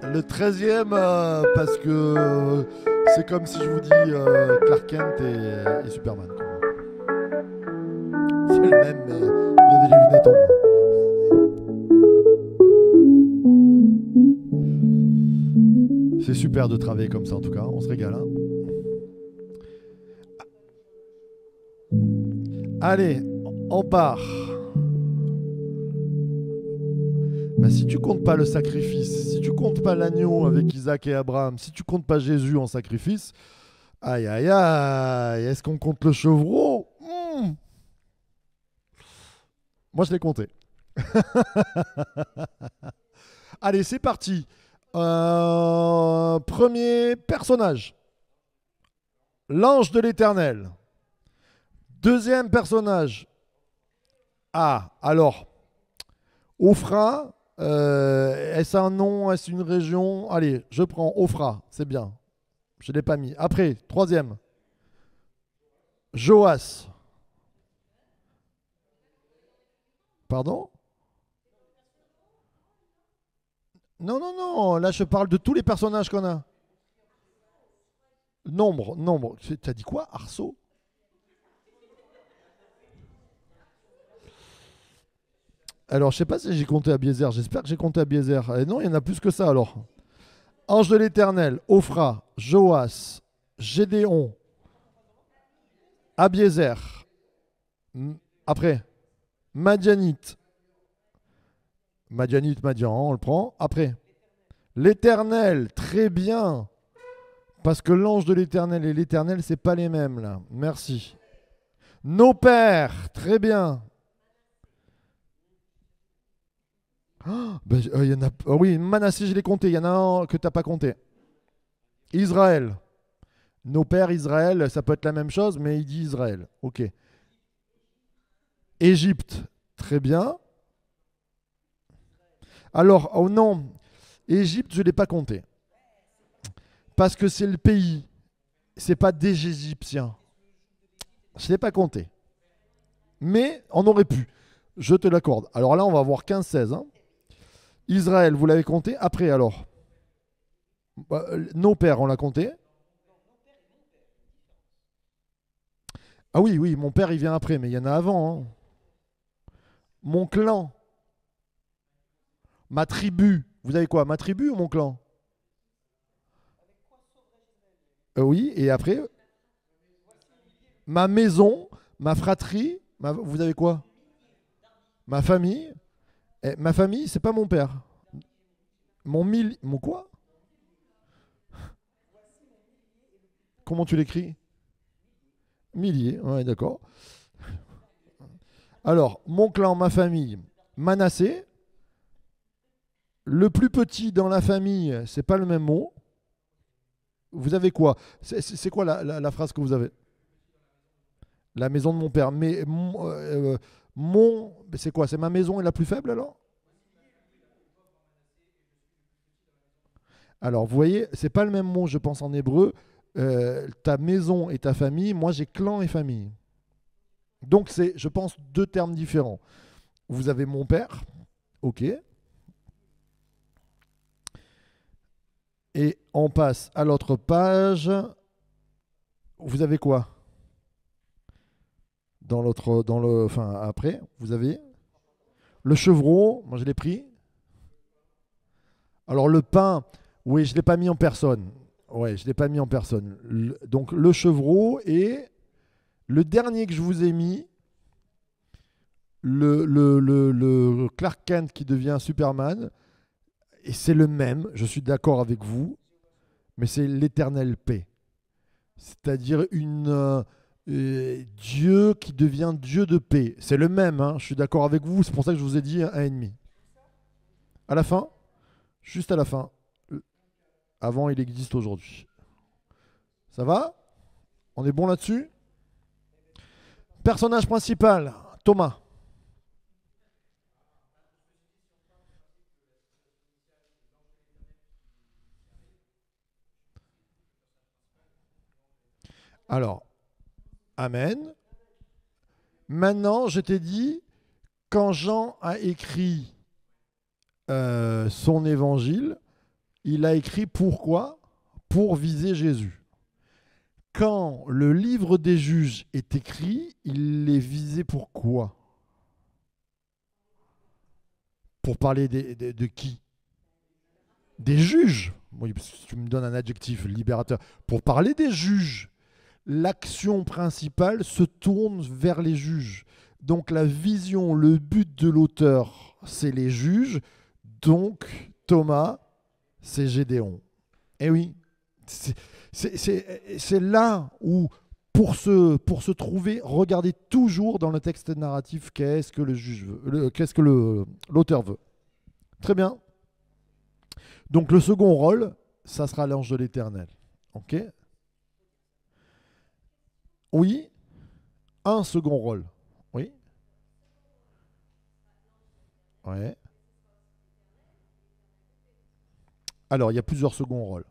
Le 13e, parce que c'est comme si je vous dis Clark Kent et Superman. Quoi. C'est le même, mais vous avez les lunettes en moins. C'est super de travailler comme ça en tout cas, on se régale. Hein. Allez, on part. Bah, si tu comptes pas le sacrifice, si tu comptes pas l'agneau avec Isaac et Abraham, si tu comptes pas Jésus en sacrifice, aïe aïe aïe, est-ce qu'on compte le chevreau? Moi je l'ai compté. Allez, c'est parti. Premier personnage. L'ange de l'Éternel. Deuxième personnage. Ah, alors. Ophra. Est-ce un nom? Est-ce une région? Allez, je prends Ophra. C'est bien. Je ne l'ai pas mis. Après, troisième. Joas. Pardon? Non, non, non. Là, je parle de tous les personnages qu'on a. Nombre. T'as dit quoi? Arceau? Alors, je sais pas si j'ai compté Abiezer. J'espère que j'ai compté Abiezer. Non, il y en a plus que ça alors. Ange de l'Éternel, Ophra, Joas, Gédéon, Abiezer. Après, Madianite. Madian, on le prend. Après, l'Éternel, très bien. Parce que l'ange de l'Éternel et l'Éternel, c'est pas les mêmes là. Merci. Nos pères, très bien. Y en a, oui, Manassé, je l'ai compté. Il y en a un que tu n'as pas compté. Israël. Nos pères, Israël, ça peut être la même chose, mais il dit Israël. Ok. Égypte. Très bien. Alors, oh non. Égypte, je ne l'ai pas compté. Parce que c'est le pays. C'est pas des Égyptiens. Je ne l'ai pas compté. Mais on aurait pu. Je te l'accorde. Alors là, on va avoir 15-16. Hein. Israël, vous l'avez compté? Après, alors nos pères, on l'a compté? Ah oui, oui, mon père, il vient après, mais il y en a avant. Hein. Mon clan. Ma tribu. Vous avez quoi? Ma tribu ou mon clan? Oui, et après? Ma maison, ma fratrie. Vous avez quoi? Ma famille. Ma famille, c'est pas mon père. Mon quoi? Comment tu l'écris? Millier, ouais, d'accord. Alors, mon clan, ma famille, Manassé. Le plus petit dans la famille, c'est pas le même mot. Vous avez quoi? C'est quoi la phrase que vous avez? La maison de mon père. Mais c'est quoi? C'est ma maison est la plus faible alors? Alors, vous voyez, c'est pas le même mot, je pense, en hébreu. Ta maison et ta famille. Moi, j'ai clan et famille. Donc, c'est, je pense, deux termes différents. Vous avez mon père, ok. Et on passe à l'autre page. Vous avez quoi? Enfin, après, vous avez le chevreau. Moi, je l'ai pris. Alors, le pain, oui, je ne l'ai pas mis en personne. Ouais, je ne l'ai pas mis en personne. Donc, le chevreau et le dernier que je vous ai mis, le Clark Kent qui devient Superman. Et c'est le même, je suis d'accord avec vous, mais c'est l'éternelle paix. C'est-à-dire Dieu qui devient Dieu de paix. C'est le même, hein, je suis d'accord avec vous, c'est pour ça que je vous ai dit 1,5. À la fin, juste à la fin. Avant, il existe aujourd'hui. Ça va? On est bon là-dessus? Personnage principal, Thomas. Alors, Amen. Maintenant, je t'ai dit, quand Jean a écrit son évangile, il a écrit pourquoi? Pour viser Jésus. Quand le livre des juges est écrit, il est visé pour quoi? Pour parler de qui? Des juges. Oui, parce que tu me donnes un adjectif libérateur. Pour parler des juges, l'action principale se tourne vers les juges. Donc la vision, le but de l'auteur, c'est les juges. Donc Thomas, c'est Gédéon. Eh oui, c'est là où, pour se trouver, regardez toujours dans le texte narratif qu'est-ce que le juge veut, qu'est-ce que l'auteur veut. Très bien. Donc le second rôle, ça sera l'ange de l'Éternel. Ok? Oui, un second rôle. Oui. Ouais. Alors, il y a plusieurs seconds rôles.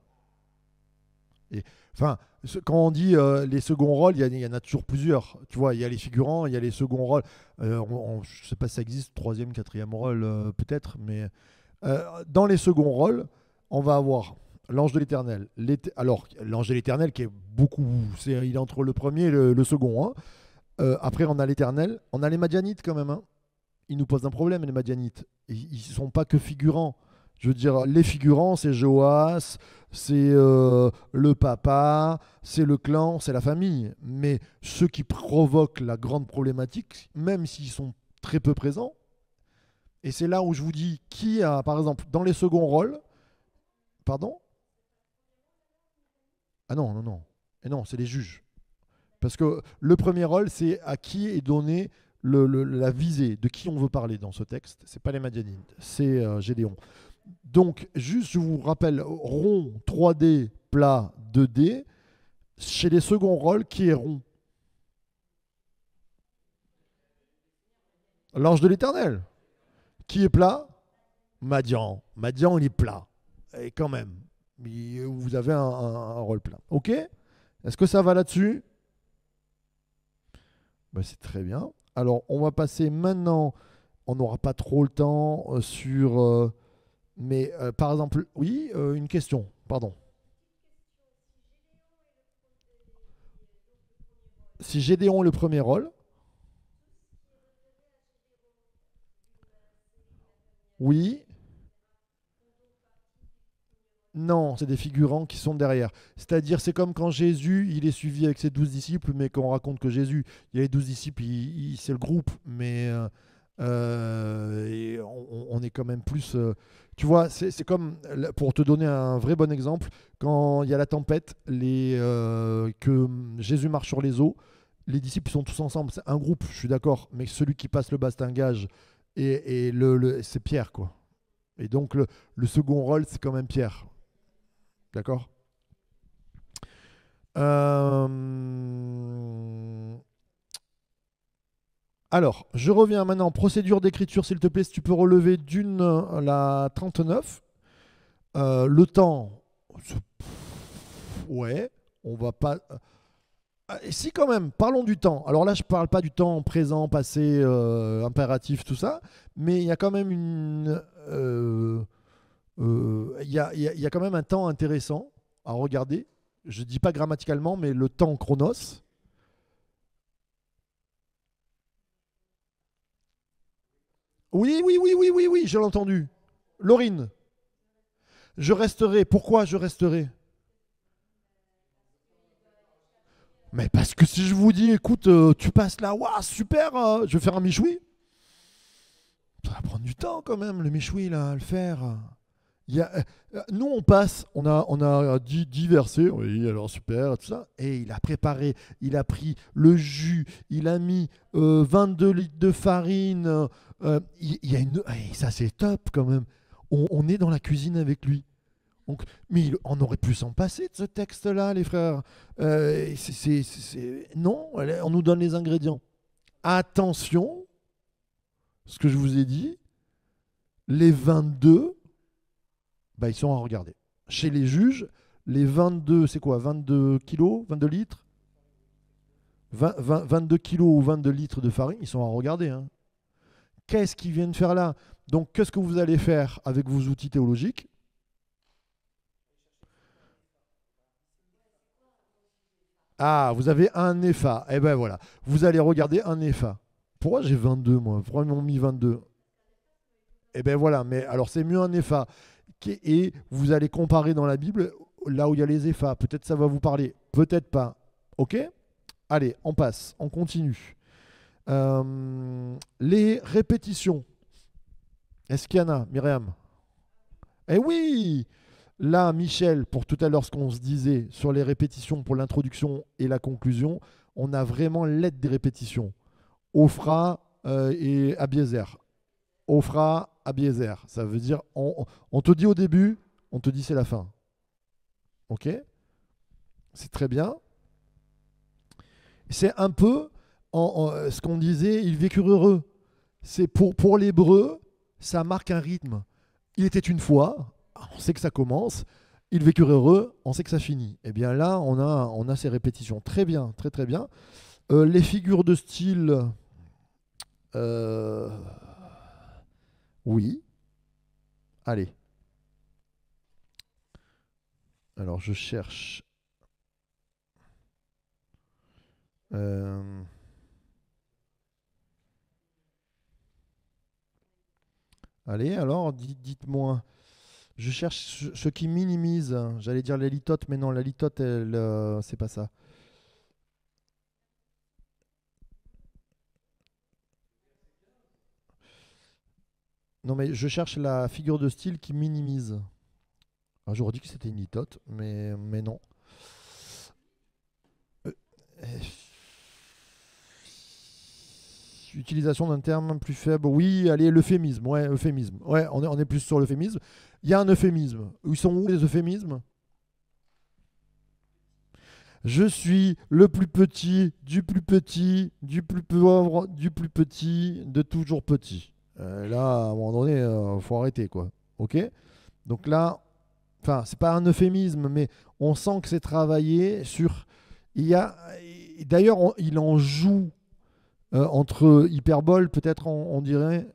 Et, enfin, quand on dit les seconds rôles, il y en a toujours plusieurs. Tu vois, il y a les figurants, il y a les seconds rôles. Je ne sais pas si ça existe, troisième, quatrième rôle, peut-être, mais dans les seconds rôles, on va avoir l'ange de l'Éternel. Alors, l'ange de l'Éternel qui est beaucoup, il est entre le premier et le second. Hein. Après, on a l'Éternel, on a les Madianites quand même. Hein. Ils nous posent un problème, les Madianites. Ils ne sont pas que figurants. Je veux dire, les figurants, c'est Joas, c'est le papa, c'est le clan, c'est la famille. Mais ceux qui provoquent la grande problématique, même s'ils sont très peu présents, et c'est là où je vous dis qui a, par exemple, dans les seconds rôles, pardon? Ah non, non, non. Et non, c'est les juges. Parce que le premier rôle, c'est à qui est donné la visée, de qui on veut parler dans ce texte. C'est pas les Madianites, c'est Gédéon. Donc, juste, je vous rappelle, rond 3D, plat 2D, chez les seconds rôles, qui est rond? L'ange de l'Éternel. Qui est plat? Madian. Madian, il est plat. Et quand même, vous avez un rôle plat. Ok? Est-ce que ça va là-dessus? Ben, c'est très bien. Alors, on va passer maintenant, on n'aura pas trop le temps sur... mais par exemple, oui, une question, pardon. Si Gédéon est le premier rôle, oui, non, c'est des figurants qui sont derrière. C'est-à-dire, c'est comme quand Jésus, il est suivi avec ses 12 disciples, mais qu'on raconte que Jésus, il y a les 12 disciples, c'est le groupe, mais et on est quand même plus... tu vois, c'est comme, pour te donner un vrai bon exemple, quand il y a la tempête, que Jésus marche sur les eaux, les disciples sont tous ensemble, c'est un groupe, je suis d'accord, mais celui qui passe le bastingage, c'est Pierre, quoi. Et donc le second rôle, c'est quand même Pierre. D'accord. Euh, Alors, je reviens maintenant. Procédure d'écriture, s'il te plaît, si tu peux relever d'une la 39. Le temps, ouais, on va pas. Si, quand même, parlons du temps. Alors là, je parle pas du temps présent, passé, impératif, tout ça, mais il y a quand même il y a quand même un temps intéressant à regarder. Je dis pas grammaticalement, mais le temps chronos. Oui, oui, oui, oui, oui, oui, je l'ai entendu. Laurine, je resterai. Pourquoi je resterai? Mais parce que si je vous dis, écoute, tu passes là, waouh, super, je vais faire un michoui. Ça va prendre du temps quand même, le michoui, là, à le faire. Nous, on passe, on a dit versets, oui, alors super, tout ça. Et il a préparé, il a pris le jus, il a mis 22 litres de farine. Il y a ça, c'est top quand même. On est dans la cuisine avec lui. Donc, mais on aurait pu s'en passer de ce texte-là, les frères. Non, on nous donne les ingrédients. Attention, ce que je vous ai dit, les 22, bah, ils sont à regarder. Chez les juges, les 22, c'est quoi? 22 kilos, 22 litres? 22 kilos ou 22 litres de farine, ils sont à regarder, hein. Qu'est-ce qu'ils viennent faire là? Donc, qu'est-ce que vous allez faire avec vos outils théologiques? Ah, vous avez un EPHA. Eh ben voilà. Vous allez regarder un EPHA. Pourquoi j'ai 22, moi? Pourquoi ils m'ont mis 22? Eh ben voilà. Mais alors, c'est mieux un EPHA. Et vous allez comparer dans la Bible là où il y a les EPHA. Peut-être ça va vous parler. Peut-être pas. OK? Allez, on passe. On continue. Les répétitions. Est-ce qu'il y en a, Myriam? Eh oui! Là, Michel, pour tout à l'heure, ce qu'on se disait sur les répétitions pour l'introduction et la conclusion, on a vraiment l'aide des répétitions. Ophra et Abiezer. Ophra, Abiezer. Ça veut dire, on te dit au début, on te dit c'est la fin. Ok? C'est très bien. C'est un peu ce qu'on disait, ils vécurent heureux. C'est pour l'hébreu, ça marque un rythme. Il était une fois, on sait que ça commence. Ils vécurent heureux, on sait que ça finit. Et bien là, on a ces répétitions. Très bien, très très bien. Les figures de style, euh, oui. Allez. Alors je cherche. Euh, Allez, alors, dites-moi. Je cherche ce qui minimise. J'allais dire la litote, mais non, la litote, c'est pas ça. Non, mais je cherche la figure de style qui minimise. Alors, j'aurais dit que c'était une litote, mais non. Euh, euh, Utilisation d'un terme plus faible. Oui, allez, l'euphémisme. Ouais, euphémisme. Ouais, on est plus sur l'euphémisme. Il y a un euphémisme. Ils sont où les euphémismes? Je suis le plus petit, du plus pauvre, du plus petit, de toujours petit. Là, à un moment donné, faut arrêter, quoi. Ok? Donc là, enfin, c'est pas un euphémisme, mais on sent que c'est travaillé sur. Il y a, d'ailleurs, il en joue entre hyperbole, peut-être on dirait.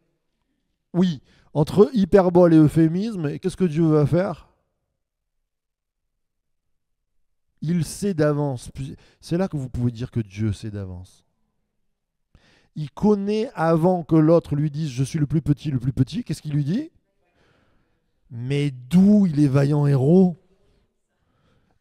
Oui, entre hyperbole et euphémisme. Et qu'est-ce que Dieu va faire? Il sait d'avance. C'est là que vous pouvez dire que Dieu sait d'avance. Il connaît avant que l'autre lui dise je suis le plus petit, le plus petit. Qu'est-ce qu'il lui dit? Mais d'où il est vaillant héros?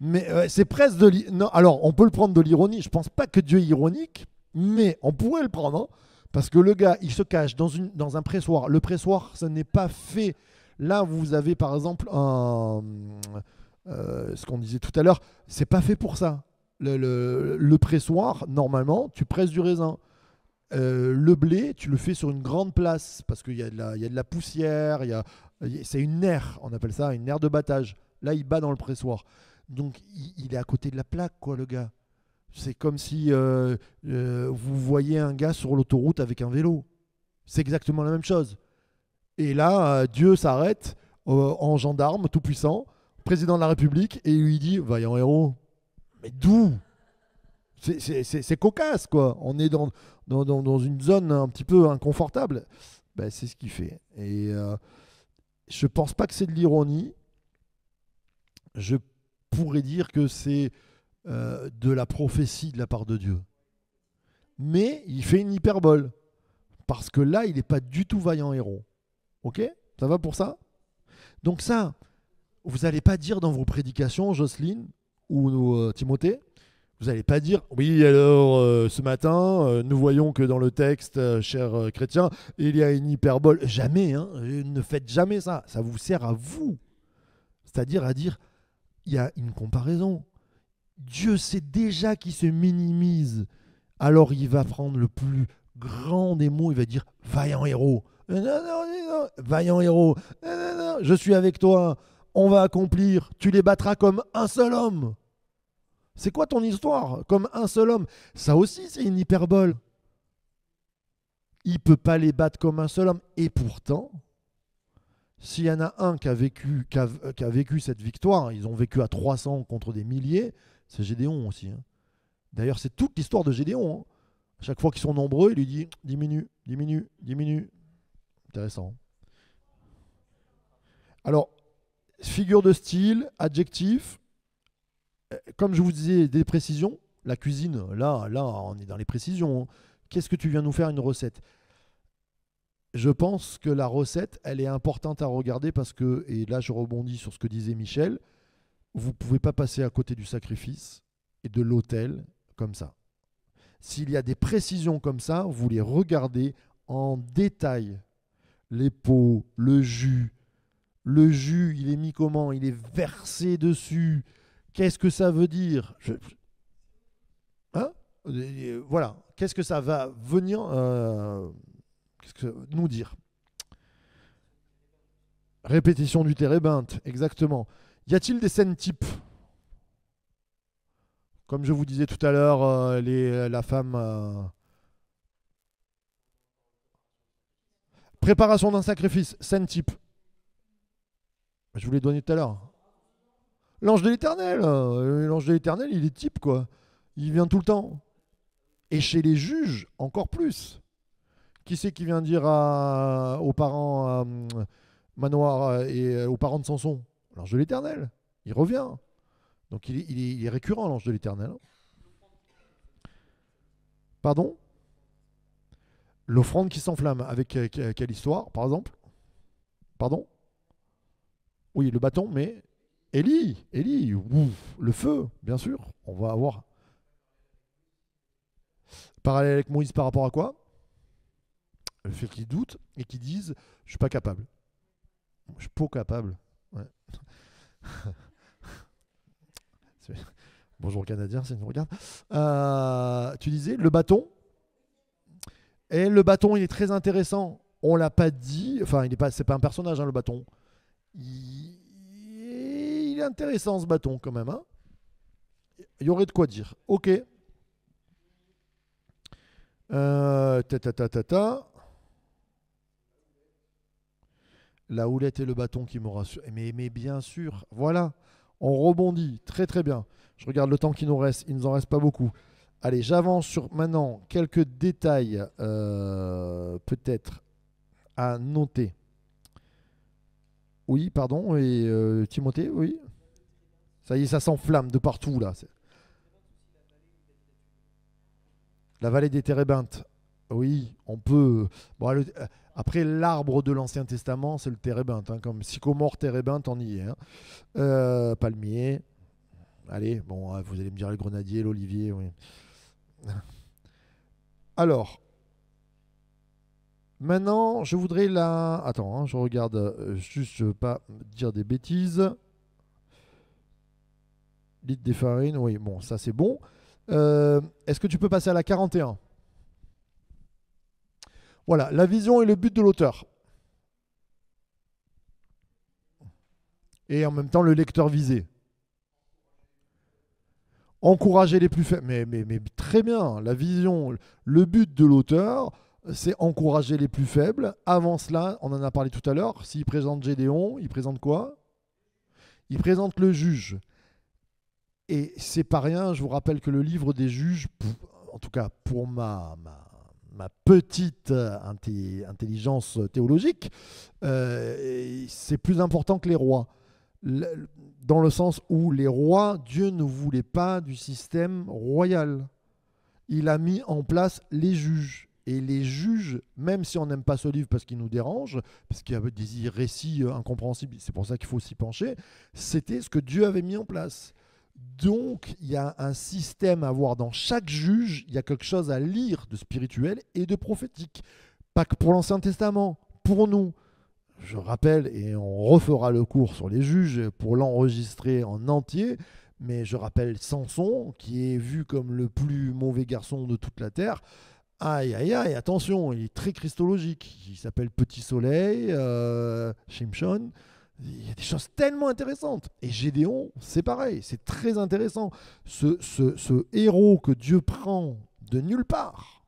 Mais c'est presque de non, alors on peut le prendre de l'ironie. Je pense pas que Dieu est ironique, mais on pourrait le prendre, hein, parce que le gars il se cache dans un pressoir. Le pressoir, ça n'est pas fait. Là, vous avez par exemple ce qu'on disait tout à l'heure, c'est pas fait pour ça. Le pressoir, normalement, tu presses du raisin. Le blé, tu le fais sur une grande place parce qu'il il y a de la poussière, c'est une aire, on appelle ça une aire de battage. Là, il bat dans le pressoir. Donc, il est à côté de la plaque, quoi, le gars. C'est comme si vous voyez un gars sur l'autoroute avec un vélo. C'est exactement la même chose. Et là, Dieu s'arrête en gendarme tout puissant, président de la République, et il lui dit vaillant héros. Mais d'où? C'est cocasse, quoi. On est dans une zone un petit peu inconfortable. Ben, c'est ce qu'il fait. Et je pense pas que c'est de l'ironie. Je pourrais dire que c'est de la prophétie de la part de Dieu. Mais il fait une hyperbole. Parce que là, il n'est pas du tout vaillant héros. Ok? Ça va pour ça? Donc ça, vous n'allez pas dire dans vos prédications, Jocelyne ou Timothée, vous n'allez pas dire, oui, alors ce matin, nous voyons que dans le texte, cher chrétien, il y a une hyperbole. Jamais, hein, ne faites jamais ça. Ça vous sert à vous. C'est-à-dire à dire, il y a une comparaison. Dieu sait déjà qu'il se minimise. Alors il va prendre le plus grand des mots, il va dire, vaillant héros. Non, non, non, vaillant héros. Non, non, non, je suis avec toi. On va accomplir. Tu les battras comme un seul homme. C'est quoi ton histoire? Comme un seul homme. Ça aussi, c'est une hyperbole. Il ne peut pas les battre comme un seul homme. Et pourtant, s'il y en a un qui a vécu cette victoire, ils ont vécu à 300 contre des milliers, c'est Gédéon aussi. Hein. D'ailleurs, c'est toute l'histoire de Gédéon, hein. À chaque fois qu'ils sont nombreux, il lui dit diminue, diminue, diminue. Intéressant. Alors, figure de style, adjectif, comme je vous disais, des précisions. La cuisine, là, on est dans les précisions, hein. Qu'est-ce que tu viens nous faire une recette? Je pense que la recette, elle est importante à regarder parce que, et là je rebondis sur ce que disait Michel, vous ne pouvez pas passer à côté du sacrifice et de l'autel comme ça. S'il y a des précisions comme ça, vous les regardez en détail. Les pots, le jus, il est mis comment? Il est versé dessus. Qu'est-ce que ça veut dire? Hein? Voilà. Qu'est-ce que ça va venir nous dire? Répétition du térébinthe, exactement. Y a-t-il des scènes types? Comme je vous disais tout à l'heure, la femme... Préparation d'un sacrifice, scène type. Je vous l'ai donné tout à l'heure. L'ange de l'Éternel. L'ange de l'Éternel, il est type, quoi. Il vient tout le temps. Et chez les juges, encore plus. Qui c'est qui vient dire aux parents Manoir et aux parents de Samson? L'ange de l'Éternel. Il revient. Donc il est récurrent, l'ange de l'Éternel. Pardon? L'offrande qui s'enflamme. Avec quelle histoire, par exemple? Pardon? Oui, le bâton, mais Élie, ouf, le feu, bien sûr. On va avoir parallèle avec Moïse par rapport à quoi? Le fait qu'ils doutent et qu'ils disent je suis pas capable. Je suis pas capable. Ouais. Bonjour Canadien, si tu nous regardes. Tu disais le bâton. Et le bâton, il est très intéressant. On l'a pas dit. Enfin, c'est pas un personnage, hein, le bâton. Il est intéressant ce bâton quand même, hein. Il y aurait de quoi dire. Ok. Ta. La houlette et le bâton qui me rassurent. Mais bien sûr, voilà. On rebondit. Très très bien. Je regarde le temps qui nous reste. Il ne nous en reste pas beaucoup. Allez, j'avance sur maintenant quelques détails peut-être à noter. Oui, pardon. Et Timothée, oui. Ça y est, ça s'enflamme de partout là. La vallée des Térébinthes. Oui, on peut. Bon, après, l'arbre de l'Ancien Testament, c'est le térébinthe, hein, comme sycomore, térébinthe, on y est, hein. Palmier. Allez, bon, vous allez me dire le grenadier, l'olivier, oui. Alors, maintenant, je voudrais la. Attends, hein, je regarde, juste, je ne veux pas dire des bêtises. Litre des farines, oui, bon, ça c'est bon. Est-ce que tu peux passer à la 41? Voilà, la vision et le but de l'auteur. Et en même temps, le lecteur visé. Encourager les plus faibles. Mais très bien, la vision, le but de l'auteur, c'est encourager les plus faibles. Avant cela, on en a parlé tout à l'heure, s'il présente Gédéon, il présente quoi? Il présente le juge. Et c'est pas rien, je vous rappelle que le livre des juges, en tout cas pour ma petite intelligence théologique, c'est plus important que les rois. Dans le sens où les rois, Dieu ne voulait pas du système royal. Il a mis en place les juges. Et les juges, même si on n'aime pas ce livre parce qu'il nous dérange, parce qu'il y a des récits incompréhensibles, c'est pour ça qu'il faut s'y pencher, c'était ce que Dieu avait mis en place. Donc, il y a un système à voir dans chaque juge, il y a quelque chose à lire de spirituel et de prophétique. Pas que pour l'Ancien Testament, pour nous. Je rappelle, et on refera le cours sur les juges pour l'enregistrer en entier, mais je rappelle Samson, qui est vu comme le plus mauvais garçon de toute la terre. Aïe, aïe, aïe, attention, il est très christologique. Il s'appelle Petit Soleil, Shimshon. Il y a des choses tellement intéressantes. Et Gédéon, c'est pareil, c'est très intéressant. Ce héros que Dieu prend de nulle part,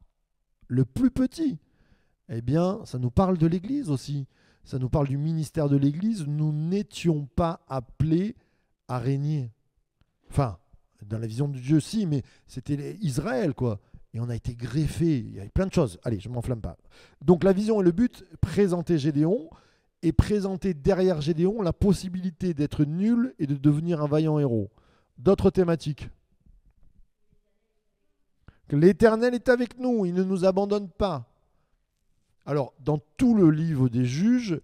le plus petit, eh bien, ça nous parle de l'Église aussi. Ça nous parle du ministère de l'Église. Nous n'étions pas appelés à régner. Enfin, dans la vision de Dieu, si, mais c'était Israël, quoi. Et on a été greffé. Il y avait plein de choses. Allez, je ne m'enflamme pas. Donc la vision et le but, présenter Gédéon et présenter derrière Gédéon la possibilité d'être nul et de devenir un vaillant héros. D'autres thématiques. Que l'Éternel est avec nous, il ne nous abandonne pas. Alors, dans tout le livre des juges,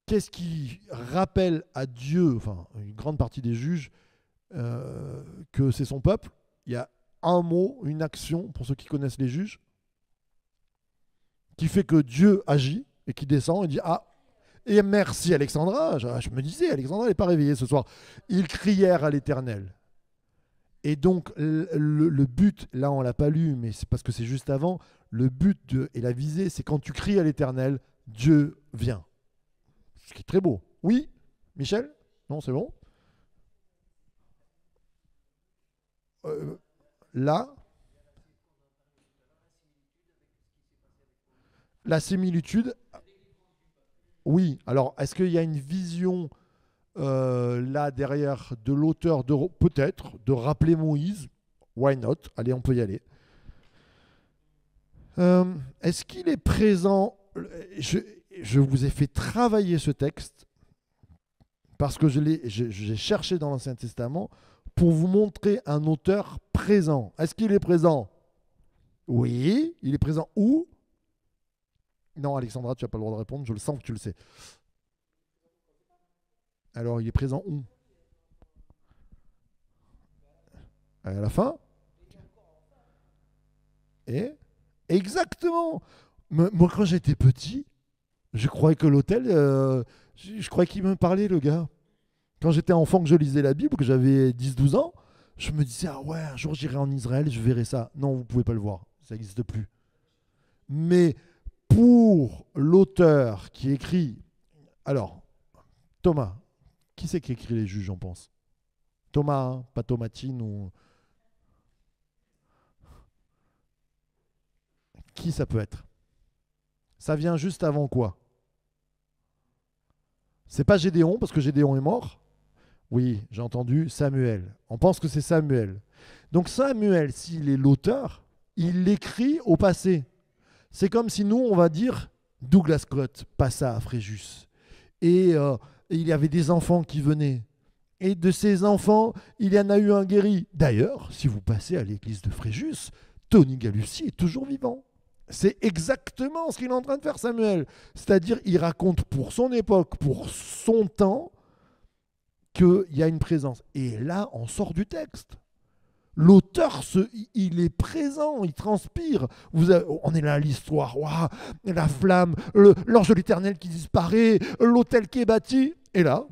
qu'est-ce qui rappelle à Dieu, enfin une grande partie des juges, que c'est son peuple? Il y a un mot, une action, pour ceux qui connaissent les juges, qui fait que Dieu agit et qui descend et dit ah, et merci Alexandra. Je me disais, Alexandra n'est pas réveillée ce soir. Ils crièrent à l'Éternel. Et donc le but, là on l'a pas lu, mais c'est parce que c'est juste avant, le but et la visée, c'est quand tu cries à l'Éternel, Dieu vient. Ce qui est très beau. Oui, Michel? Non, c'est bon. Là, la similitude, oui. Alors, est-ce qu'il y a une vision là derrière de l'auteur, peut-être, de rappeler Moïse? Why not? Allez, on peut y aller. Est-ce qu'il est présent? Je vous ai fait travailler ce texte parce que j'ai cherché dans l'Ancien Testament pour vous montrer un auteur présent. Est-ce qu'il est présent? Oui. Il est présent où? Non, Alexandra, tu n'as pas le droit de répondre. Je le sens que tu le sais. Alors, il est présent où? À la fin? Et exactement. Moi, quand j'étais petit, je croyais que l'hôtel, je croyais qu'il me parlait, le gars. Quand j'étais enfant, que je lisais la Bible, que j'avais 10-12 ans, je me disais, ah ouais, un jour j'irai en Israël, je verrai ça. Non, vous ne pouvez pas le voir, ça n'existe plus. Mais pour l'auteur qui écrit... Alors, Thomas, qui c'est qui écrit les juges, on pense? Thomas, hein, pas Thomatine ou... Qui ça peut être? Ça vient juste avant quoi? C'est pas Gédéon, parce que Gédéon est mort. Oui, j'ai entendu Samuel. On pense que c'est Samuel. Donc Samuel, s'il est l'auteur, il l'écrit au passé. C'est comme si nous, on va dire, Douglas Scott passa à Fréjus. Et il y avait des enfants qui venaient. Et de ces enfants, il y en a eu un guéri. D'ailleurs, si vous passez à l'église de Fréjus, Tony Galussi est toujours vivant. C'est exactement ce qu'il est en train de faire, Samuel. C'est-à-dire, il raconte pour son époque, pour son temps, qu'il y a une présence. Et là, on sort du texte. L'auteur, il est présent, il transpire. On est là à l'histoire, waouh, la flamme, l'ange de l'Éternel qui disparaît, l'autel qui est bâti. Et là,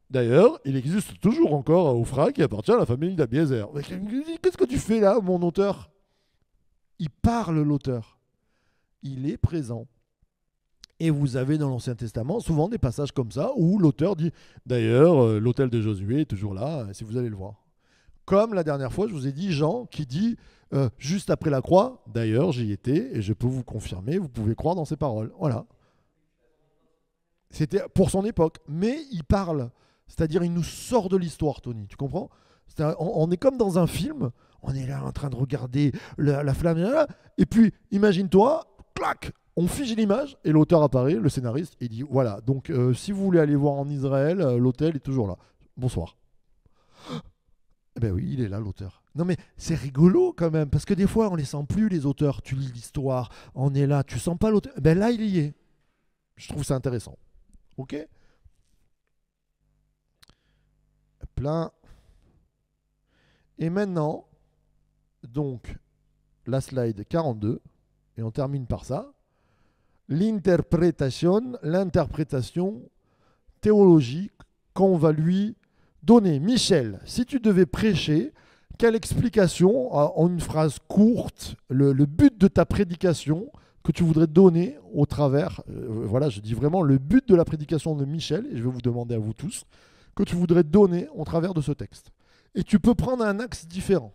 d'ailleurs, il existe toujours encore à Ophra qui appartient à la famille d'Abiézer. Qu'est-ce que tu fais là, mon auteur? Il parle, l'auteur. Il est présent. Et vous avez dans l'Ancien Testament souvent des passages comme ça où l'auteur dit, d'ailleurs, l'autel de Josué est toujours là, si vous allez le voir. Comme la dernière fois, je vous ai dit Jean qui dit, juste après la croix, d'ailleurs, j'y étais et je peux vous confirmer, vous pouvez croire dans ses paroles. Voilà. C'était pour son époque. Mais il parle. C'est-à-dire, il nous sort de l'histoire, Tony. Tu comprends? On est comme dans un film. On est là en train de regarder la flamme. Et puis, imagine-toi, clac, on fige l'image et l'auteur apparaît, le scénariste, et dit voilà, donc si vous voulez aller voir en Israël, l'hôtel est toujours là. Bonsoir. Eh ben oui, il est là, l'auteur. Non mais c'est rigolo quand même, parce que des fois on les sent plus, les auteurs. Tu lis l'histoire, on est là, tu sens pas l'auteur. Ben là, il y est. Je trouve ça intéressant. Ok? Plein. Et maintenant, donc, la slide 42, et on termine par ça. L'interprétation théologique qu'on va lui donner. Michel, si tu devais prêcher, quelle explication, en une phrase courte, le but de ta prédication que tu voudrais donner au travers, voilà, je dis vraiment le but de la prédication de Michel, et je vais vous demander à vous tous, que tu voudrais donner au travers de ce texte. Et tu peux prendre un axe différent.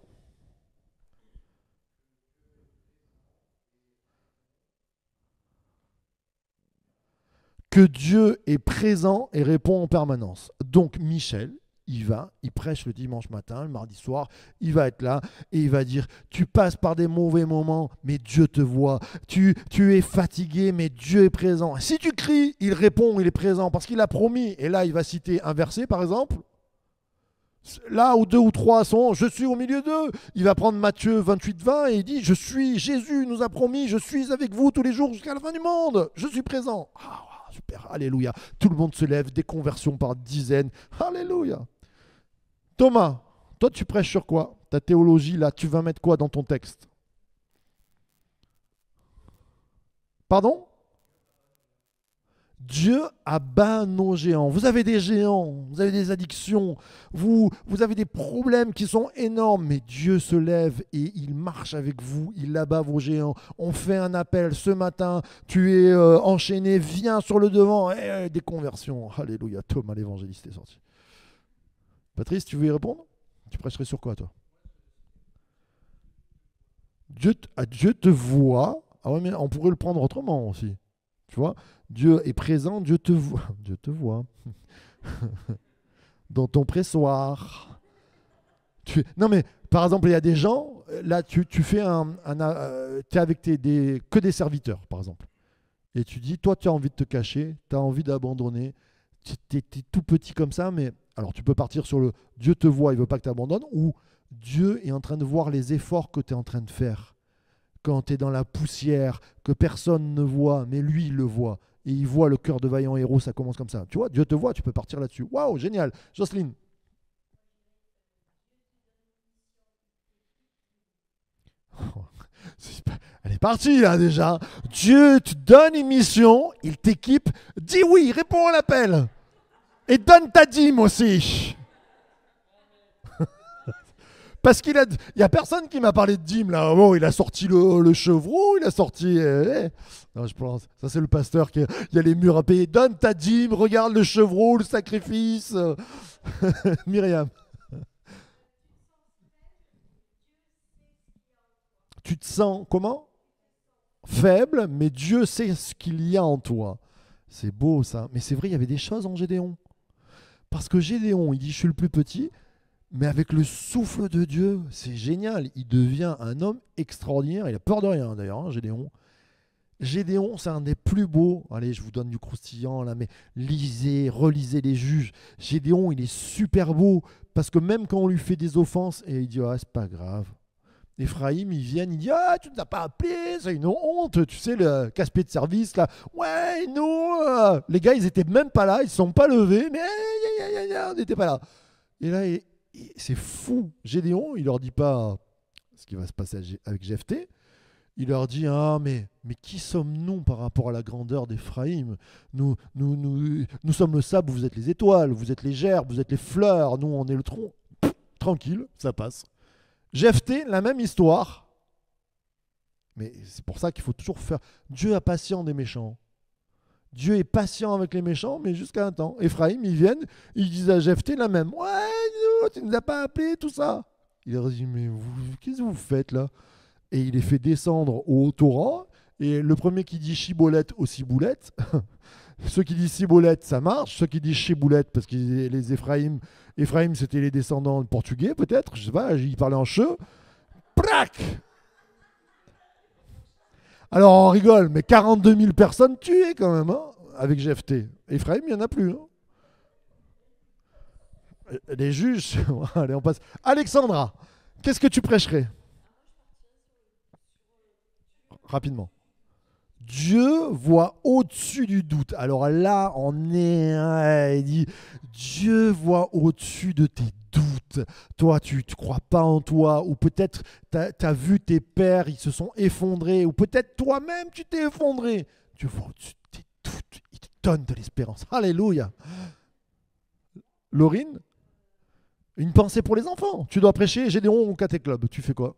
Que Dieu est présent et répond en permanence. Donc Michel, il prêche le dimanche matin, le mardi soir, il va être là et il va dire, tu passes par des mauvais moments, mais Dieu te voit. Tu es fatigué, mais Dieu est présent. Si tu cries, il répond, il est présent parce qu'il a promis. Et là, il va citer un verset, par exemple. Là où deux ou trois sont, je suis au milieu d'eux. Il va prendre Matthieu 28-20 et il dit, Jésus nous a promis, je suis avec vous tous les jours jusqu'à la fin du monde. Je suis présent. Ah, super, alléluia. Tout le monde se lève, des conversions par dizaines. Alléluia. Thomas, toi tu prêches sur quoi? Ta théologie là, tu vas mettre quoi dans ton texte? Pardon? Dieu abat nos géants. Vous avez des géants, vous avez des addictions, vous avez des problèmes qui sont énormes, mais Dieu se lève et il marche avec vous, il abat vos géants. On fait un appel ce matin, tu es enchaîné, viens sur le devant, des conversions. Alléluia, Thomas l'évangéliste est sorti. Patrice, tu veux y répondre? Tu prêcherais sur quoi toi? Dieu te voit. Ah ouais, mais on pourrait le prendre autrement aussi. Tu vois, Dieu est présent, Dieu te voit. Dieu te voit. Dans ton pressoir. Non mais, par exemple, il y a des gens, là, tu fais t'es avec que des serviteurs, par exemple. Et tu dis, toi, tu as envie de te cacher, tu as envie d'abandonner, tu es tout petit comme ça, mais alors tu peux partir sur le Dieu te voit, il veut pas que tu abandonnes, ou Dieu est en train de voir les efforts que tu es en train de faire. Quand tu es dans la poussière, que personne ne voit, mais lui, il le voit. Et il voit le cœur de vaillant héros, ça commence comme ça. Tu vois, Dieu te voit, tu peux partir là-dessus. Waouh, génial. Jocelyne. Elle est partie là déjà. Dieu te donne une mission, il t'équipe. Dis oui, réponds à l'appel. Et donne ta dîme aussi. Parce qu'il y a personne qui m'a parlé de dîme là. Oh, il a sorti le chevreau, il a sorti. Non, je pense. Ça c'est le pasteur il y a les murs à payer. Donne ta dîme, regarde le chevreau, le sacrifice. Myriam. Tu te sens comment? Faible, mais Dieu sait ce qu'il y a en toi. C'est beau ça. Mais c'est vrai, il y avait des choses en Gédéon. Parce que Gédéon, il dit je suis le plus petit. Mais avec le souffle de Dieu, c'est génial. Il devient un homme extraordinaire. Il a peur de rien d'ailleurs, hein, Gédéon. Gédéon, c'est un des plus beaux. Allez, je vous donne du croustillant là, mais lisez, relisez les juges. Gédéon, il est super beau parce que même quand on lui fait des offenses, et il dit ah, c'est pas grave. Ephraïm, ils viennent, il dit ah, tu ne nous as pas appelé, c'est une honte. Tu sais, le casse-pied de service là. Ouais, nous, les gars, ils étaient même pas là, ils ne sont pas levés, mais on n'était pas là. Et là, c'est fou. Gédéon, il leur dit pas ce qui va se passer avec Jephthé. Il leur dit ah mais qui sommes-nous par rapport à la grandeur d'Éphraïm? Nous sommes le sable, vous êtes les étoiles, vous êtes les gerbes, vous êtes les fleurs, nous on est le tronc. Tranquille, ça passe. Jephthé, la même histoire. Mais c'est pour ça qu'il faut toujours faire. Dieu a patient des méchants. Dieu est patient avec les méchants, mais jusqu'à un temps. Ephraim, ils viennent, ils disent à Jephthé la même. Ouais, tu ne nous as pas appelé, tout ça. Il leur dit, mais qu'est-ce que vous faites là? Et il les fait descendre au Torah. Et le premier qui dit Chibolette au Ciboulette. Ceux qui disent Cibolette, ça marche. Ceux qui disent Chiboulette, parce que les Ephraim, c'était les descendants portugais, peut-être. Je sais pas, ils parlaient en cheux. Prac! Alors on rigole, mais 42 000 personnes tuées quand même, hein, avec Jephthé. Ephraim, il n'y en a plus. Hein. Les juges, allez, on passe. Alexandra, qu'est-ce que tu prêcherais? Rapidement. Dieu voit au-dessus du doute. Alors là, il dit, Dieu voit au-dessus de tes doutes. Toi, tu ne crois pas en toi, ou peut-être tu as vu tes pères, ils se sont effondrés, ou peut-être toi-même, tu t'es effondré. Dieu voit au-dessus de tes doutes. Il te donne de l'espérance. Alléluia. Laurine, une pensée pour les enfants. Tu dois prêcher Gédéon au Caté Club. Tu fais quoi?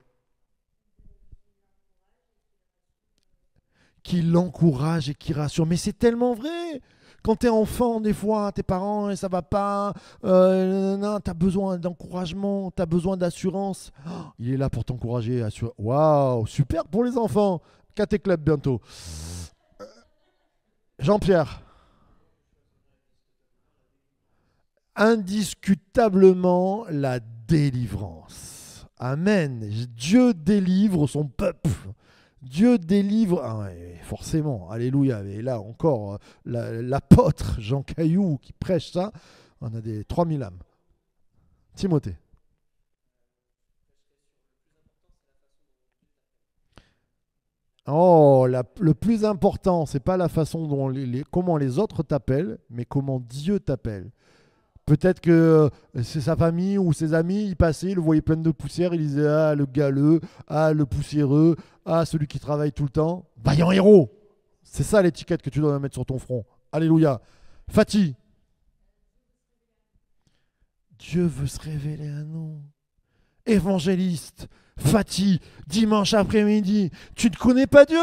Qui l'encourage et qui rassure. Mais c'est tellement vrai. Quand tu es enfant, des fois, tes parents, et ça va pas, tu as besoin d'encouragement, tu as besoin d'assurance. Oh, il est là pour t'encourager. Waouh, super pour les enfants. Caté Club bientôt. Jean-Pierre. indiscutablement la délivrance. Amen. Dieu délivre son peuple. Dieu délivre, ah ouais, forcément, alléluia. Et là encore, l'apôtre Jean Caillou qui prêche ça, on a des 3000 âmes. Timothée. Oh, le plus important, c'est pas la façon dont comment les autres t'appellent, mais comment Dieu t'appelle. Peut-être que c'est sa famille ou ses amis, ils passaient, ils le voyaient plein de poussière, ils disaient ah le galeux, ah le poussiéreux, ah celui qui travaille tout le temps. Vaillant héros. C'est ça l'étiquette que tu dois mettre sur ton front. Alléluia. Fatih. Dieu veut se révéler à nous. Évangéliste, Fatih, dimanche après-midi, tu ne connais pas Dieu?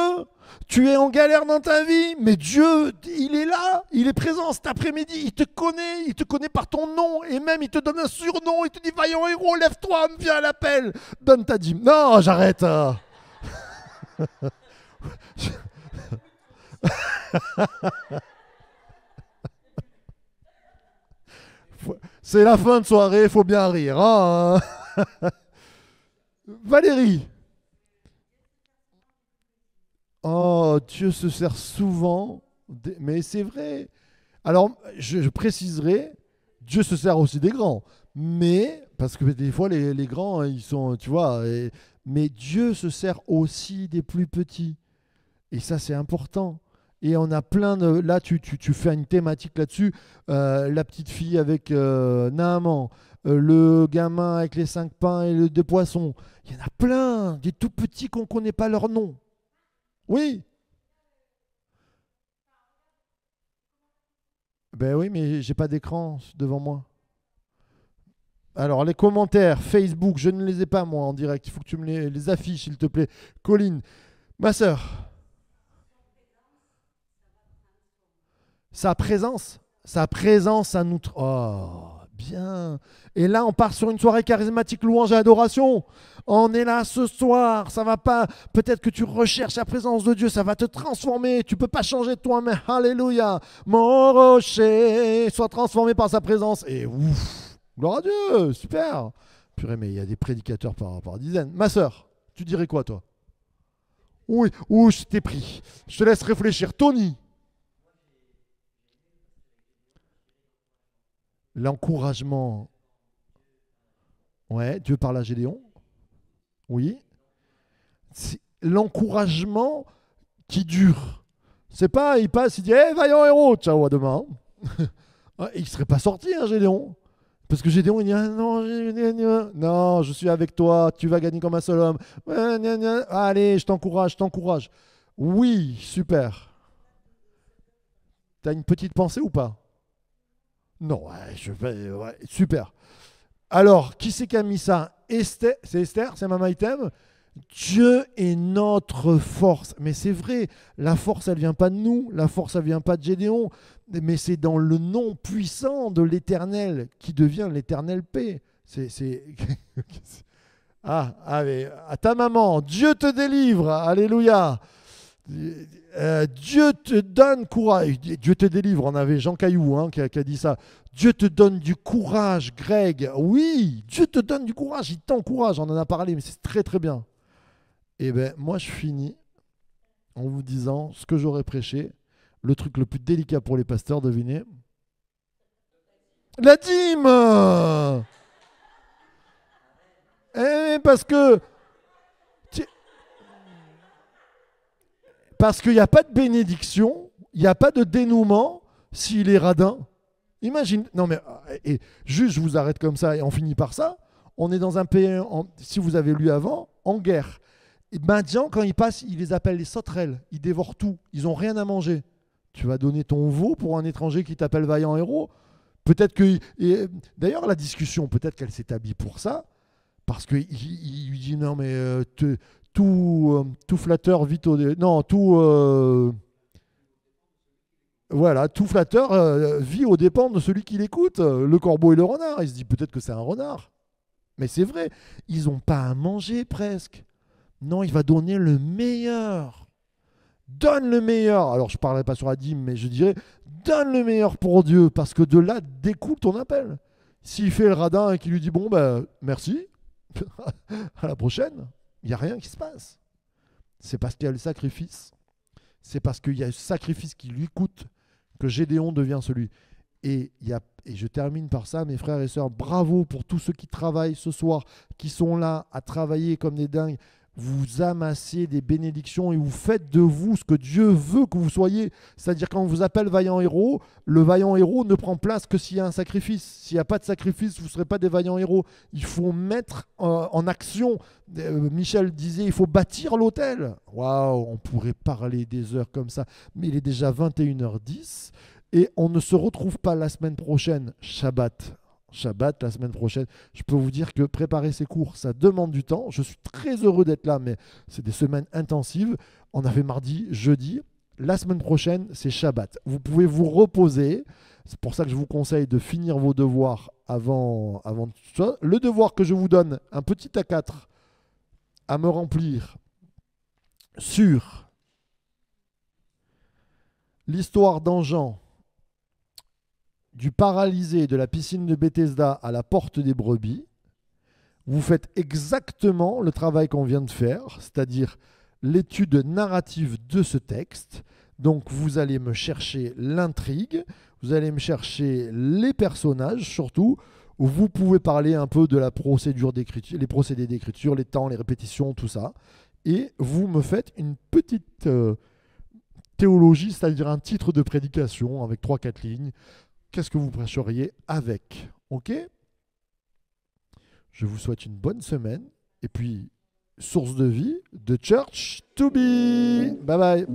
Tu es en galère dans ta vie, mais Dieu, il est là, il est présent cet après-midi, il te connaît par ton nom, et même il te donne un surnom, il te dit vaillant héros, lève-toi, viens à l'appel, donne ta dîme. Non, j'arrête. C'est la fin de soirée, il faut bien rire. Hein. Valérie. Oh, Dieu se sert souvent, mais c'est vrai. Alors, je préciserai, Dieu se sert aussi des grands, mais, parce que des fois, les grands, ils sont, tu vois, mais Dieu se sert aussi des plus petits. Et ça, c'est important. Et on a plein de... Là, tu fais une thématique là-dessus. La petite fille avec Naaman, le gamin avec les 5 pains et les 2 poissons. Il y en a plein, des tout petits qu'on ne connaît pas leur nom. Oui. Ben oui, mais j'ai pas d'écran devant moi. Alors, les commentaires, Facebook, je ne les ai pas moi en direct. Il faut que tu me les affiches, s'il te plaît. Colline, ma sœur. Sa présence, ça nous... Oh, bien. Et là, on part sur une soirée charismatique, louange et adoration. On est là ce soir, ça va pas... Peut-être que tu recherches la présence de Dieu, ça va te transformer. Tu peux pas changer de toi, mais alléluia. Mon rocher soit transformé par sa présence. Et ouf, gloire à Dieu, super. Purée, mais il y a des prédicateurs par dizaines. Ma sœur, tu dirais quoi, toi? Oui, je t'ai pris. Je te laisse réfléchir. Tony. L'encouragement. Ouais, Dieu parle à Gédéon. Oui. C'est l'encouragement qui dure. C'est pas, il passe, il dit, hey, vaillant héros, ciao, à demain. Il ne serait pas sorti, hein, Gédéon. Parce que Gédéon, il dit, ah, non, non, je suis avec toi, tu vas gagner comme un seul homme. Allez, je t'encourage, je t'encourage. Oui, super. T'as une petite pensée ou pas? Non, ouais, super. Alors, qui c'est qui a mis ça? Esther, c'est Esther, c'est Mama Item. Dieu est notre force. Mais c'est vrai, la force, elle vient pas de nous, la force, elle vient pas de Gédéon, mais c'est dans le nom puissant de l'Éternel qui devient l'Éternel paix. Allez, à ta maman, Dieu te délivre, alléluia. Dieu te donne courage. Dieu te délivre. On avait Jean Caillou qui a dit ça. Dieu te donne du courage, Greg. Oui, Dieu te donne du courage. Il t'encourage. On en a parlé, mais c'est très très bien. Et bien, moi, je finis en vous disant ce que j'aurais prêché. Le truc le plus délicat pour les pasteurs, devinez. La dîme. Parce que... Parce qu'il n'y a pas de bénédiction, il n'y a pas de dénouement s'il est radin. Imagine, non mais, juste je vous arrête comme ça et on finit par ça. On est dans un pays, si vous avez lu avant, en guerre. Et Madian, quand ils passent, ils les appellent les sauterelles. Ils dévorent tout. Ils n'ont rien à manger. Tu vas donner ton veau pour un étranger qui t'appelle vaillant héros. Peut-être que... D'ailleurs, la discussion, peut-être qu'elle s'établit pour ça. Parce qu'il lui dit, non mais... tout flatteur vite au... Non, voilà, tout flatteur vit aux dépens de celui qui l'écoute. Le corbeau et le renard. Il se dit peut-être que c'est un renard. Mais c'est vrai, ils n'ont pas à manger presque. Non, il va donner le meilleur. Donne le meilleur. Alors, je ne parlerai pas sur la dîme, mais je dirais, donne le meilleur pour Dieu, parce que de là découle ton appel. S'il fait le radin et qu'il lui dit, bon, ben, merci, à la prochaine, il n'y a rien qui se passe. C'est parce qu'il y a le sacrifice. C'est parce qu'il y a le sacrifice qui lui coûte que Gédéon devient celui. Et je termine par ça, mes frères et sœurs, bravo pour tous ceux qui travaillent ce soir, qui sont là à travailler comme des dingues. Vous amassez des bénédictions et vous faites de vous ce que Dieu veut que vous soyez. C'est-à-dire quand on vous appelle vaillant héros, le vaillant héros ne prend place que s'il y a un sacrifice. S'il n'y a pas de sacrifice, vous ne serez pas des vaillants héros. Il faut mettre en action. Michel disait, il faut bâtir l'autel. Waouh, on pourrait parler des heures comme ça. Mais il est déjà 21h10 et on ne se retrouve pas la semaine prochaine, Shabbat. Shabbat la semaine prochaine. Je peux vous dire que préparer ces cours, ça demande du temps. Je suis très heureux d'être là, mais c'est des semaines intensives. On a fait mardi, jeudi. La semaine prochaine, c'est Shabbat. Vous pouvez vous reposer. C'est pour ça que je vous conseille de finir vos devoirs avant tout ça. Le devoir que je vous donne, un petit A4 à me remplir sur l'histoire d'Enjan, du paralysé de la piscine de Bethesda à la porte des brebis. Vous faites exactement le travail qu'on vient de faire, c'est-à-dire l'étude narrative de ce texte. Donc vous allez me chercher l'intrigue, vous allez me chercher les personnages surtout. Vous pouvez parler un peu de la procédure d'écriture, les procédés d'écriture, les temps, les répétitions, tout ça. Et vous me faites une petite théologie, c'est-à-dire un titre de prédication avec 3-4 lignes. Qu'est-ce que vous prêcheriez avec? Ok? Je vous souhaite une bonne semaine. Et puis, source de vie, de church to be. Bye bye.